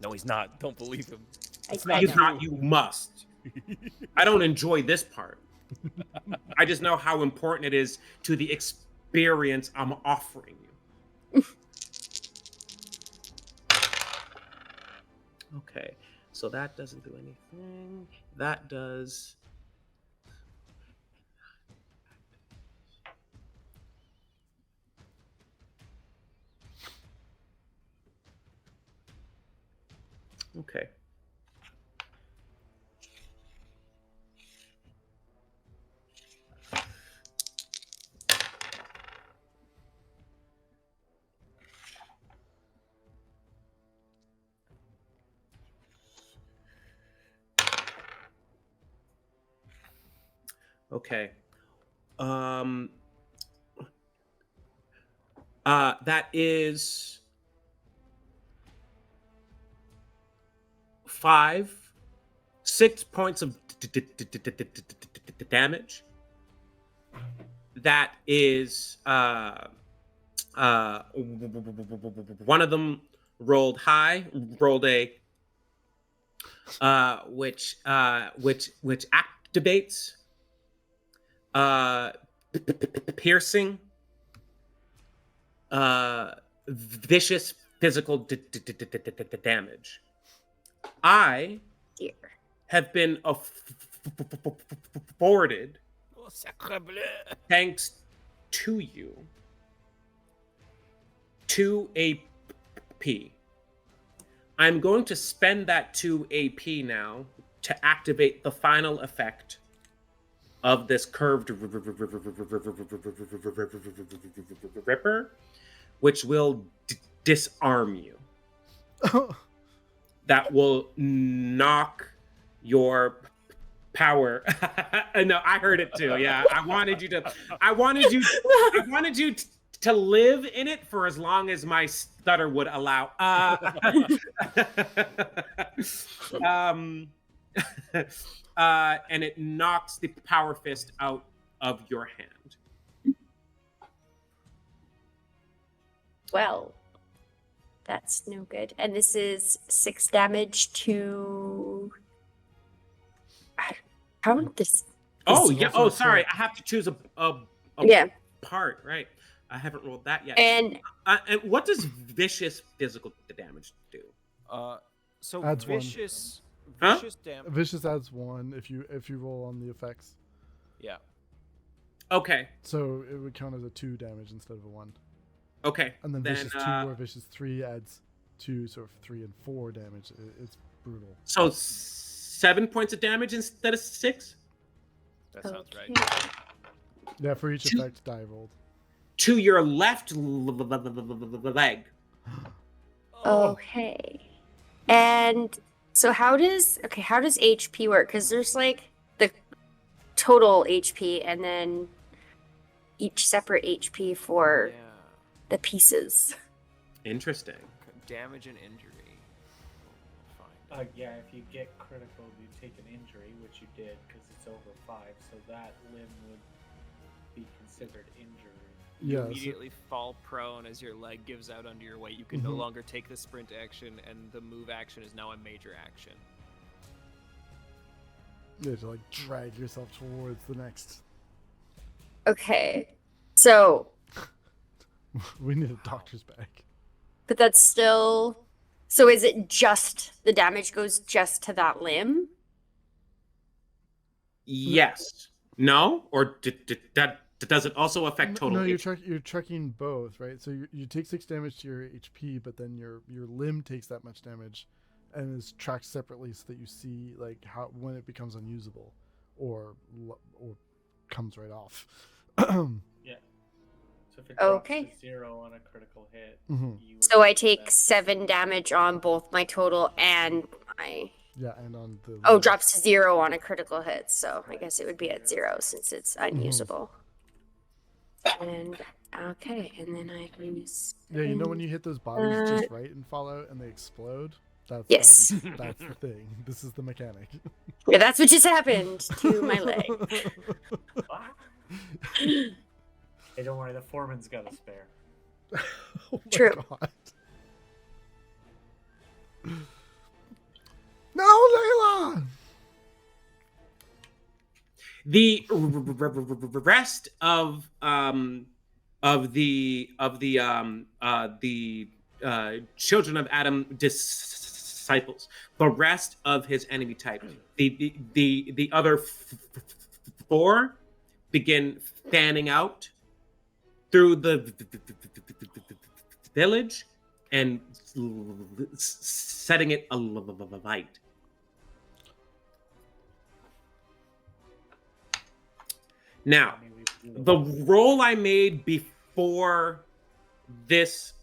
No, he's not. Don't believe him. He's not, you must. I don't enjoy this part. I just know how important it is to the experience I'm offering you. Okay, so that doesn't do anything. That does. Okay. Okay. That is 6 points of damage. That is one of them rolled high, rolled a which activates piercing, vicious physical damage. I have been afforded, thanks to you, 2 AP. I'm going to spend that 2 AP now to activate the final effect of this curved ripper, which will disarm you. That will knock your power. No, I heard it too. Yeah, I wanted you to live in it for as long as my stutter would allow. And it knocks the power fist out of your hand. Well, that's no good. And this is 6 damage to. How would this? Oh yeah. Oh, sorry. I have to choose a Yeah. part. Right. I haven't rolled that yet. And what does vicious physical damage do? So Adds 1. Huh? Vicious damage. Vicious adds 1 if you roll on the effects. Yeah. Okay. So it would count as a 2 damage instead of a 1. Okay. And then vicious 2 or vicious 3 adds 2, so 3 and 4 damage. It's brutal. So 7 points of damage instead of 6. That sounds right. Yeah, for each effect die rolled. To your left leg. Okay. And so how does HP work? Because there's like the total HP and then each separate HP for Yeah. the pieces. Interesting. Damage and injury. We'll find. Yeah, if you get critical, you take an injury, which you did because it's over 5, so that limb would be considered injury. You Yeah. immediately fall prone as your leg gives out under your weight. You can no Mhm. longer take the sprint action, and the move action is now a major action. You have to like drag yourself towards the next. Okay. So, We need a doctor's bag. but that's still. So is it just the damage goes just to that limb? Yes. No? Or does it also affect total? No, you're HP? you're checking both, right? So you take 6 damage to your HP, but then your limb takes that much damage, and is tracked separately so that you see like how when it becomes unusable, or comes right off. Yeah. So if it drops Okay. to 0 on a critical hit, Mhm. you would So I lose take that. 7 damage on both my total and my. Yeah, and on the Oh, drops to 0 on a critical hit. So I guess it would be at 0 since it's unusable. And okay, and then I lose. Yeah, you know when you hit those bodies just right in Fallout and they explode? Yes. That's the thing. This is the mechanic. Yeah, that's what just happened to my leg. Hey, don't worry, the foreman's got a spare. Oh my True. God. No, Layla! The rest of the children of Adam disciples, the rest of his enemy type, the other 4 begin fanning out through the village and setting it alight. Now, I mean, we blew the them up. roll I made before this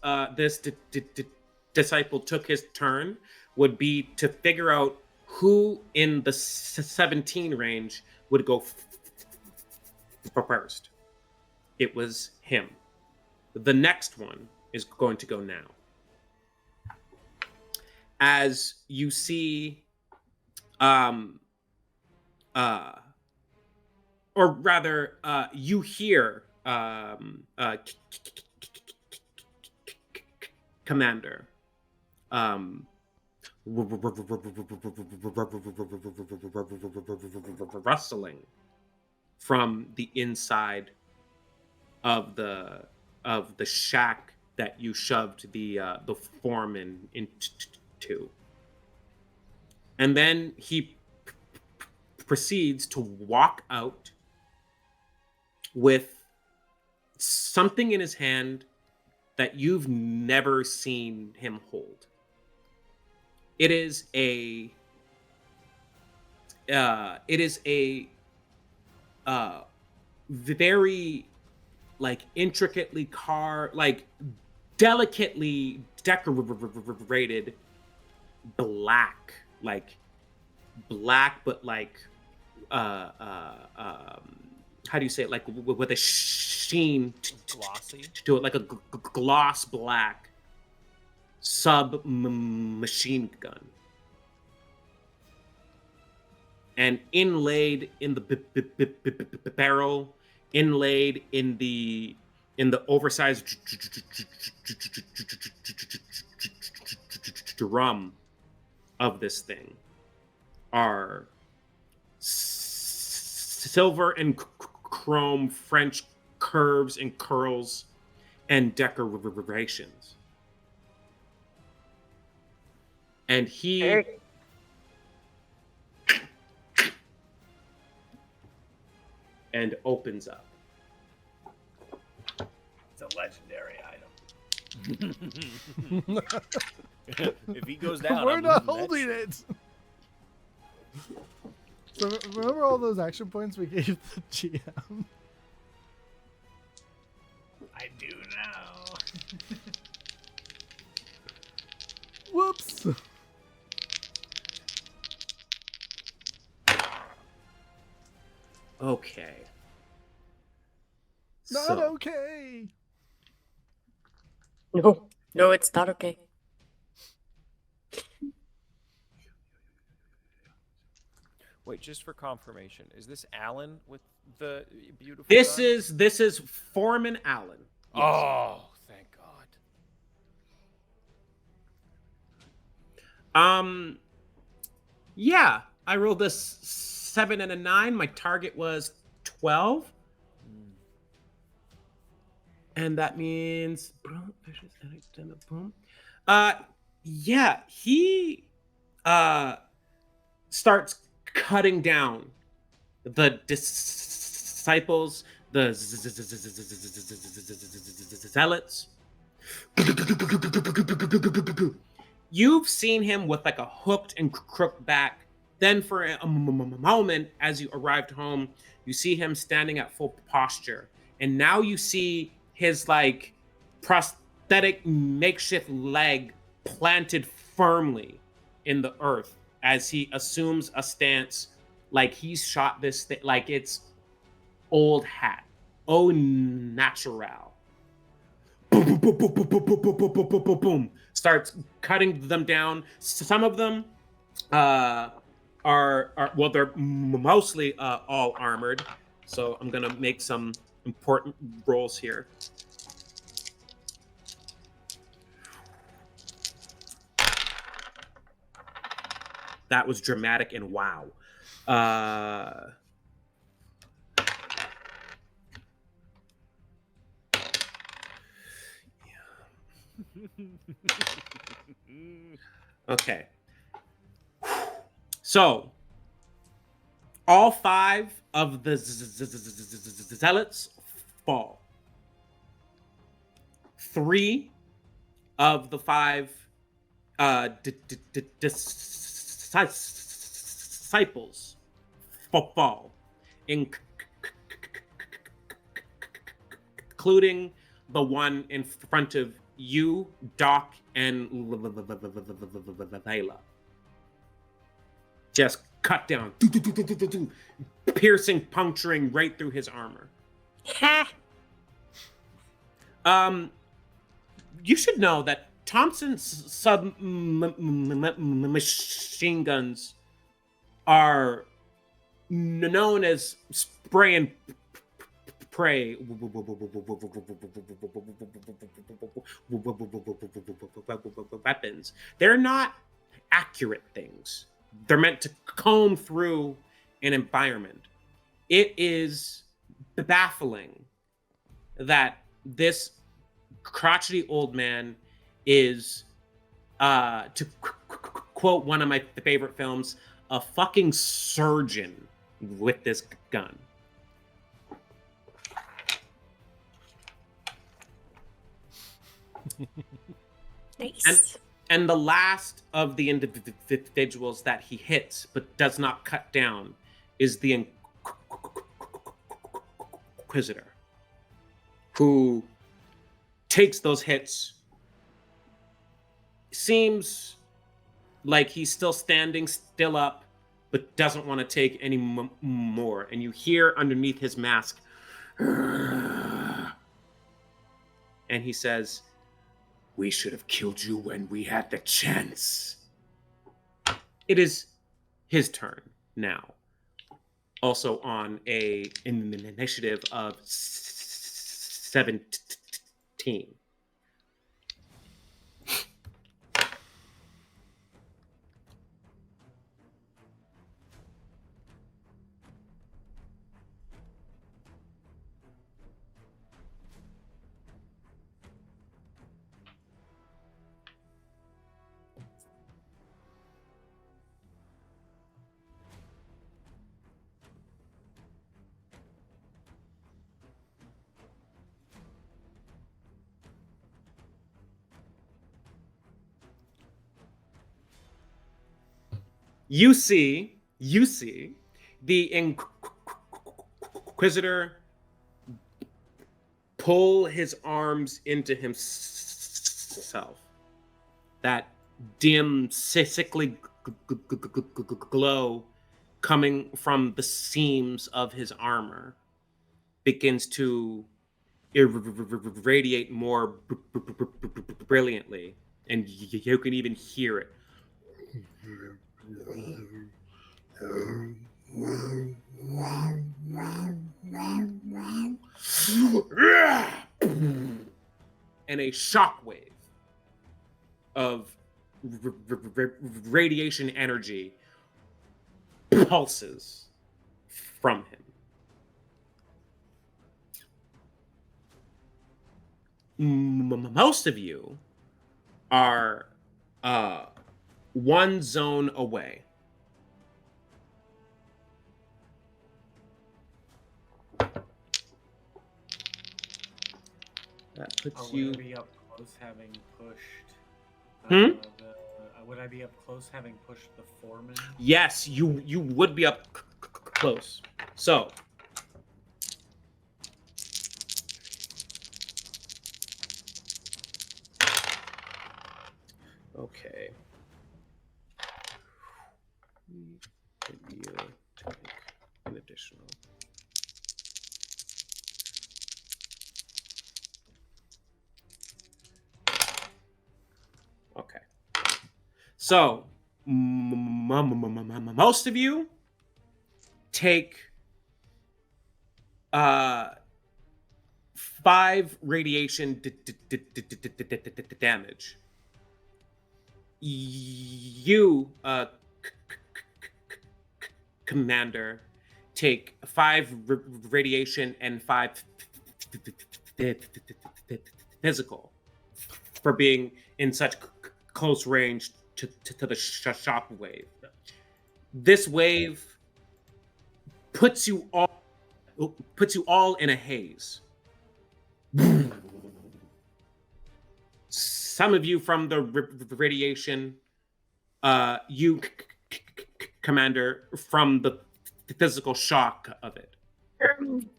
disciple took his turn would be to figure out who in the 17 range would go first. It was him. The next one is going to go now. As you see, or rather, you hear, Commander, rustling from the inside of the shack that you shoved the foreman into, and then he proceeds to walk out with something in his hand that you've never seen him hold. It is a very like intricately carved, like delicately decorated black, but like how do you say it? Like with a sheen Glossy? to it, like a gloss black machine gun, and inlaid in the barrel, inlaid in the oversized drum of this thing are silver and chrome French curves and curls and decorations. And he and opens up. It's a legendary item. If he goes down, We're I'm not losing that holding shit. it. So remember all those action points we gave the GM? I do now. Whoops. Okay. Not So, okay. No, it's not okay. Wait, just for confirmation, is this Alan with the beautiful? this gun? is Foreman Allen. Yes. Oh, thank God. Yeah, I rolled a 7 and a 9. My target was 12. And that means yeah, he starts cutting down the disciples, the zealots. You've seen him with like a hooked and crooked back. Then for a moment, as you arrived home, you see him standing at full posture. And now you see his like prosthetic makeshift leg planted firmly in the earth as he assumes a stance like he's shot this thing, like it's old hat. Au natural. Boom, boom, boom, boom, boom, boom, boom, boom, boom, boom, boom, boom, boom. Starts cutting them down. Some of them are well, they're mostly all armored. So I'm gonna make some important rolls here. That was dramatic and wow. Okay. So, all 5 of the zealots fall. 3 of the 5 disciples fall, including the one in front of you, Doc, and Layla. Just cut down, piercing, puncturing right through his armor. You should know that Thompson's submachine guns are known as spray and pray weapons. They're not accurate things. They're meant to comb through an environment. It is baffling that this crotchety old man is, to quote one of my favorite films, a fucking surgeon with this gun. Nice. And the last of the individuals that he hits but does not cut down is the Inquisitor, who takes those hits. Seems like he's still standing, still up, but doesn't want to take any more. And you hear underneath his mask, and he says, "We should have killed you when we had the chance." It is his turn now. Also on an initiative of 17. You see the Inquisitor pull his arms into himself. That dim, sickly glow coming from the seams of his armor begins to irradiate more brilliantly, and you can even hear it. And a shockwave of radiation energy pulses from him. Most of you are one zone away. That puts you. Would I be up close having pushed? Would I be up close having pushed the foreman? Yes, you would be up close. So. Okay. Maybe take an additional. Okay. So, most of you take 5 radiation damage. You, Commander, take 5 radiation and 5 physical for being in such close range to the shock wave. This wave puts you all in a haze. Some of you from the radiation, you, Commander, from the physical shock of it.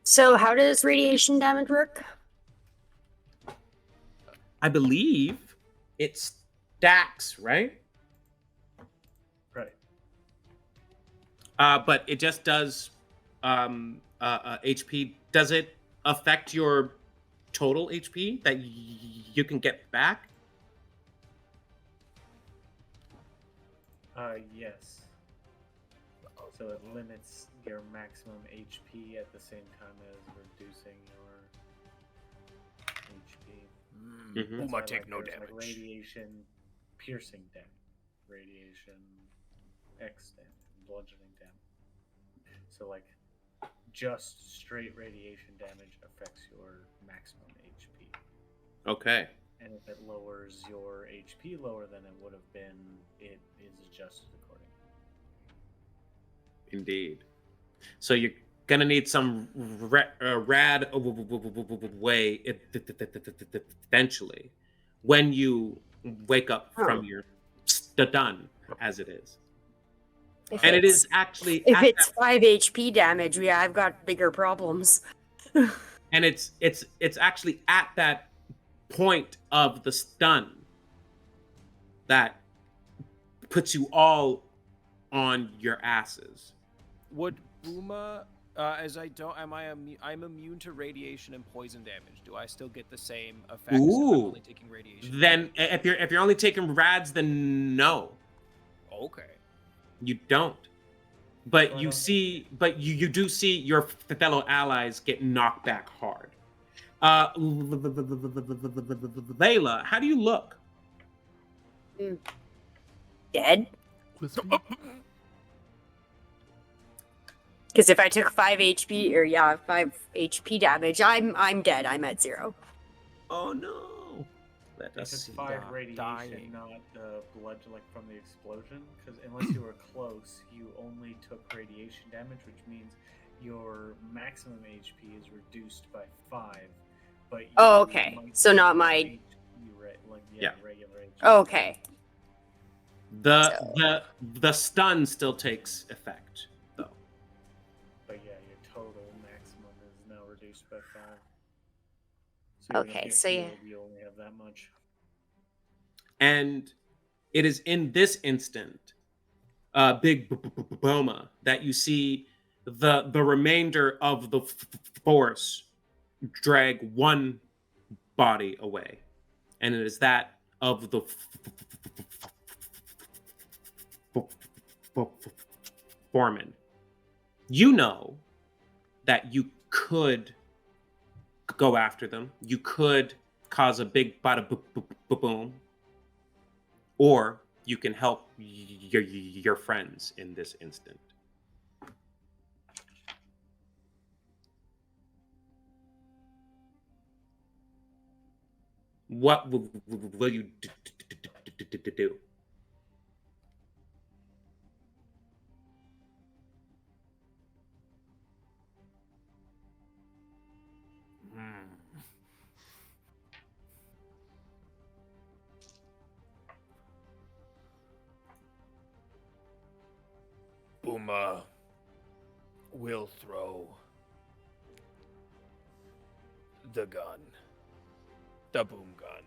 So how does radiation damage work? I believe it stacks, right? Right. But it just does HP. Does it affect your total HP that you can get back? Yes. So it limits your maximum HP at the same time as reducing your HP. Mm-hmm. Uma, take no there's, damage. Radiation piercing damage, radiation X damage, bludgeoning damage. So just straight radiation damage affects your maximum HP. Okay. And if it lowers your HP lower than it would have been, it is adjusted accordingly. Indeed. So you're gonna need some rad way eventually when you wake up from your stun, as it is. And it is actually If it's 5 HP damage, yeah, I've got bigger problems. and it's actually at that point of the stun that puts you all on your asses. Would Uma, I'm immune to radiation and poison damage. Do I still get the same effects if I'm only taking radiation? Then if you're only taking rads, then no. Okay. You don't. But you do see your fellow allies get knocked back hard. Layla, how do you look? Dead? Crispy? Because if I took 5 HP damage, I'm dead. I'm at 0. Oh no. Let It's us see. 5 radiation, dying. not blood from the explosion. Because unless you were close, you only took radiation damage, which means your maximum HP is reduced by 5. But Oh, okay. So not my... regular HP. Okay. The stun still takes effect, though. But yeah, your total maximum is now reduced by 5. So even if Okay, you so yeah. healed, you only have that much. And it is in this instant, Big Boma, that you see the remainder of the force drag one body away, and it is that of the foreman. You know that you could go after them. You could cause a big bada boom, or you can help your friends in this instant. What will you do? Booma will throw the gun. The boom gun.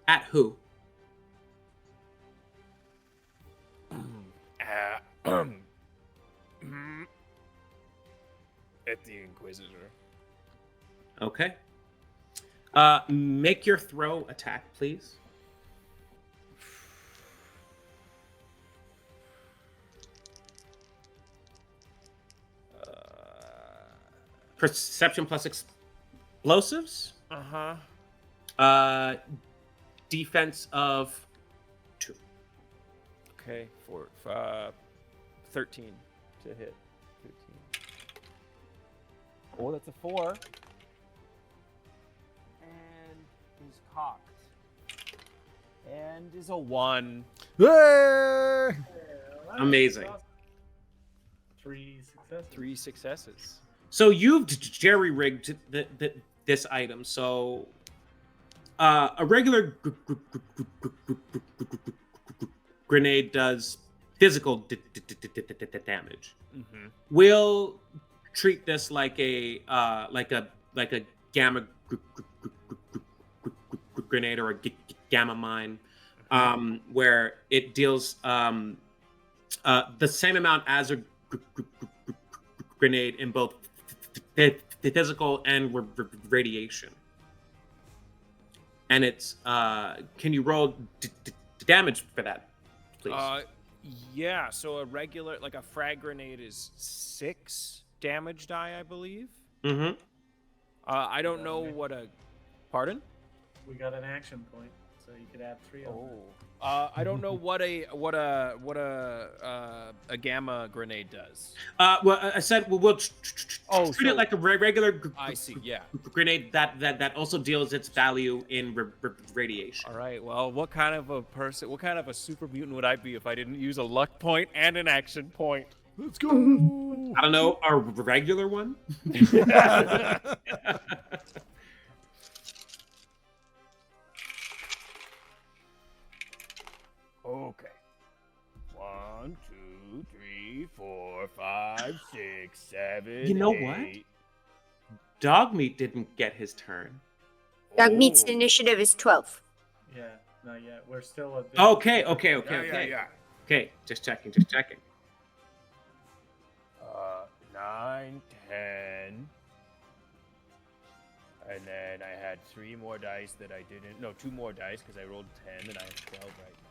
At who? At the Inquisitor. Okay. Make your throw attack, please. Perception plus explosives. Defense of 2. Okay, 13 to hit. 13. Oh, that's a 4. And he's cocked. And is a 1. Hey! Amazing. 3 successes. 3 successes. So you've jerry-rigged this item. So a regular grenade does physical damage. Mm-hmm. We'll treat this like a gamma grenade or a gamma mine, where it deals the same amount as a grenade in both physical and radiation. And it's can you roll damage for that, please? Yeah, so a regular, like a frag grenade is 6 damage die, I believe. Mm-hmm. I don't know what a... Pardon? We got an action point, so you could add 3 of them. I don't know what a gamma grenade does. Well, I said we'll treat it like a regular I see. Yeah. grenade that also deals its value in radiation. All right. Well, what kind of a super mutant would I be if I didn't use a luck point and an action point? Let's go. I don't know, a regular one. Okay. 1, 2, 3, 4, 5, 6, 7. You know 8. what? Dogmeat didn't get his turn. Dogmeat's initiative is 12. Yeah, not yet. We're still at. Okay. Yeah. Okay, just checking. 9, 10. And then I had 3 more dice that I didn't. No, 2 more dice because I rolled 10 and I have 12 right now.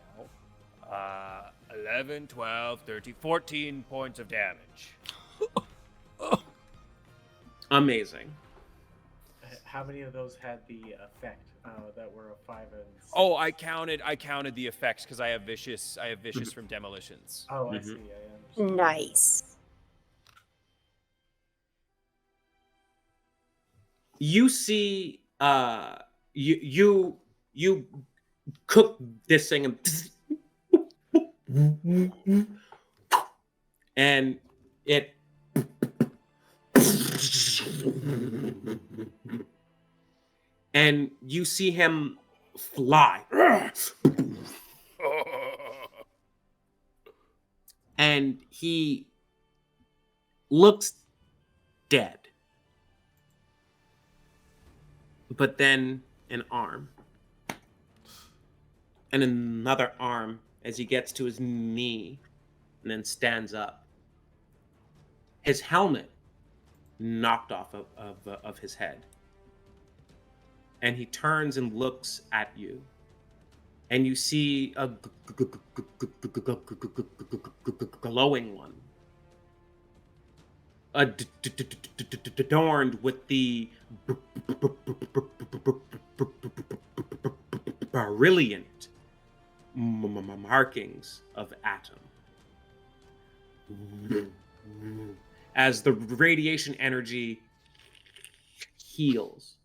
11, 12, 13, 14 points of damage. Amazing. How many of those had the effect that were a 5 and 6? Oh, I counted the effects because I have vicious from demolitions. Oh, I see. I understand. Nice. You see, you cook this thing and it and you see him fly. And he looks dead. But then an arm. And another arm as he gets to his knee and then stands up. His helmet knocked off of his head. And he turns and looks at you. And you see a glowing one. Adorned with the brilliant markings of Atom. As the radiation energy heals,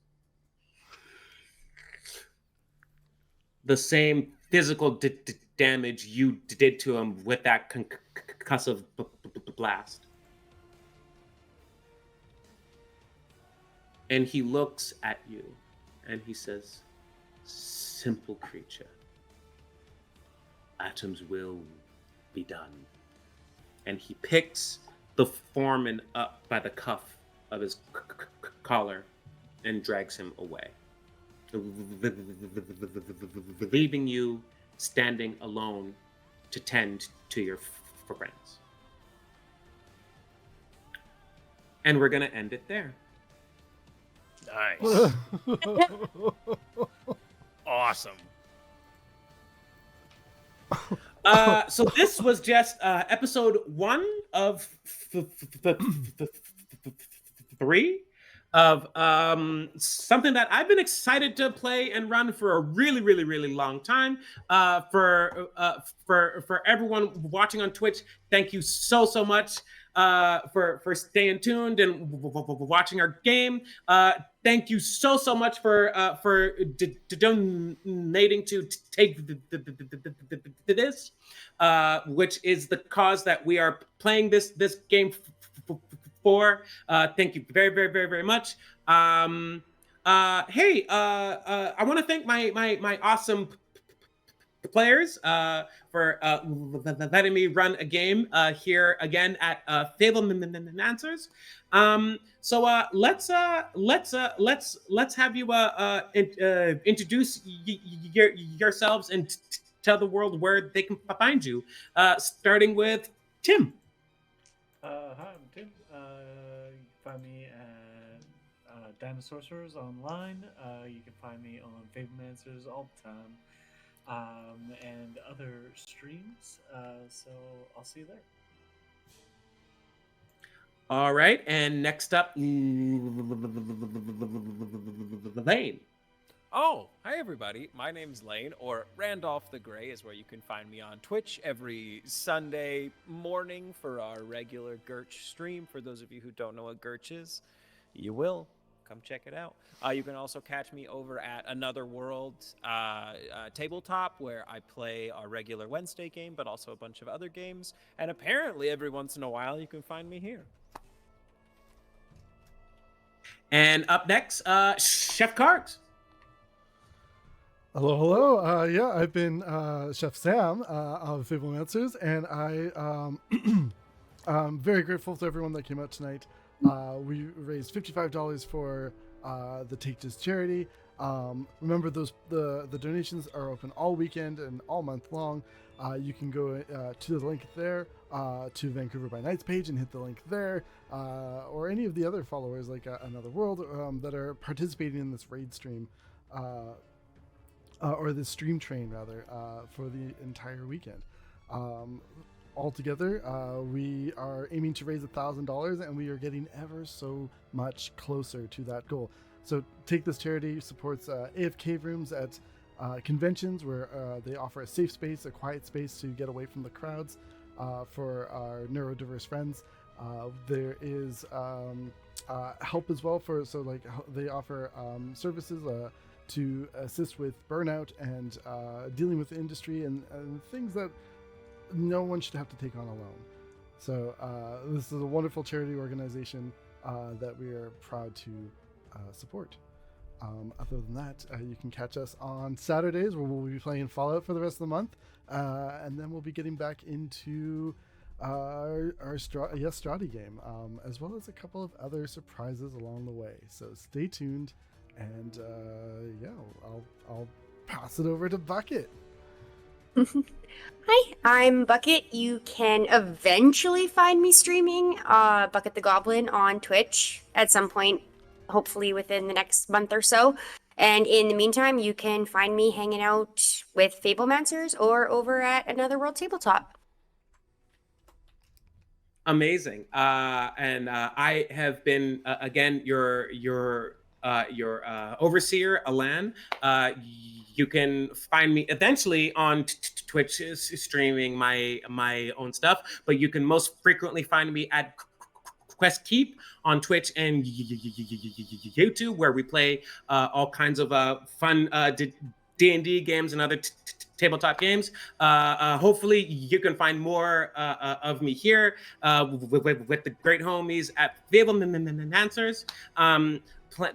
the same physical damage you did to him with that concussive blast. And he looks at you and he says, "Simple creature, Atom's will be done." And he picks the foreman up by the cuff of his collar and drags him away, leaving you standing alone to tend to your friends. And we're going to end it there. Nice. Awesome. So this was just episode 1 of 3 of something that I've been excited to play and run for a really, really, really long time. For everyone watching on Twitch, thank you so much for staying tuned and watching our game. Thank you so much for donating to take this, which is the cause that we are playing this game for. Thank you very much. Hey, I want to thank my awesome players for letting me run a game here again at Fablemancer. So let's have you introduce yourselves and tell the world where they can find you. Starting with Tim. Hi, I'm Tim. You can find me at Dinosaurs online. You can find me on Fablemasters all the time, and other streams. So I'll see you there. All right, and next up, Alain. Oh, hi everybody. My name's Lane, or Randolph the Gray is where you can find me on Twitch every Sunday morning for our regular Gurch stream. For those of you who don't know what Gurch is, you will. Come check it out. You can also catch me over at Another World Tabletop, where I play our regular Wednesday game, but also a bunch of other games. And apparently every once in a while you can find me here. And up next, Chef Cards. Hello. Yeah, I've been Chef Sam of Fablemancers, and I'm very grateful to everyone that came out tonight. We raised $55 for the Take This charity. Remember, the donations are open all weekend and all month long. You can go to the link there, to Vancouver by Night's page, and hit the link there, or any of the other followers like Another World that are participating in this raid stream. Or the stream train rather, for the entire weekend. Altogether, we are aiming to raise $1,000, and we are getting ever so much closer to that goal. So Take This charity supports AFK rooms at conventions, where they offer a safe space, a quiet space to get away from the crowds for our neurodiverse friends. There is help as well they offer services to assist with burnout and dealing with the industry and things that no one should have to take on alone. So this is a wonderful charity organization that we are proud to support. Other than that, you can catch us on Saturdays where we'll be playing Fallout for the rest of the month. And then we'll be getting back into our Strati game, as well as a couple of other surprises along the way. So stay tuned, and I'll pass it over to Bucket. Hi, I'm Bucket. You can eventually find me streaming Bucket the Goblin on Twitch at some point, hopefully within the next month or so. And in the meantime, you can find me hanging out with Fablemancers or over at Another World Tabletop. Amazing. And I have been again your overseer, Alain. You can find me eventually on Twitch streaming my own stuff, but you can most frequently find me at Quest Keep on Twitch and YouTube, where we play all kinds of fun D&D games and other tabletop games. Hopefully you can find more of me here with the great homies at Fablemancers,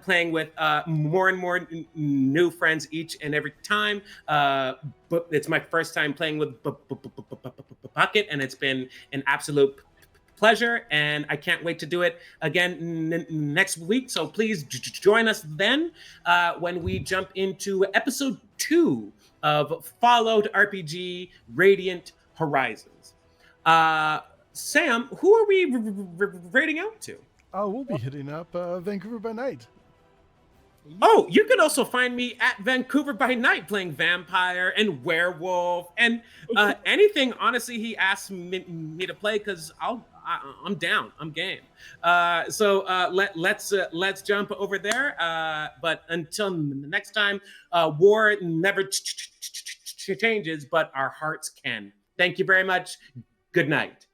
playing with more and more new friends each and every time. But it's my first time playing with Bucket, and it's been an absolute pleasure, and I can't wait to do it again next week. So please join us then when we jump into episode 2 of Fallout RPG Radiant Horizons. Sam, who are we raiding out to? We'll be hitting up Vancouver by Night. Oh, you can also find me at Vancouver by Night playing vampire and werewolf and anything. Honestly, he asked me to play because I'm down. I'm game. So let's jump over there. But until the next time, war never changes, but our hearts can. Thank you very much. Good night.